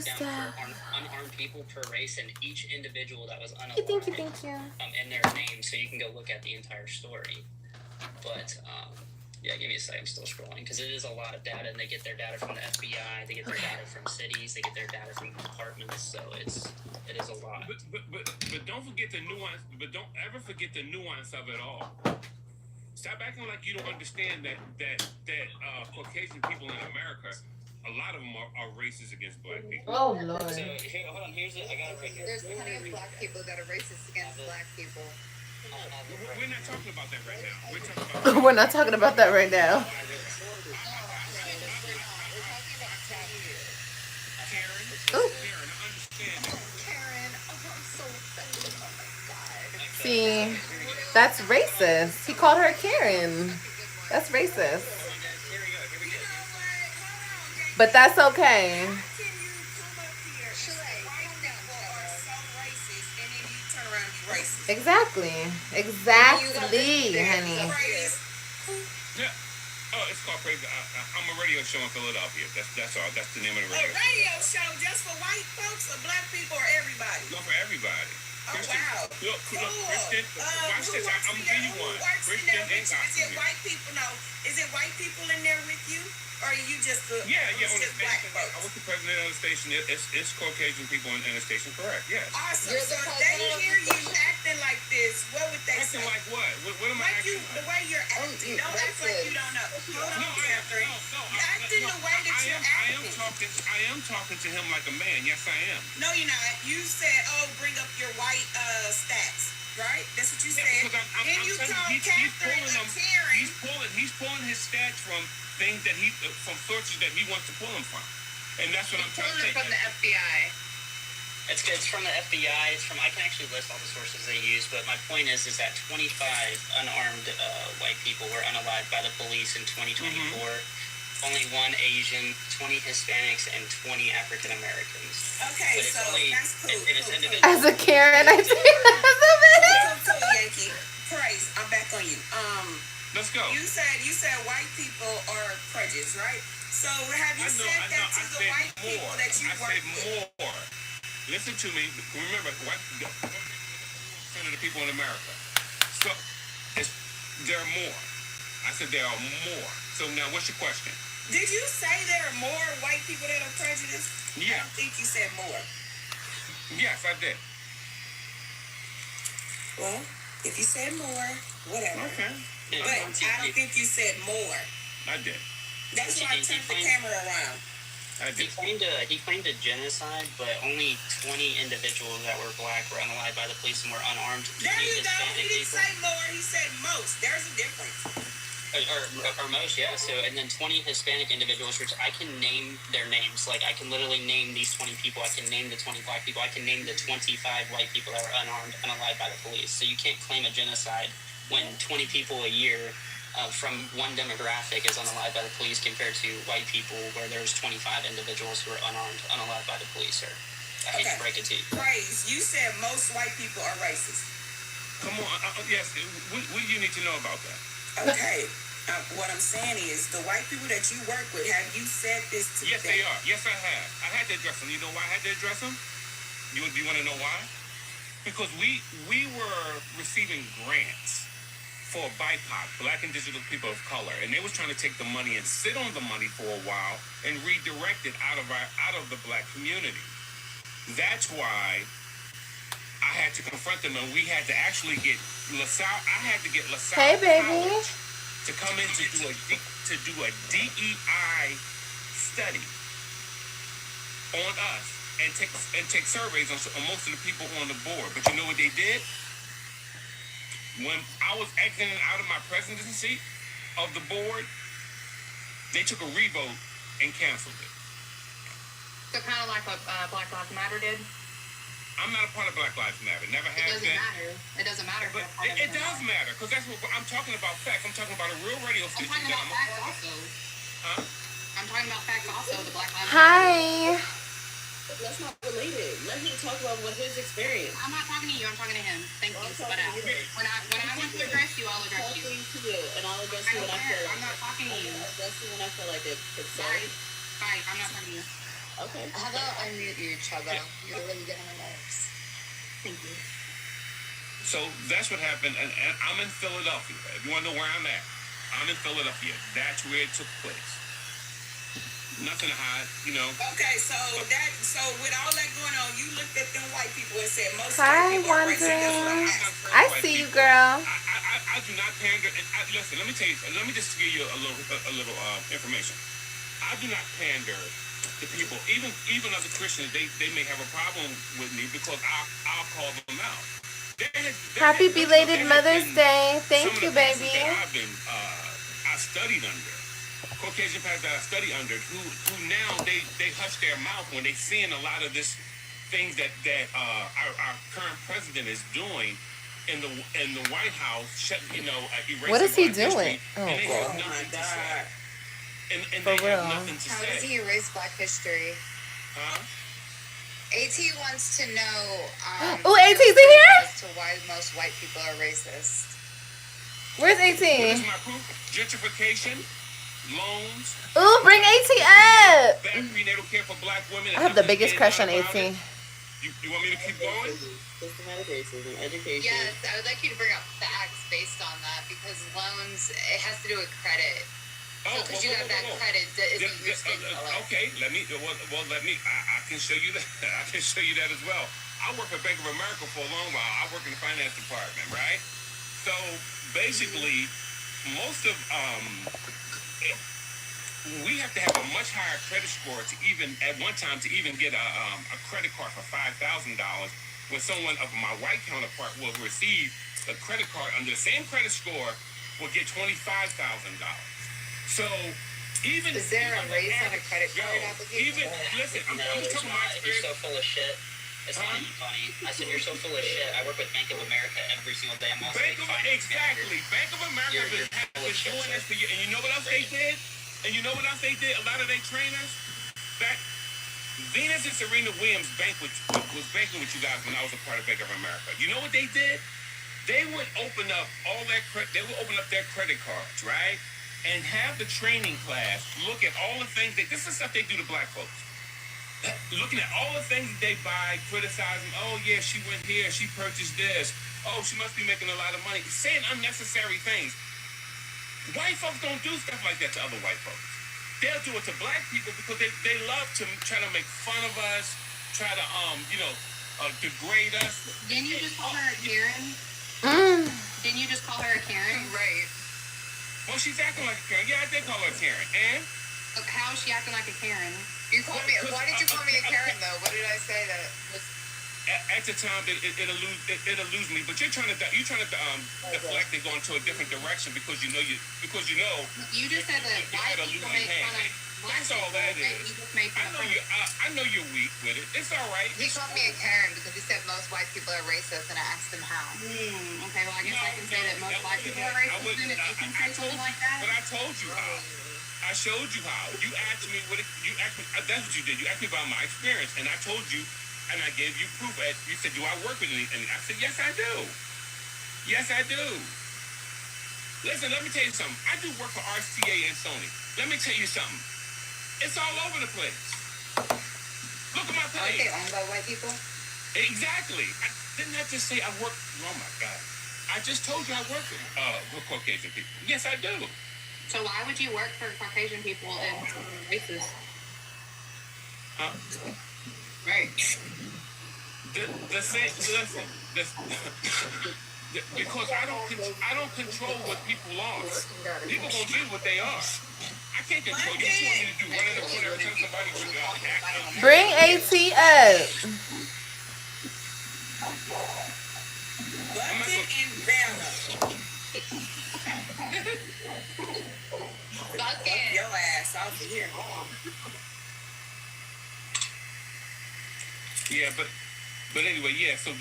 down for unarmed people per race and each individual that was unalived. Thank you. And their name, so you can go look at the entire story. But yeah, give me a second. I'm still scrolling because it is a lot of data, and they get their data from the FBI, they get their data from cities, they get their data from departments. So it is a lot. But don't forget the nuance. But don't ever forget the nuance of it all. Stop acting like you don't understand that Caucasian people in America, a lot of them are racist against black people. Oh Lord. So hold on. I got it right here. There's plenty of black people that are racist against black people. We're not talking about that right now. We're talking about. We're not talking about that right now. Karen, I'm so offended. Oh my god. See, that's racist. He called her Karen. That's racist. But that's okay. Exactly, honey. Yeah. Oh, it's called Crazy. I'm a radio show in Philadelphia. That's all. That's the name of the A radio. radio show just for white folks or black people or everybody? No, for everybody. Oh, wow. Look, Cool. Christian. Watch this. I'm gonna give you one. Christian and Is it white people? No. Is it white people in there with you? Or are you just the Yeah. On the just black station, folks? I was the president of the station. It's Caucasian people in the station, correct? Yes. Awesome. So if they hear you acting like this, what would they say? Acting like what? What am I Like acting? the way you're acting. Don't act like you don't know. Hold on, Catherine. You're acting the way that you're acting. I am talking to him like a man. Yes, I am. No, you're not. You said, "Oh, bring up your white stats." Right? That's what you said. Because And you told Catherine a Karen. He's pulling his stats from things that from sources that he wants to pull them from, and that's what I'm trying to say. From the FBI. It's from the FBI. I can actually list all the sources they use, but my point is that 25 unarmed white people were unalived by the police in 2024. Only one Asian, 20 Hispanics, and 20 African Americans. Okay, But it's so only, that's cool. and it's cool. individual. As a Karen, I see. Cool, Yankee. Price, I'm back on you. Let's go. You said white people are prejudiced, right? So have you said that to the white people that you work with? More. Listen to me. Remember, white percent of the people in America. So there are more. I said there are more. So now, what's your question? Did you say there are more white people that are prejudiced? Yeah. I don't think you said more. Yes, I did. Well, if you said more, whatever. Okay. But I don't think you said more. I did. That's why I turned the camera around. He claimed a genocide, but only 20 individuals that were black were unalived by the police and were unarmed. There you go. Hispanic He didn't people. say more. He said most. There's a difference. Or most, yeah. So, and then 20 Hispanic individuals, which I can name their names. Like, I can literally name these 20 people. I can name the 20 black people. I can name the 25 white people that were unarmed, unalived by the police. So you can't claim a genocide when 20 people a year from one demographic is unalived by the police compared to white people, where there's 25 individuals who are unarmed, unalived by the police, sir. I hate to break it to you. Praise, you said most white people are racist. Come on, yes. What do you need to know about that? Okay. What I'm saying is, the white people that you work with, have you said this to them? Yes, they are. Yes, I have. I had to address them. You know why I had to address them? Do you want to know why? Because we were receiving grants for BIPOC, Black and Digital People of Color, and they was trying to take the money and sit on the money for a while and redirect it out of the Black community. That's why I had to confront them, and we had to actually get LaSalle. I had to get LaSalle Hey, baby. College to come in to do a DEI study on us and take surveys on most of the people on the board. But you know what they did? When I was exiting out of my presidency of the board, they took a revote and canceled it. So kind of like what Black Lives Matter did? I'm not a part of Black Lives Matter. Never has been. It doesn't matter. But it does matter, because that's what I'm talking about. Facts. I'm talking about a real radio station. I'm talking about facts also. Huh? I'm talking about facts also. The Black Lives Hi. That's not related. Let him talk about what his experience. I'm not talking to you. I'm talking to him. Thank you. But when I want to address you, I'll address you. To you, and I'll address you when I feel like. I'm not talking to you. I'll address you when I feel like it's Bye. Bye. I'm not talking to you. Okay. How about I mute you, Chugga? You're really getting on my nerves. Thank you. So that's what happened, and I'm in Philadelphia. If you want to know where I'm at, I'm in Philadelphia. That's where it took place. Nothing to hide, you know. Okay, so with all that going on, you looked at them white people and said most Hi, white people are racist. Wondering. I see you, girl. I do not pander. And listen, let me tell you. Let me just give you a little information. I do not pander to people. Even other Christians, they may have a problem with me because I'll call them out. Happy belated Mother's Day. Thank you, baby. I studied under. Caucasian pastors that I study under, who now they hush their mouth when they seeing a lot of this things that our current president is doing in the White House, erasing What is he Black doing? history, Oh, and they God. have nothing to say. And For they real. have nothing to How say. does he erase Black history? Huh? AT wants to know. Oh, AT's in here? As to why most white people are racist. Where's What is AT? my proof? Gentrification, loans, Ooh, bring AT up. bad prenatal care for Black women. I have the biggest crush on AT. You want me to keep going? Systematic racism, education. Yes, I would like you to bring up facts based on that because loans, it has to do with credit. Because you got that credit that is your skin color. Okay, let me. I can show you that. I can show you that as well. I worked for Bank of America for a long while. I work in the finance department, right? So basically, most of we have to have a much higher credit score to even at one time to even get a credit card for $5,000. When someone of my white counterpart will receive a credit card under the same credit score will get $25,000. So even is there a raise on a credit card application? Listen, I'm just talking about my You're so full of shit. It's not even funny. I said you're so full of shit. I work with Bank of America every single day. I'm also Bank of America has been doing this for you. And you know what else they did? A lot of their trainers back. Venus and Serena Williams was banking with you guys when I was a part of Bank of America. You know what they did? They would open up their credit cards, right? And have the training class look at all the things this is stuff they do to Black folks. Looking at all the things that they buy, criticizing, oh yeah, she went here, she purchased this, oh, she must be making a lot of money, saying unnecessary things. White folks don't do stuff like that to other white folks. They'll do it to Black people because they love to try to make fun of us, try to degrade us. Didn't you just call her a Karen? Didn't you just call her a Karen? Right. Well, she's acting like a Karen. Yeah, I did call her a Karen. And how is she acting like a Karen? You called me. Why did you call me a Karen though? What did I say that was? At the time, it'll lose me. But you're trying to deflect it going to a different direction because you know. You just said that white people make fun of That's all that is. I know you're weak with it. It's all right. He called me a Karen because he said most white people are racist, and I asked him how. Okay, well, I guess I can say that most white people are racist then if they can say something like that. But I told you how. I showed you how. You asked me that's what you did. You asked me about my experience, and I told you, and I gave you proof. You said, do I work with any? And I said, yes, I do. Yes, I do. Listen, let me tell you something. I do work for RCA and Sony. Let me tell you something. It's all over the place. Look at my page. Aren't they owned by white people? Exactly. Didn't I just say I work? Oh my God! I just told you I work with Caucasian people. Yes, I do. So why would you work for Caucasian people and racist? Right. The same. Listen. Because I don't control what people are. People gonna be what they are. I can't control you. What you want me to do? Run in the corner and tell somebody what you got? Bring AT up. Bucket and banner. Bucket. Your ass off of here. Yeah, but anyway, yeah. So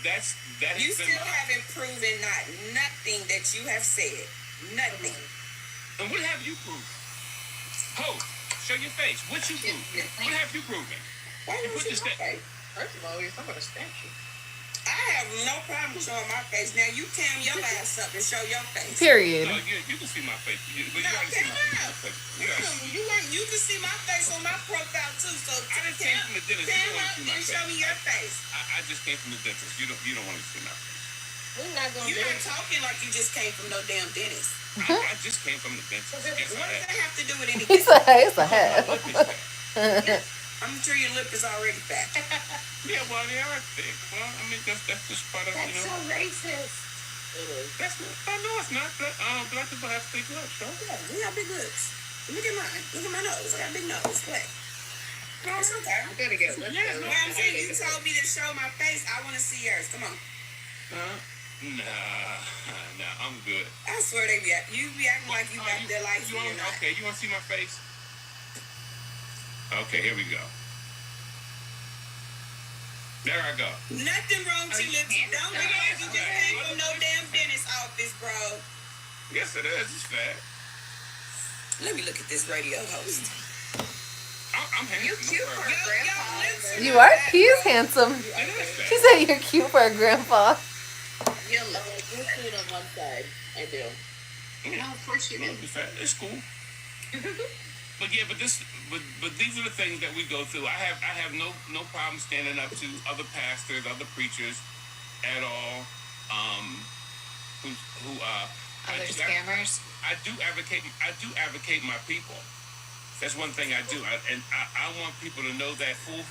that's You still haven't proven nothing that you have said. Nothing. And what have you proven? Ho, show your face. What you proven? What have you proven? Why you put this thing? First of all, you're talking about a statue. I have no problem showing my face. Now you cam your ass up and show your face. Period. No, you can see my face. You already see my face. You can see my face on my profile too. So I just came from the dentist. cam up and show me your face. I just came from the dentist. You don't want to see my face. We're not gonna. You're not talking like you just came from no damn dentist. I just came from the dentist. Yes, What does that have to do with anything? He said it's a hat. I'm sure your lip is already fat. Yeah, well, they are thick. Well, I mean, that's just part of, That's so racist. It is. That's not, no, it's not. Black people have thick lips, right? Yeah, we got big lips. Look at mine. Look at my nose. I got a big nose. What? No, it's okay. I gotta get lips. Yeah, I'm saying you told me to show my face. I want to see yours. Come on. Nah, I'm good. I swear they be you be acting like you got their life. Okay, you want to see my face? Okay, here we go. There I go. Nothing wrong with your lips. Don't look like you just came from no damn dentist office, bro. Yes, it is. It's fat. Let me look at this radio host. I'm handsome. You cute for a grandpa. You are. He's handsome. She said you're cute for a grandpa. You look cute on one side. I do. Yeah. No, of course you do. It's cool. But yeah, but these are the things that we go through. I have no problem standing up to other pastors, other preachers, at all. Other scammers. I do advocate my people. That's one thing I do, I want people to know that full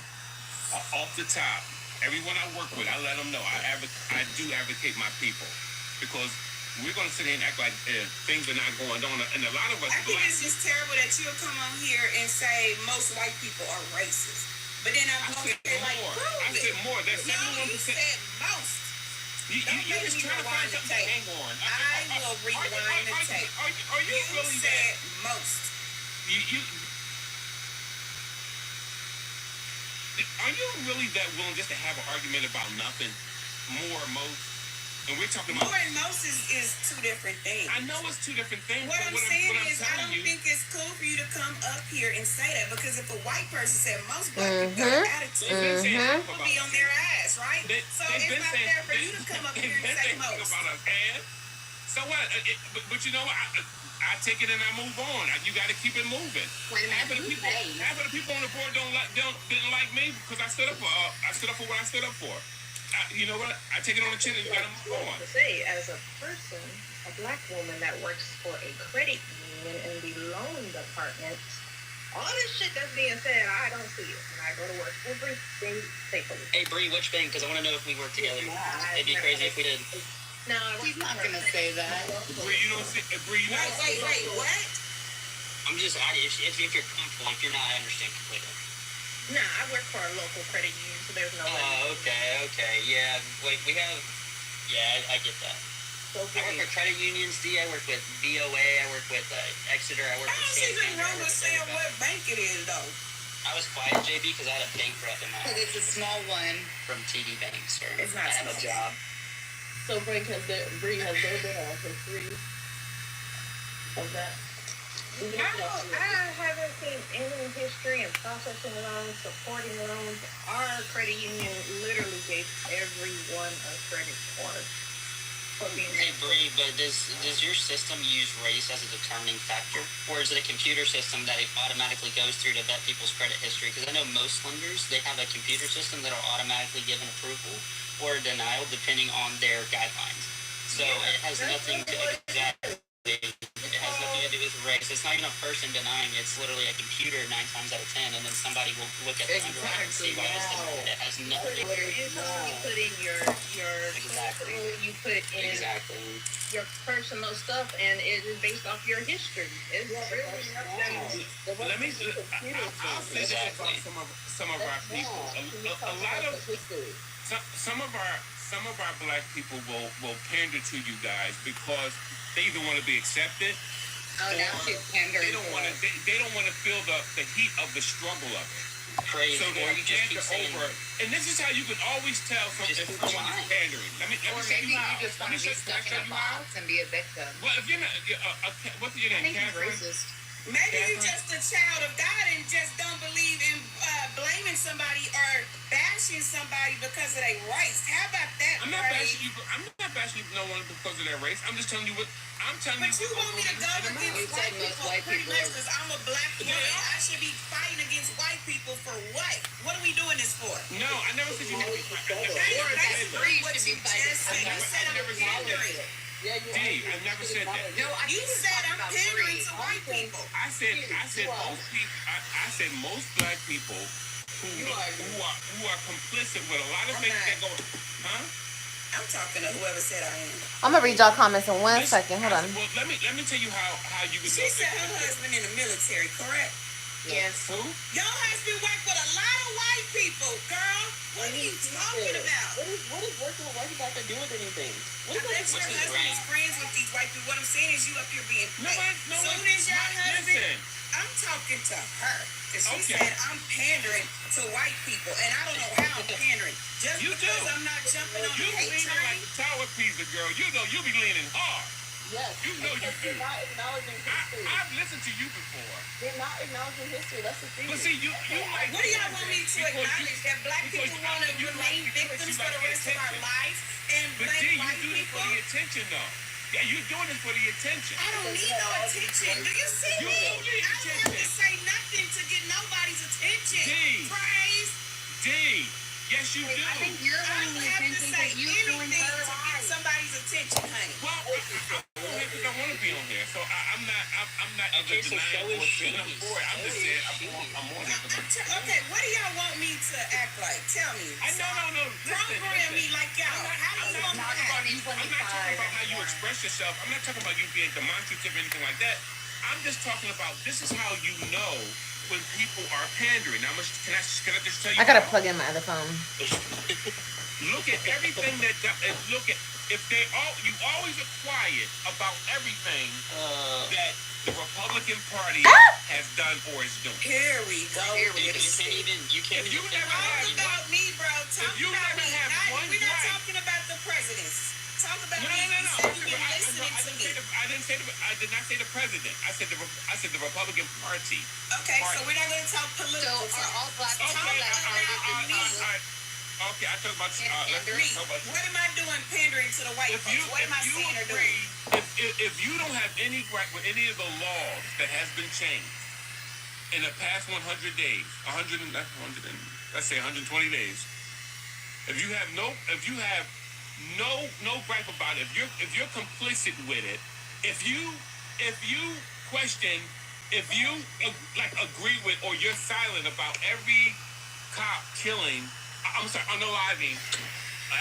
off the top. Everyone I work with, I let them know I do advocate my people, because we're going to sit here and act like things are not going on. And a lot of us... I think it's just terrible that you'll come on here and say most white people are racist. But then I'm going to say, like, prove I said more. That's 71%. No, you said most. You're just trying to find something to hang on. I will rewind the tape. Are you really said most. Are you really that willing just to have an argument about nothing? More or most? And we're talking about... More and most is two different things. I know it's two different things. What I'm saying is, I don't think it's cool for you to come up here and say that, because if a white person said most black people got attitude, people be on their ass, right? So it's not fair for you to come up here and say most. So what? But you know what? I take it and I move on. You got to keep it moving. Half of the people on the board didn't like me because I stood up for what I stood up for. You know what? I take it on the chin and you got to move on. To say, as a person, a black woman that works for a credit union in the loan department, all this shit that's being said, I don't see it. And I go to work every day faithfully. Hey, Bree, which bank? Because I want to know if we work together. It'd be crazy if we did. No, he's not gonna say that. Bree, you don't see. Bree, you don't. Wait, what? I'm just. If you're comfortable, if you're not, I understand completely. Nah, I work for a local credit union, so there's no way. Oh, okay, yeah. Wait, we have. Yeah, I get that. So I work with credit unions, D. I work with VOA. I work with Exeter. I work I with don't see Santander. nothing wrong with saying what bank it is, though. I was quiet, JB, because I had a bank rep in my Because it's a small one. from TD Banks. Or It's not I have a job. So, Bree, has there been a history of that? I haven't seen any history in processing loans, supporting loans. Our credit union literally gave everyone a credit card for being Hey, Bree, but does your system use race as a determining factor? Or is it a computer system that it automatically goes through to vet people's credit history? Because I know most lenders, they have a computer system that'll automatically give an approval or a denial depending on their guidelines. So it has nothing to do with race. It's not even a person denying. It's literally a computer 9 times out of 10, and then somebody will look at the underwriting and see why it's denied. It has nothing. You put in your Exactly. you put in your personal stuff, and it is based off your history. It's really nothing. Let me. I'll say this about some of our people. A lot of some of our black people will pander to you guys because they either want to be accepted. Oh, now she's pandering. They don't want to. They don't want to feel the heat of the struggle of it. Crazy. So they pander over. And this is how you can always tell if someone is pandering. Let me Or show maybe you how. you just want to be stuck in a box and be a victim. Well, if you're not, what's your name? Catherine? Maybe you're just a child of God and just don't believe in blaming somebody or bashing somebody because of their race. How about that? I'm not bashing you. I'm not bashing no one because of their race. I'm just telling you what I'm telling you. But you want me to go against white people pretty much because I'm a black woman. I should be fighting against white people for what? What are we doing this for? No, I never said you need to be fighting. That's what you just said. You said I'm pandering. D, I never said that. No, you said I'm pandering to white people. I said most people. I said most black people who are complicit with a lot of things that go. Huh? I'm talking to whoever said I am. I'm gonna read y'all comments in 1 second. Hold on. Well, let me tell you how you can. She said her husband in the military, correct? Yes. Who? Your husband worked with a lot of white people, girl. What are you talking about? What is working with white people have to do with anything? I bet your husband is friends with these white people. What I'm saying is you up here being No, soon as your husband, I'm talking to her. Because she said I'm pandering to white people. And I don't know how I'm pandering. Just because I'm not jumping on the hate leaning train. like a tower pizza, girl. You know you be leaning hard. Yes. You know you do. They're not acknowledging history. I've listened to you before. They're not acknowledging history. That's the thing. But see, you like. What do y'all want me to acknowledge? That black people want to remain victims for the rest of our lives and blame white you do this for people? the attention, though. Yeah, you're doing this for the attention. I don't need no attention. Do you see You me? do need I don't have to say nothing to get nobody's attention. D. Praise. D. Yes, you do. I think you're wanting the attention because you feeling her to get somebody's attention, honey. Well, I'm on here because I want to be on here, so I'm not Okay, so denying is or she. feeling for it. I'm just saying I'm on here because Okay, what do y'all want me to act like? Tell me. No. Program me like y'all. How do you want me to act? I'm not talking about how you express yourself. I'm not talking about you being demonstrative or anything like that. I'm just talking about this is how you know when people are pandering. Now, can I just tell you? I gotta plug in my other phone. Look at everything look at if you always are quiet about everything that the Republican Party has done or is doing. Here we go. You can't If you never Talk had about me, bro. Talk you about never me. have one We're not right. talking about the presidents. Talk about No. me. You said you've been listening to me. I did not say the president. I said the Republican Party. Okay, so we're not going to talk political. So are all black people Okay, that are okay, I talk about Me. What am I doing pandering to the white folks? What am I saying or doing? If you don't have any gripe with any of the laws that has been changed in the past 100 days, 120 days, if you have no gripe about it, if you're complicit with it, if you question, if you agree with or you're silent about every cop killing, unaliving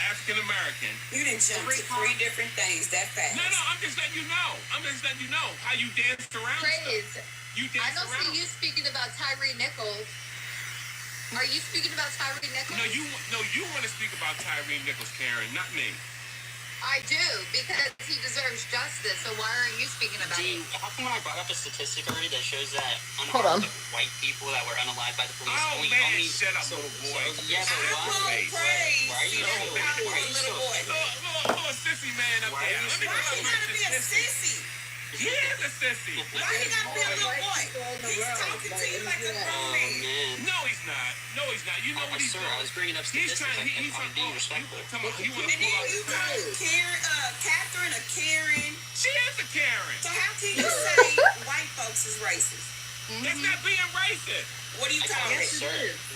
African American. You didn't jump to 3 different things that fast. No, I'm just letting you know. How you danced around Praise. stuff. You I danced don't around. see you speaking about Tyree Nichols. Are you speaking about Tyree Nichols? No, you want to speak about Tyree Nichols, Karen, not me. I do, because he this, so why aren't you speaking about it? How come when I brought up a statistic already that shows that Hold on. white people that were unalived by the police Oh man, shut up, little boy. Yeah, but why are you so little sissy man up there? Let me Why you gotta be a sissy? He is a sissy. Why you gotta be a little boy? He's talking to you like a grown man. No, he's not. No, he's not. You know what he's doing? I was bringing up He's statistics. trying. He's I'm being respectful. Come on, you want to And pull then out you the call Catherine a Karen. She is a Karen. So how can you say white folks is racist? That's not being racist. What do you call it? Sir.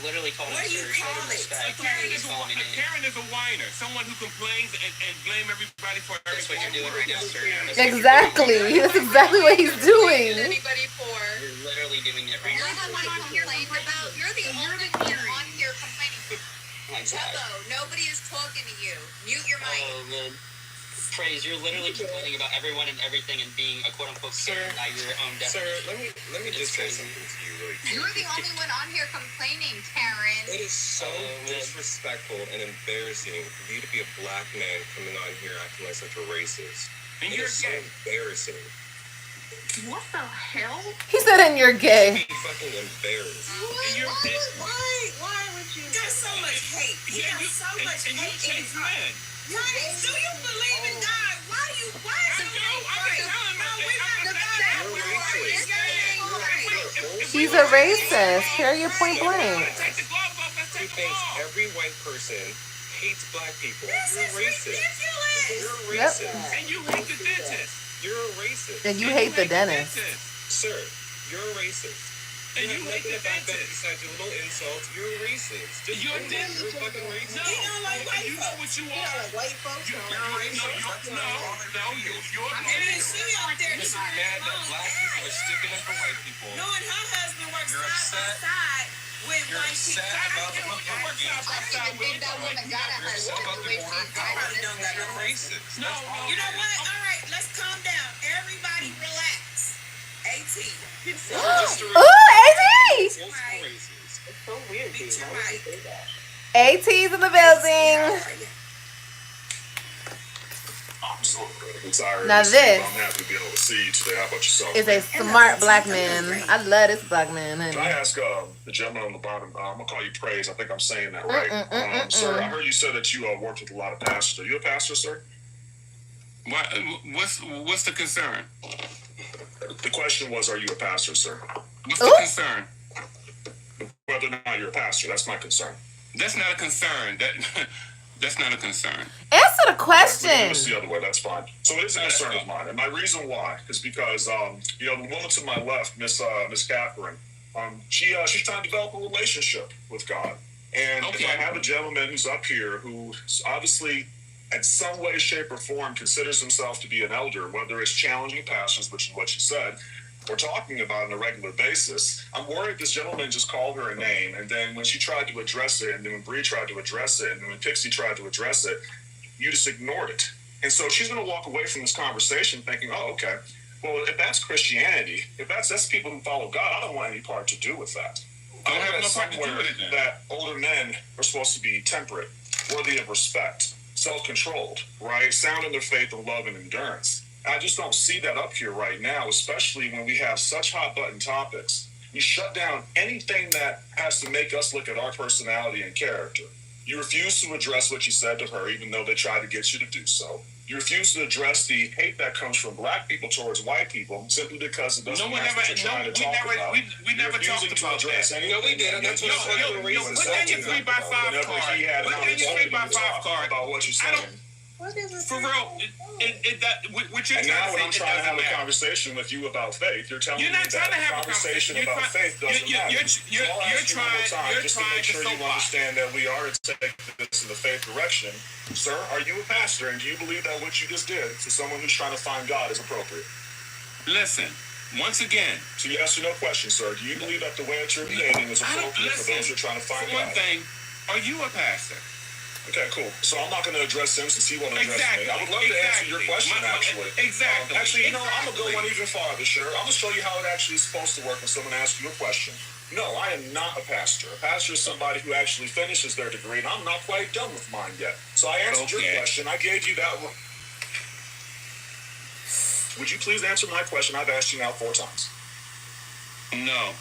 Literally called What do you call it? A Karen is a whiner, someone who complains and blame everybody for everything. That's what you're doing right now, sir. Exactly. That's exactly what he's doing. Anybody for? You're literally doing it right You're now. the one complaining about. You're the only one on here complaining. Jumbo, nobody is talking to you. Mute your mic. Oh man. Praise, you're literally complaining about everyone and everything and being a quote unquote Karen by your own definition. Sir, let me just say something to you really quick. You're the only one on here complaining, Karen. It is so disrespectful and embarrassing for you to be a black man coming on here acting like such a racist. And it you're is so gay. embarrassing. What the hell? He said, "And you're gay." Be fucking embarrassed. Why would you? Got so much hate. He got so much hate in his heart. Right? Do you believe in God? Why is it right? He's a racist. Period. Point blank. He thinks every white person hates black people. You're a racist. You're a racist. And you hate the dentist. You're a racist. And you hate the dentist. Sir, you're a racist. And you hate the dentist. Besides your little insults, you're a racist. You're a dentist. You're a fucking racist. No, He don't like white you know what you are. White folks. You're And she out there. You're mad that black people are sticking up for white people. Knowing her husband works You're side by upset. side with You're white people. upset about the I don't even think that woman got a husband the way she's Probably don't got no racist. No, You know what? All right, let's calm down. Everybody relax. AT. Ooh, AT! It's so weird, dude. Why would you say that? AT's in the building. I'm sorry. Now this I'm happy to be able to see you today. How about yourself? is a smart black man. I love this black man, Can I honey. ask the gentleman on the bottom? I'm gonna call you Praise. I think I'm saying that right. Sir, I heard you said that you worked with a lot of pastors. Are you a pastor, sir? What's the concern? The question was, are you a pastor, sir? What's the concern? Whether or not you're a pastor, that's my concern. That's not a concern. That's not a concern. Answer the We're question. doing this the other way. That's fine. So it is a concern of mine, and my reason why is because the woman to my left, Miss Catherine, she's trying to develop a relationship with God, and if I have a gentleman who's up here who's obviously, in some way, shape, or form, considers himself to be an elder, whether it's challenging pastors, which is what you said, we're talking about on a regular basis. I'm worried this gentleman just called her a name, and then when she tried to address it, and then when Bree tried to address it, and then when Pixie tried to address it, you just ignored it. And so she's going to walk away from this conversation thinking, oh, okay, well, if that's Christianity, if that's people who follow God, I don't want any part to do with that. I have read no part to do somewhere with it then. that older men are supposed to be temperate, worthy of respect, self-controlled, right? Sound in their faith of love and endurance. I just don't see that up here right now, especially when we have such hot-button topics. You shut down anything that has to make us look at our personality and character. You refuse to address what you said to her, even though they tried to get you to do so. You refuse to address the hate that comes from black people towards white people simply because it doesn't match what you're trying to talk about. We never talked about that. We did. That's what Put down your 3x5 card. Put down your 3x5 card about what you said. For real, what you're and now when I'm trying to have a conversation with you about faith, you're telling me that a conversation about faith doesn't matter. You're trying just to make sure you understand that we are taking this in the faith direction. Sir, are you a pastor, and do you believe that what you just did to someone who's trying to find God is appropriate? Listen, once again. So yes or no question, sir. Do you believe that the way that you're behaving is appropriate for those who are trying to find God? One thing, are you a pastor? Okay, cool. So I'm not going to address him since he won't address me. I would love to answer your question, actually. Exactly. Actually, I'm going to go one even farther, sure. I'm going to show you how it actually is supposed to work when someone asks you a question. No, I am not a pastor. A pastor is somebody who actually finishes their degree, and I'm not quite done with mine yet. So I answered your question. I gave you that one. Would you please answer my question? I've asked you now 4 times. No.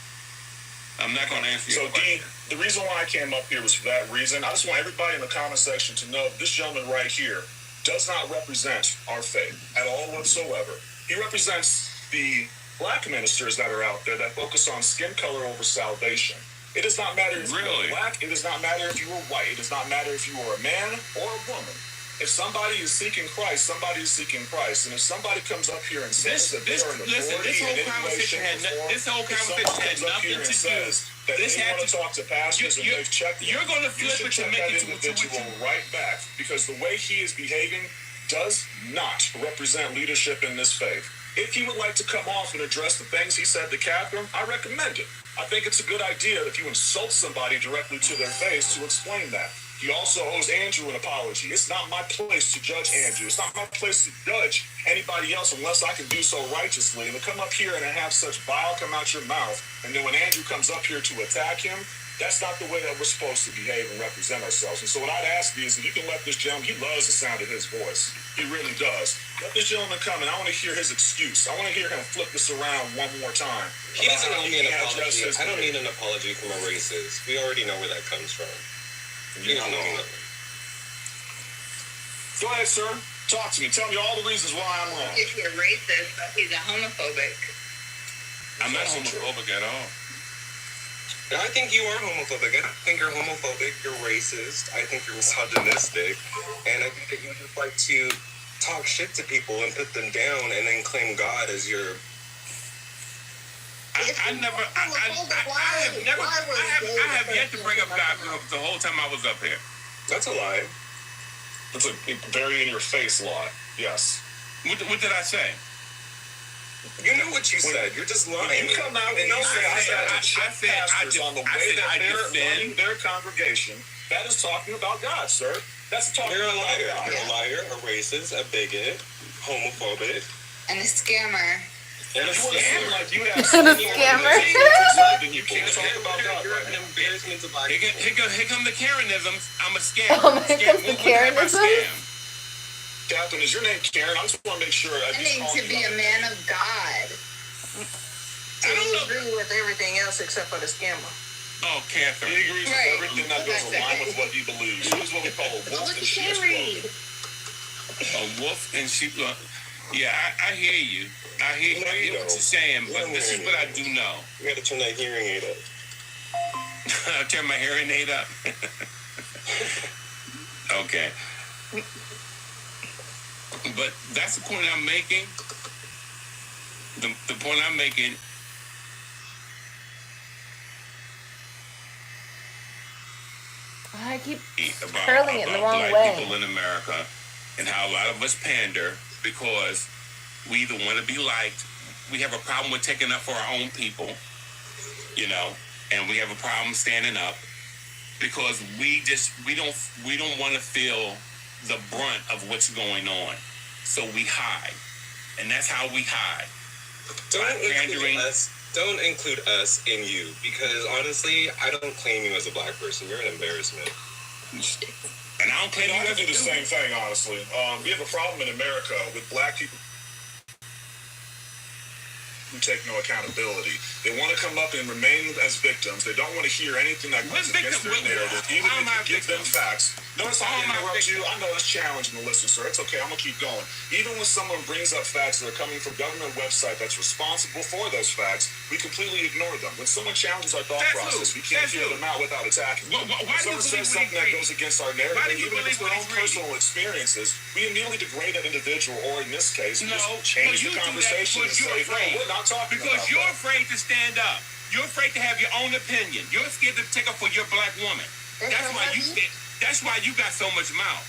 I'm not going to answer your question. So, Dean, the reason why I came up here was for that reason. I just want everybody in the comment section to know this gentleman right here does not represent our faith at all whatsoever. He represents the black ministers that are out there that focus on skin color over salvation. It does not matter if you are black. It does not matter if you are white. It does not matter if you are a man or a woman. If somebody is seeking Christ, somebody is seeking Christ. And if somebody comes up here and says that they are an authority in any way, shape, or form, this whole conversation had nothing to do. That they want to talk to pastors and they've checked, you're going to flip it to make it that individual right back, because the way he is behaving does not represent leadership in this faith. If he would like to come off and address the things he said to Catherine, I recommend it. I think it's a good idea if you insult somebody directly to their face to explain that. He also owes Andrew an apology. It's not my place to judge Andrew. It's not my place to judge anybody else unless I can do so righteously. And to come up here and have such vile come out your mouth, and then when Andrew comes up here to attack him, that's not the way that we're supposed to behave and represent ourselves. And so what I'd ask you is that you can let this gentleman, he loves the sound of his voice. He really does. Let this gentleman come, and I want to hear his excuse. I want to hear him flip this around one more time. He doesn't owe me an apology. I don't need an apology from a racist. We already know where that comes from. You don't know nothing. Go ahead, sir. Talk to me. Tell me all the reasons why I'm wrong. If you're racist, he's a homophobic. I'm not homophobic at all. I think you are homophobic. I think you're homophobic. You're racist. I think you're misogynistic. And I think that you just like to talk shit to people and put them down and then claim God as your... I have yet to bring up God the whole time I was up here. That's a lie. That's a very in-your-face lie. Yes. What did I say? You know what you said. You're just lying. You come out and you say, I said, on the way that they're running their congregation, that is talking about God, sir. That's talking about God. You're a liar, a racist, a bigot, homophobic. And a scammer. And a scammer. Like you have And a scammer. Then you can't talk about God. You're an embarrassment to black people. Here come the Karenisms. I'm a scam. Here comes the Karenisms. Catherine, is your name Karen? I just want to make sure. I need to be a man of God. So you agree with everything else except for the scammer. Oh, Catherine. He agrees with everything that goes along with what he believes. He's what we call a wolf in sheep's clothing. A wolf in sheep's clothing. Yeah, I hear you. I hear what you're saying, but this is what I do know. You got to turn that hearing aid up. I'll turn my hearing aid up. Okay. But that's the point I'm making. The point I'm making. I keep about curling it in the wrong black way. people in America and how a lot of us pander because we either want to be liked. We have a problem with taking up for our own people, you know, and we have a problem standing up because we don't want to feel the brunt of what's going on. So we hide. And that's how we hide. Don't include us in you, because honestly, I don't claim you as a black person. You're an embarrassment. And I don't claim you I as do the same thing, honestly. We have a problem in America with black people who take no accountability. They want to come up and remain as victims. They don't want to hear anything that goes against their narrative, even if you give them facts. Notice how I interrupt you. I know it's challenging to listen, sir. It's okay. I'm going to keep going. Even when someone brings up facts that are coming from a government website that's responsible for those facts, we completely ignore them. When someone challenges our thought process, we can't hear them out without attacking them. When someone says something that goes against our narrative, even if it's their own personal experiences, we immediately degrade that individual, or in this case, just change the conversation and say, no, we're not talking about that. You're afraid to stand up. You're afraid to have your own opinion. You're scared to take up for your black woman. That's why you got so much mouth.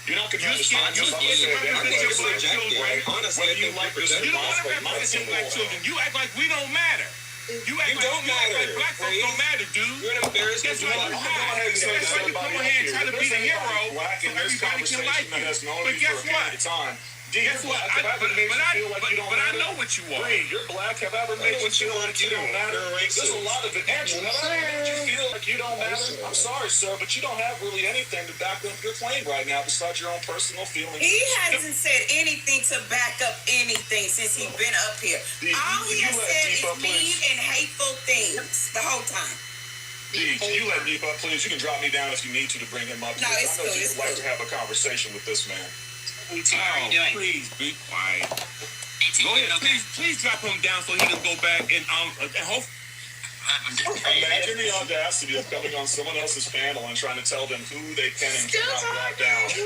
You're not going to understand. You're scared to represent your black children. Honestly, you like this. You don't want to represent your black children. You act like we don't matter. You act like black folks don't matter, dude. You're an embarrassment. That's why you hide. That's why you come over here and try to be the hero so everybody can like you. But guess what? Guess what? Have I ever made you feel like you don't matter? I know what you are. Bree, you're black. Have I ever made you feel like you don't matter? There's a lot of it. Andrew, have I ever made you feel like you don't matter? I'm sorry, sir, but you don't have really anything to back up your claim right now besides your own personal feelings. He hasn't said anything to back up anything since he's been up here. All he has said is mean and hateful things the whole time. D, can you let Deep up, please? You can drop me down if you need to bring him up. No, it's I know cool. you'd like to have a conversation with this man. How are you doing? Please be quiet. Go ahead. Please drop him down so he can go back and hope. Imagine the audacity of coming on someone else's panel and trying to tell them who they can and cannot drop down. He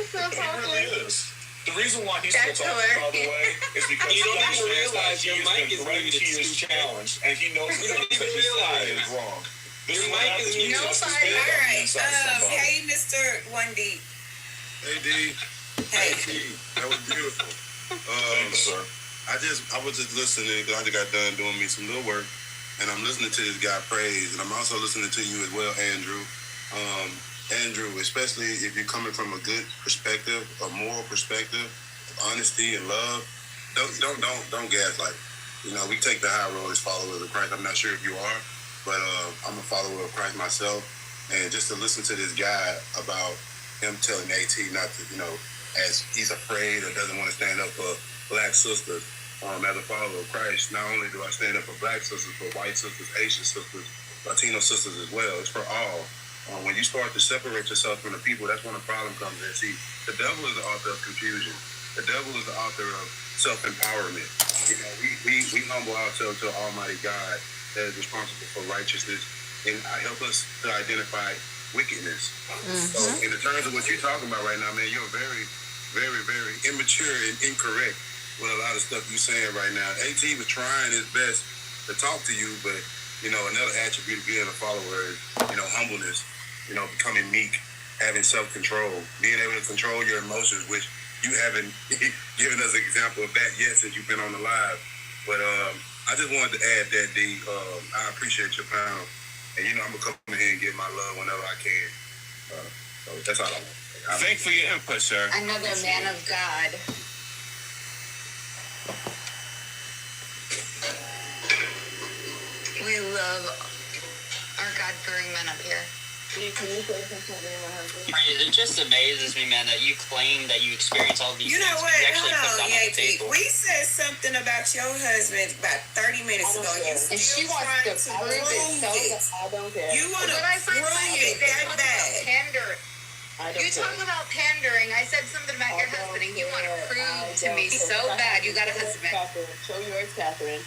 really is. The reason why he's still talking, by the way, is because he doesn't realize your mic is muted. He is challenged, and he knows that his is wrong. This is what happens when you just All right. Hey, Mr. 1D. Hey, D. Hey. That was beautiful. Thank you, sir. I was just listening because I just got done doing me some little work, and I'm listening to this guy praise, and I'm also listening to you as well, Andrew. Andrew, especially if you're coming from a good perspective, a moral perspective, honesty and love, don't gaslight. You know, we take the high road as followers of Christ. I'm not sure if you are, but I'm a follower of Christ myself, and just to listen to this guy about him telling AT not to, you know, as he's afraid or doesn't want to stand up for black sisters. As a follower of Christ, not only do I stand up for black sisters, but white sisters, Asian sisters, Latino sisters as well. It's for all. When you start to separate yourself from the people, that's when the problem comes in. See, the devil is the author of confusion. The devil is the author of self-empowerment. You know, we humble ourselves to Almighty God that is responsible for righteousness and help us to identify wickedness. So in the terms of what you're talking about right now, man, you're very, very, very immature and incorrect with a lot of stuff you're saying right now. AT was trying his best to talk to you, but, you know, another attribute of being a follower is, you know, humbleness, you know, becoming meek, having self-control, being able to control your emotions, which you haven't given us an example of that yet since you've been on the live. But I just wanted to add that, D, I appreciate your panel. And, you know, I'm going to come in here and get my love whenever I can. So that's all I want. Thanks for your input, sir. Another man of God. We love our God-fearing men up here. It just amazes me, man, that you claim that you experience all these You know things. what? You actually Hold put on, them on the table. We said something about your husband about 30 minutes ago. You And she still wants trying to prove it. I don't care. You want to When I first prove met it you, they that talk about bad. pandering. You talk about pandering. I said something about your husband, and you want to prove to me so bad you got a husband. Show yours, Catherine.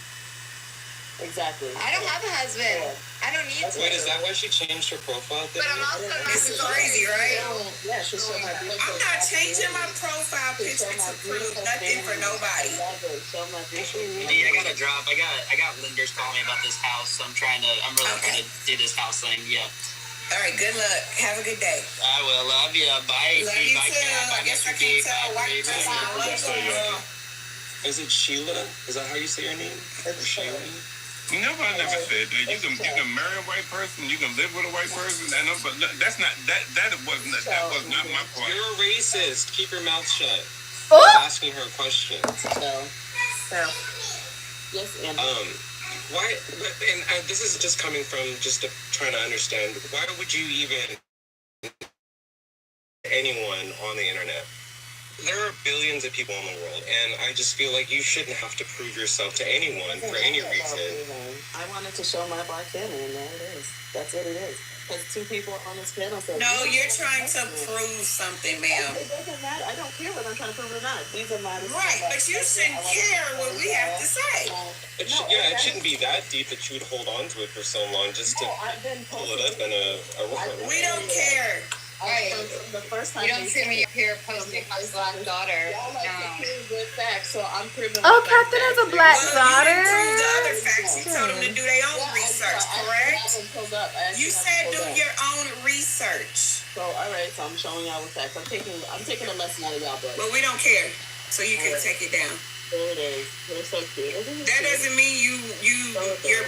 Exactly. I don't have a husband. I don't need to. Wait, is that why she changed her profile thing? But I'm also not This is crazy, right? Yeah, she's so happy. I'm not changing my profile picture to prove nothing for nobody. Indeed, I gotta drop. I got lenders calling me about this house, so I'm really trying to do this house thing. Yeah. All right, good luck. Have a good day. I will. Love you. Bye. Love you Bye, too. Kat. Bye, I guess I Mr. can't D. tell Bye, white baby. person. I love you. Is it Sheila? Is that how you say your name? Or Sheila? No, I never said that. You can marry a white person, you can live with a white person. I know, but that's not that was not my point. You're a racist. Keep your mouth shut. Oh! I'm asking her a question. Yes, and why? And this is just coming from just trying to understand. Why would you even anyone on the internet? There are billions of people in the world, and I just feel like you shouldn't have to prove yourself to anyone for any reason. I wanted to show my black Canon, and there it is. That's what it is. Because two people on this panel said, No, you're trying to prove something, ma'am. It doesn't matter. I don't care whether I'm trying to prove it or not. These are my Right, but you shouldn't care what we have to say. It shouldn't be that deep that you would hold on to it for so long just to pull it up in a We don't care. Right. The first time You don't see me up here posting my black daughter. Y'all like to prove good facts, so I'm proving. Oh, Catherine has a black daughter. You didn't prove the other facts. You told them to do their own research, correct? You said do your own research. So all right, so I'm showing y'all the facts. I'm taking a lesson out of y'all, but Well, we don't care, so you can take it down. There it is. They're so cute. That doesn't mean you're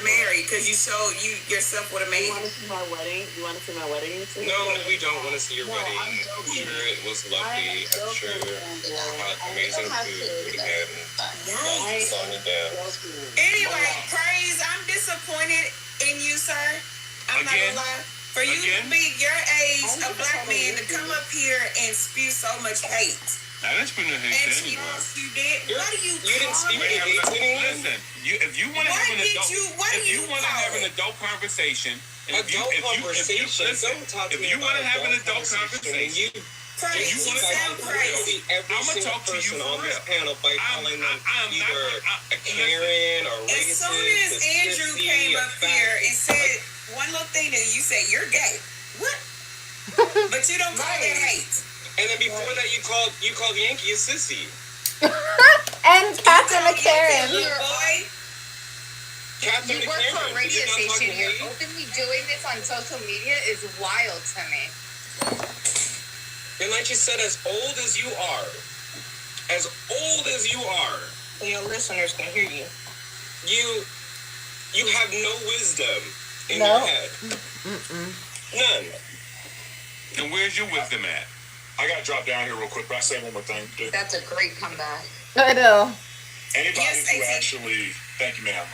married because you showed yourself with a man. You want to see my wedding? You want to see my wedding? No, we don't want to see your wedding. I'm sure it was lovely. I'm sure amazing food and Nice. on you down. Anyway, Praise, I'm disappointed in you, sir. I'm not gonna lie. For you to be your age, a black man, to come up here and spew so much hate. I didn't speak no hate to anyone. You did. What do you didn't speak any hate to anyone? Listen, if you want to have an adult, if you want to have an adult conversation, if you want to have an adult conversation, I'm gonna talk to you on this panel by calling them either a Karen or racist. As soon as Andrew came up here and said one little thing to you, said you're gay. What? But you don't call that hate. And then before that, you called Yankee a sissy. And Catherine a Karen. You work for a radio station. You're openly doing this on social media is wild to me. And like you said, as old as you are, your listeners can hear you. You have no wisdom in your head. None. And where's your wisdom at? I gotta drop down here real quick, but I say one more thing. That's a great comeback. I know. Anybody who actually, thank you, ma'am.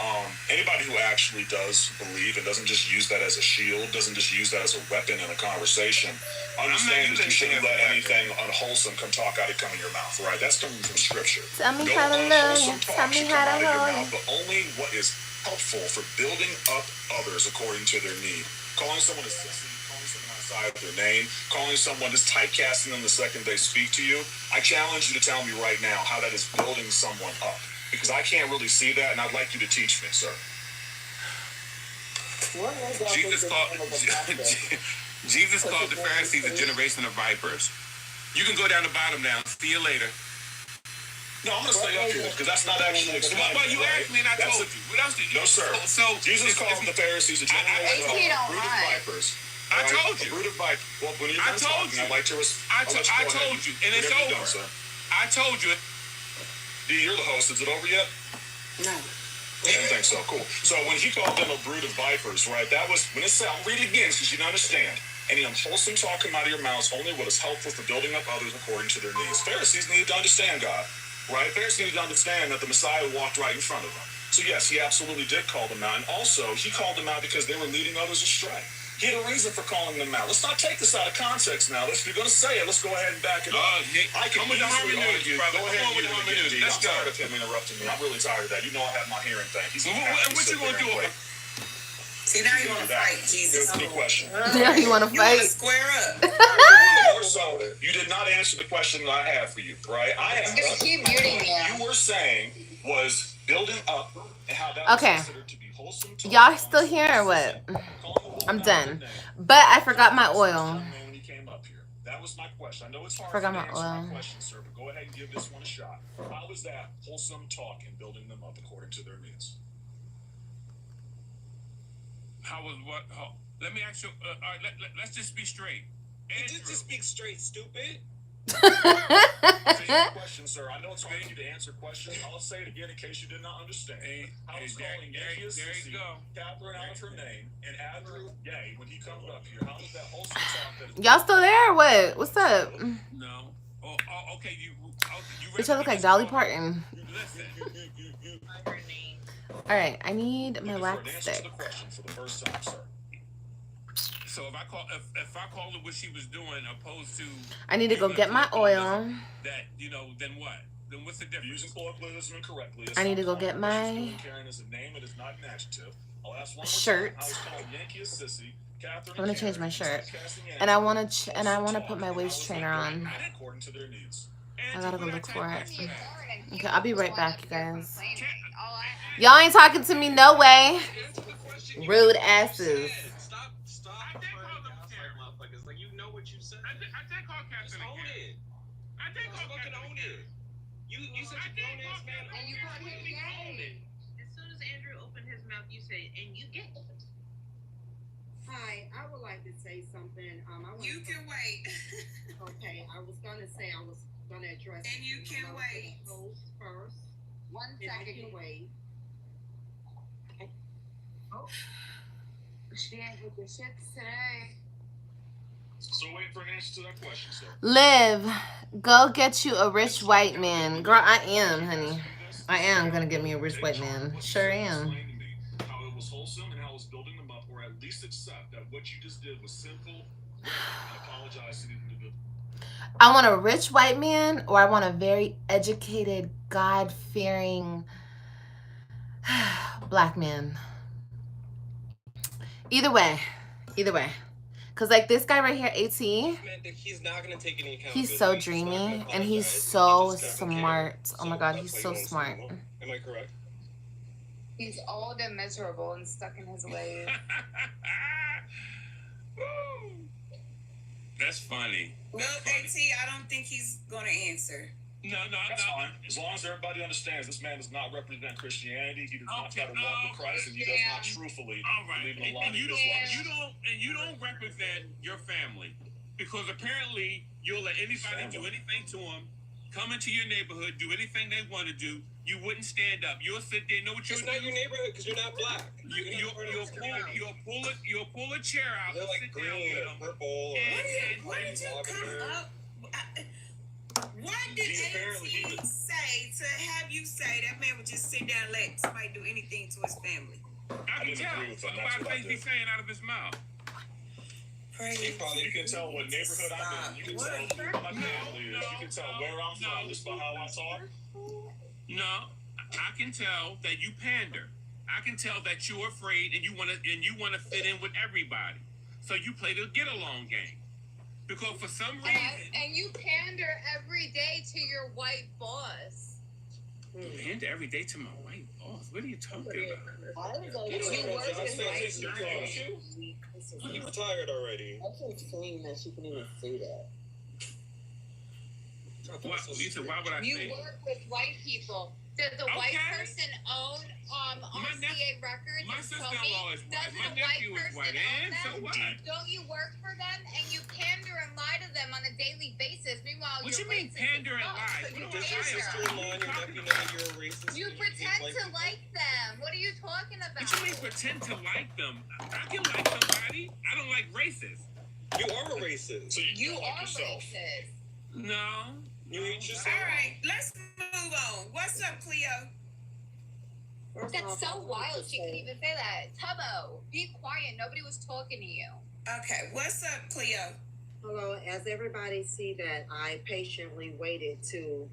Anybody who actually does believe and doesn't just use that as a shield, doesn't just use that as a weapon in a conversation, understand that you shouldn't let anything unwholesome come out of your mouth, right? That's coming from scripture. Tell me No how to unwholesome love. talk Tell me should how come to out of your hold. mouth, but only what is helpful for building up others according to their need. Calling someone a sissy, calling someone outside of their name, calling someone just typecasting them the second they speak to you. I challenge you to tell me right now how that is building someone up, because I can't really see that, and I'd like you to teach me, sir. Jesus called the Pharisees a generation of vipers. You can go down the bottom now. See you later. No, I'm going to stay up here because that's not actually explained. Well, you asked me and I told you. What else did you? No, sir. So Jesus called the Pharisees a generation of brood of vipers. I told you. A brood of vipers. Well, when you're done talking, I'd like to I told you, and it's over. I told you. D, you're the host. Is it over yet? No. I didn't think so. Cool. So when he called them a brood of vipers, right, that was, when it said, I'll read it again because you don't understand. Any unwholesome talk come out of your mouths, only what is helpful for building up others according to their needs. Pharisees needed to understand God, right? Pharisees needed to understand that the Messiah walked right in front of them. So yes, he absolutely did call them out. And also, he called them out because they were leading others astray. He had a reason for calling them out. Let's not take this out of context now. If you're going to say it, let's go ahead and back it up. I can easily argue. Go ahead and use it. I'm tired of him interrupting me. I'm really tired of that. You know I have my hearing thing. He's what you going to do? See, now you want to fight, Jesus. Good question. Now you want to fight? Square up. More so, you did not answer the question that I have for you, right? I'm going to keep muting you. You were saying was building up and how that was considered to be wholesome. Y'all still here or what? I'm done. But I forgot my oil. That was my question. I know it's hard Forgot to my answer oil. my question, sir, but go ahead and give this one a shot. How is that wholesome talk and building them up according to their needs? How was what? Let me ask you. All right, let's just be straight. Andrew. Just speak straight, stupid. Question, sir. I know it's hard for you to answer questions. I'll say it again in case you did not understand. I was calling Yankee a sissy, Catherine out of her name, and Andrew gay when he comes up here. How is that wholesome talk? Y'all still there or what? What's up? No. Oh, okay. You Bitch, I look like Dolly Parton. Listen. Alright, I need my wax stick. So if I call it what she was doing, opposed to I need to go get my oil. That then what? Then what's the difference? Using colloquialism incorrectly. I need to go get my shirt. I'm gonna change my shirt, and I want to put my waist trainer on. I gotta go look for it. Okay, I'll be right back, you guys. Y'all ain't talking to me, no way. Rude asses. Hi, I would like to say something. You can wait. Okay, I was gonna say I was gonna address. And you can wait. Post first. 1 And I second. can wait. Oh. She ain't with the shits today. So waiting for an answer to that question. So Liv, go get you a rich white man. Girl, I am, honey. I am gonna get me a rich white man. Sure am. how it was wholesome and how it was building them up, or at least accept that what you just did was sinful, and apologize to the individual. I want a rich white man, or I want a very educated, God-fearing black man. Either way. Either way. Because, like, this guy right here, AT, He's not going to take any accountability. he's so dreamy, and he's so smart. Oh, my God, he's so smart. Am I correct? He's old and miserable and stuck in his ways. That's funny. Well, AT, I don't think he's going to answer. No, that's fine. As long as everybody understands this man does not represent Christianity, he does not try to walk with Christ, and he does not truthfully believe in a lot of you don't represent your family, because apparently you'll let anybody do anything to them, come into your neighborhood, do anything they want to do. You wouldn't stand up. You'll sit there, know what you're doing. It's not your neighborhood because you're not black. You'll pull a chair out. They're like green or purple. Where did you come up? What did AT say to have you say that man would just sit down and let somebody do anything to his family? I can tell by the things he's saying out of his mouth. You can tell what neighborhood I'm in. You can tell who my family is. You can tell where I'm from just by how I talk. No, I can tell that you pander. I can tell that you're afraid and you want to fit in with everybody. So you play the get along game. Because for some reason, And you pander every day to your white boss. pander every day to my white boss. What are you talking about? He retired already. I can't explain that she can even say that. Why would I You say? work with white people. Does the white person own RCA Records? My sister-in-law is white. My nephew is white. And so what? Don't you work for them and you pander and lie to them on a daily basis? Meanwhile, What you mean pander and lie? You Does your sister-in-law and your nephew know that you're a racist? You pretend to like them. What are you talking about? What you mean pretend to like them? I can like somebody. I don't like racists. You are a racist. So You like are yourself. racist. No. You hate yourself. All right, let's move on. What's up, Cleo? That's so wild. She can even say that. Tubbo, be quiet. Nobody was talking to you. Okay, what's up, Cleo? Hello, as everybody see that I patiently waited to,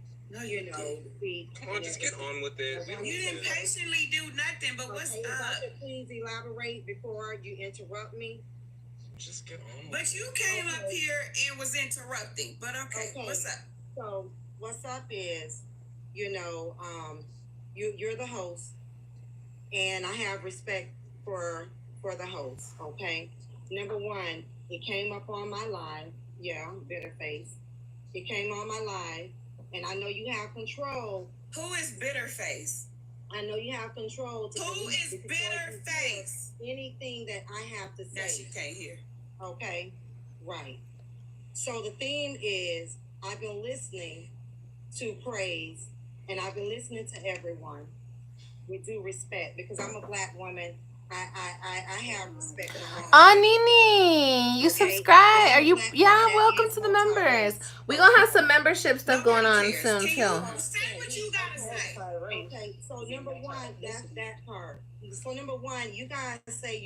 speak. Come on, just get on with it. You didn't patiently do nothing, but what's If I up? could please elaborate before you interrupt me. Just get on with But you came up here and was interrupting. But okay, what's up? So what's up is, you're the host, and I have respect for the host. Okay, number one, it came up on my live. Yeah, bitter face. It came on my live, and I know you have control. Who is Bitterface? I know you have control. Who is Bitterface? Anything that I have to say. That she can't hear. Okay, right. So the theme is, I've been listening to praise, and I've been listening to everyone with due respect, because I'm a black woman. I have respect for all. Nini, you subscribe? Are you? Yeah, welcome to the members. We gonna have some membership stuff going on soon too. Say what you gotta say. Okay, so number one, that's that part. So number one, you guys say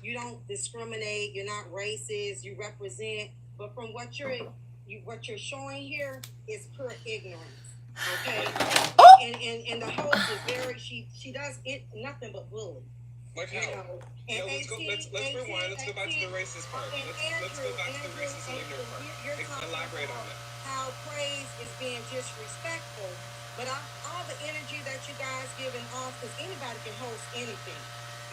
you don't discriminate, you're not racist, you represent, but from what you're showing here is pure ignorance. Okay, and the host is very she does nothing but bully. Like how? Let's rewind. Let's go back to the racist part. Let's go back to the racist and ignorant part. Elaborate on it. How praise is being disrespectful, but all the energy that you guys giving off, because anybody can host anything.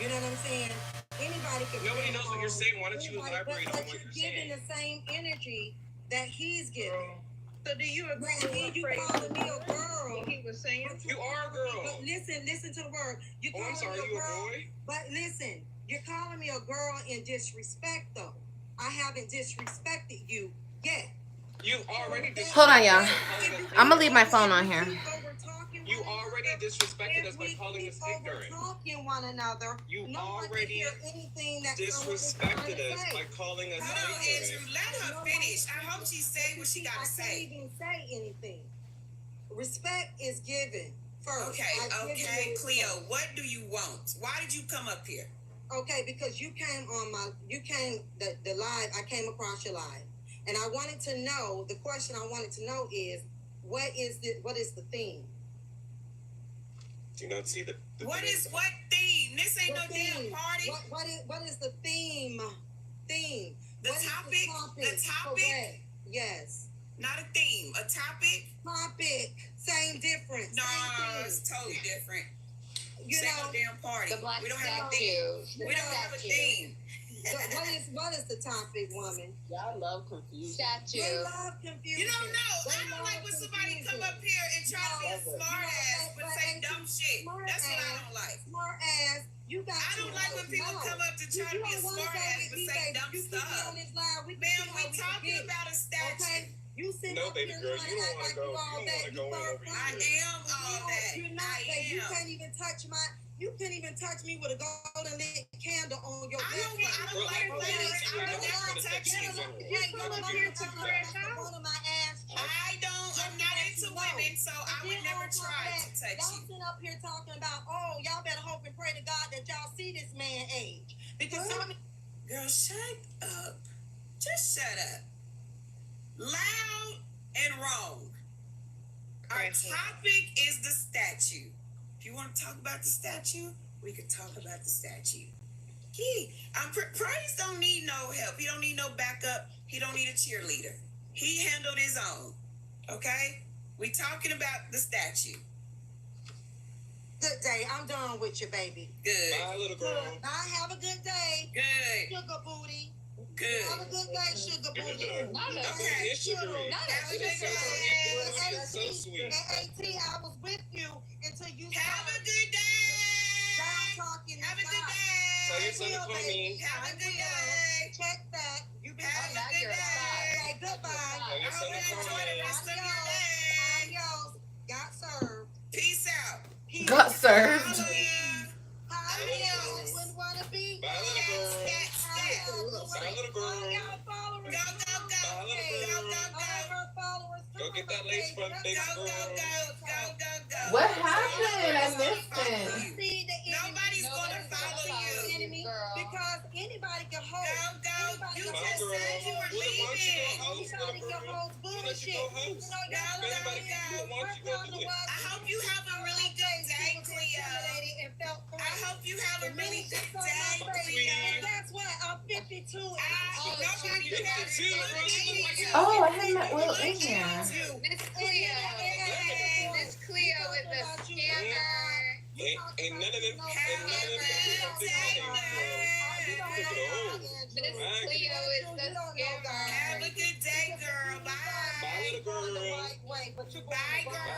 You know what I'm saying? Anybody can. Nobody knows what you're saying. Why don't you elaborate on what you're saying? Giving the same energy that he's giving. So do you agree with you calling me a girl? he was saying? You are a girl. But listen to the word. You I'm sorry, me a you girl, a boy? but listen, you're calling me a girl in disrespect, though. I haven't disrespected you yet. You already Hold on, y'all. I'm gonna leave my phone on here. We're talking You already disrespected us by calling us ignorant. Talking one another. You no already anything that disrespected us by calling us Hold on, ignorant. Andrew. Let her finish. I hope she say what she got to say. I can't even say anything. Respect is given first. Okay, Cleo. What do you want? Why did you come up here? Okay, because you came the live. I came across your live, and I wanted to know. The question I wanted to know is, what is the theme? Do you not see the what theme? This ain't no damn party. What is the theme? The topic? The topic? Correct. Yes. Not a theme. A topic? Same difference. No, it's totally different. You know, no damn party. The black we don't have a statue. theme. We don't have a theme. What is the topic, woman? Y'all love confusion. Statue. They love confusion. You don't know. I don't like when somebody come up here and try to be a smart ass but say dumb shit. That's what I don't like. Smart ass. I don't like when people come up to try to be a smart ass but say dumb stuff. Man, we talking about a statue. You sit no, up baby here girl, trying you to don't act want to like go. you all that. I am all that. You're not. You can't even touch my. You can't even touch me with a golden lit candle on your. I don't like ladies. I would never touch you. I'm not into women, so I would never try to touch you. Y'all sit up here talking about, oh, y'all better hope and pray to God that y'all see this man age. Because girl, shut up. Just shut up. Loud and wrong. Our topic is the statue. If you want to talk about the statue, we could talk about the statue. Praise don't need no help. He don't need no backup. He don't need a cheerleader. He handled his own. Okay? We talking about the statue. Good day. I'm done with you, baby. Good. Bye, little girl. Bye. Have a good day. Good. Sugar booty. Good. Have a good day, sugar booty. Okay. So sweet. At 18, I was with you until you have a good day. Talking. Have a good day. Tell your son to call me. Have a good day. Check that. You've been have a good day. Okay, goodbye. I hope you enjoy the rest of your day. Adios. Got served. Peace out. Got served. Adios. Wouldn't want to be. Bye, little girl. Bye, little girl. Go. Bye, little girl. Go get that lace front, big girl. Go. What happened? I missed it. Nobody's gonna follow you. Because anybody can hold. Go. You just said you were leaving. Anybody can hold bullshit. I hope you have a really good day, Cleo. I hope you have a really good day, Cleo. And guess what? I'm 52. Oh, I had met Will in here. Miss Cleo is a scammer. Ain't none of them. Miss Cleo is the scammer. Have a good day, girl. Bye. Bye, little girl. Bye, girl.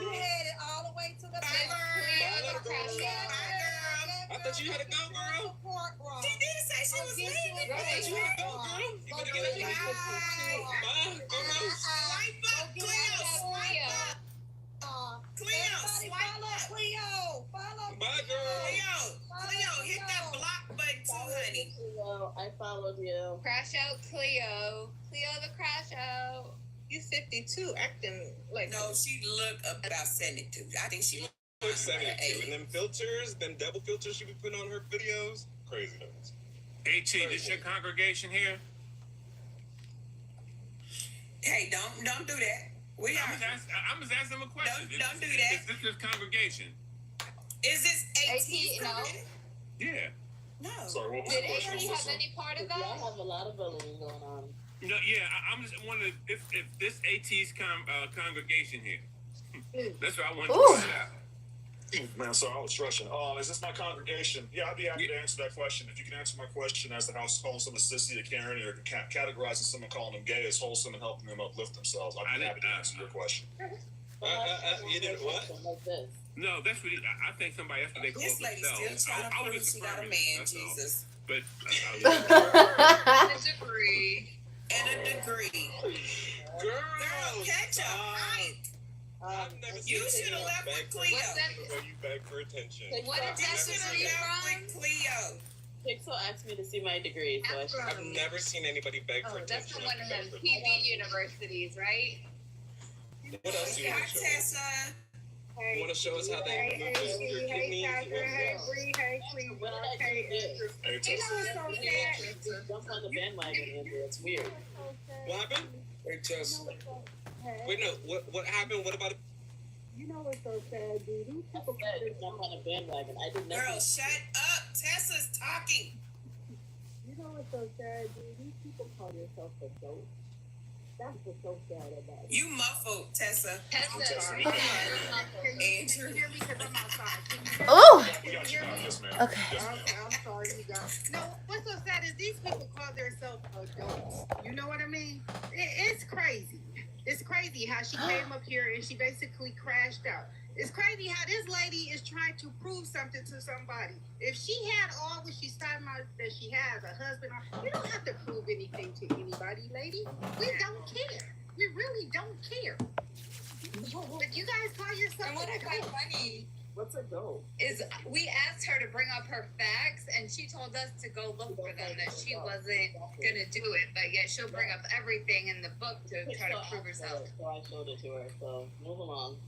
You headed all the way to the Bye, girl. I thought you had to go, girl. She did say she was leaving. I thought you had to go, girl. You better get it. Bye, girl. Swipe up, Cleo. Swipe up. Cleo, swipe up. Cleo, follow. Bye, girl. Cleo, hit that block button too, honey. Cleo, I followed you. Crash out Cleo. Cleo the crash out. You 52, acting like. No, she look about 72. I think she look 72. And them filters, them double filters she be putting on her videos, craziness. AT, this your congregation here? Hey, don't do that. I'm just asking them a question. Don't do that. Is this his congregation? Is this AT? No. Yeah. No. Sorry, Did AT have any part of that? Y'all have a lot of bullying going on. No, yeah, I'm just wondering if this AT's congregation here. That's what I wanted to find out. Man, sorry, I was stretching. Is this my congregation? Yeah, I'd be happy to answer that question. If you can answer my question as to how wholesome a sissy a Karen or categorizing someone calling them gay as wholesome and helping them uplift themselves, I'd be happy to answer your question. You did what? Like this. No, that's what I think somebody else they call This lady themselves. still trying to I was prove just she got a confirming man, that's all. Jesus. But And a degree. Girl, catch a hike. You should have left with Cleo. You beg for attention. What is that degree from? Cleo. Pixel asked me to see my degree, so I've never seen anybody beg for That's attention. from one of them TV universities, right? What else do you want to show us? Tessa. You want to show us how they remove your kidneys? Jump on the bandwagon, Andrew. It's weird. What happened? Wait, Tess. Wait, no. What happened? What about it? You know what's so sad, dude? These people Jump on a bandwagon. I did Girl, nothing. shut up. Tessa's talking. You know what's so sad, dude? These people call themselves adults. That's what's so sad about it. You muffled, Tessa. Tessa. Andrew. Hear me because I'm outside. Oh. Okay. Okay. I'm sorry, you guys. No, what's so sad is these people call themselves adults. You know what I mean? It's crazy. It's crazy how she came up here and she basically crashed out. It's crazy how this lady is trying to prove something to somebody. If she had all what she's talking about that she has, a husband, you don't have to prove anything to anybody, lady. We don't care. We really don't care. But you guys call yourself And what I find funny What's a goal? is we asked her to bring up her facts, and she told us to go look for them, that she wasn't going to do it, but yet she'll bring up everything in the book to try to prove herself. So I showed it to her, so move along.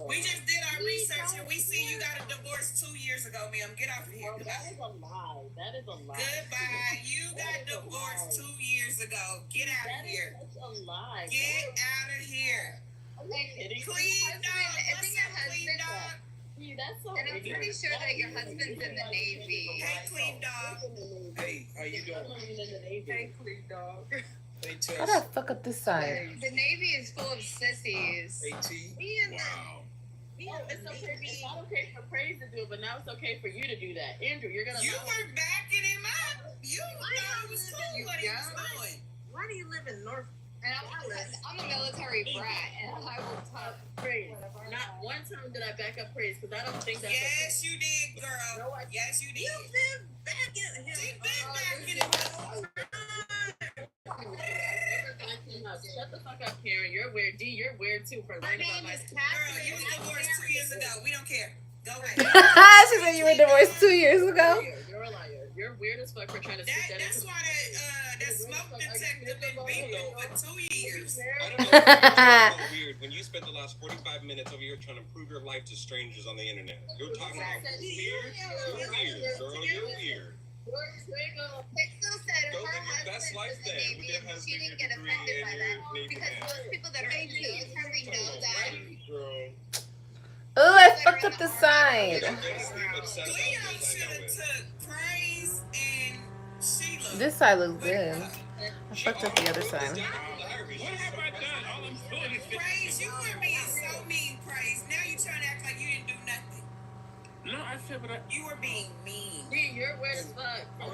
We just did our research and we see you got a divorce 2 years ago, ma'am. Get off of here. That is a lie. That is a lie. Goodbye. You got divorced 2 years ago. Get out of here. That's a lie. Get out of here. Clean dog. What's up, clean dog? That's so And I'm pretty sure that your husband's in the Navy. Hey, clean dog. Hey, how you doing? Hey, clean dog. Hey, How do I fuck up this side? The Navy is full of sissies. Hey, T. Wow. It's okay. It's not okay for Praise to do it, but now it's okay for you to do that. Andrew, you're gonna. You were backing him up. You thought it was cool what he was doing. Why do you live in North? And I'm a military brat, and I will talk Praise. Not one time did I back up Praise, because I don't think that's. Yes, you did, girl. Yes, you did. You've been backing him. You've been backing him up. Shut the fuck up, Karen. You're weird. D, you're weird too for learning about my. Girl, you was divorced 2 years ago. We don't care. Go away. She said you were divorced 2 years ago. You're a liar. You're weird as fuck for trying to stick that That's why that smoke detector been beeping for 2 years. I don't know. It's so weird when you spent the last 45 minutes over here trying to prove your life to strangers on the internet. You're talking about weird. You're weird, girl. You're weird. Pixel said Go her live your best husband's life in the then. Navy, With your and she husband, didn't your get degree, offended by and that your Navy because man. most people that are in the military know that. Oh, I fucked up this side. Cleo should have took Praise and Sheila. This side looks good. I fucked up the other side. What have I done? All I'm doing is Praise, you were being so mean, Praise. Now you trying to act like you didn't do nothing. No, I said what I. You were being mean. D, you're weird as fuck. Girl, I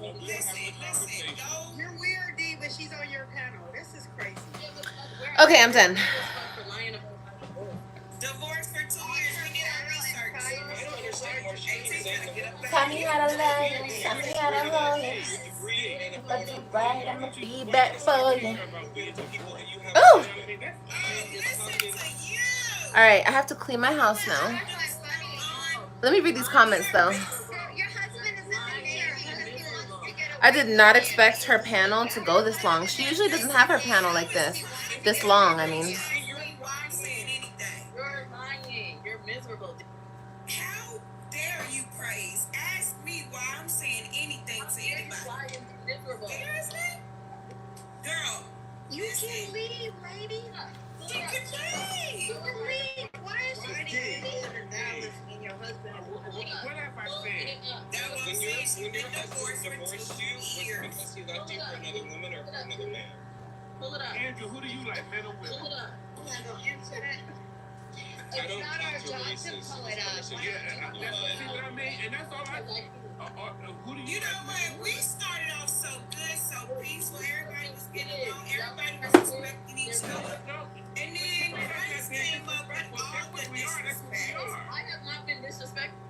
don't listen. Go. You're weird, D, but she's on your panel. This is crazy. Okay, I'm done. Divorce for 2 years. We did our research. I don't understand why she's gonna get up Tell me how to love you. Tell me how to hold you. But you right, I'ma be back for you. Oh! Alright, I have to clean my house now. Let me read these comments though. Your husband is in the Navy. He wants to get away. I did not expect her panel to go this long. She usually doesn't have her panel like this. This long, I mean. You're lying. You're miserable. How dare you, Praise? Ask me why I'm saying anything to anybody. Seriously? Girl, You can leave, lady. you can leave. You can leave. Why is she leaving in Dallas and your husband? What have I said? That was When saying she your been husband divorced for divorced you, 2 was it years. because he left you for another woman or for another man? Pull it up. Andrew, who do you like, men or Pull women? it up. I It's don't not our talk to job to racists. pull it up. Yeah, see what I mean? And that's all I. Who do you You know like? what? We started off so good, so peaceful. Everybody was getting along. Everybody was respecting each other. And then Praise came up with all the disrespect. I have not been disrespectful.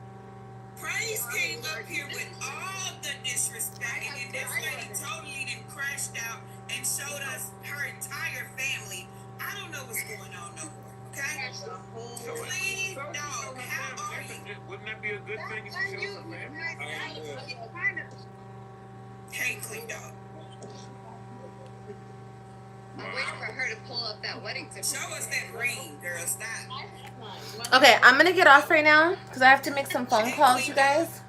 Praise came up here with all the disrespect, and then this lady totally done crashed out and showed us her entire family. I don't know what's going on no more. Okay? Please, dog. How are you? Wouldn't that be a good thing if you show some family? Hey, clean dog. I'm waiting for her to pull up that wedding certificate. Show us that ring, girl. Stop. Okay, I'm gonna get off right now because I have to make some phone calls, you guys.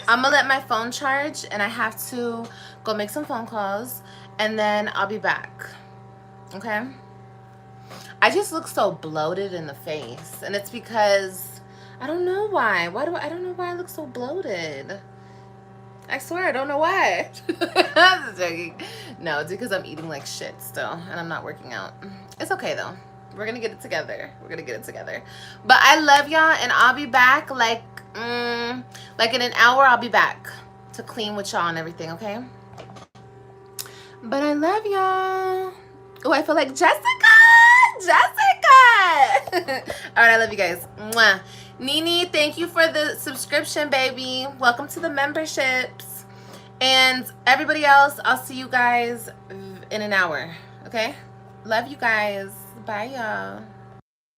I'm gonna let my phone charge and I have to go make some phone calls and then I'll be back. Okay? I just look so bloated in the face and it's because I don't know why. I don't know why I look so bloated. I swear I don't know why. I'm just joking. No, it's because I'm eating like shit still and I'm not working out. It's okay though. We're gonna get it together. We're gonna get it together. But I love y'all and I'll be back like in an hour. I'll be back to clean with y'all and everything, okay? But I love y'all. Oh, I feel like Jessica. All right, I love you guys. Mwah. Nini, thank you for the subscription, baby. Welcome to the memberships. And everybody else, I'll see you guys in an hour, okay? Love you guys. Bye, y'all.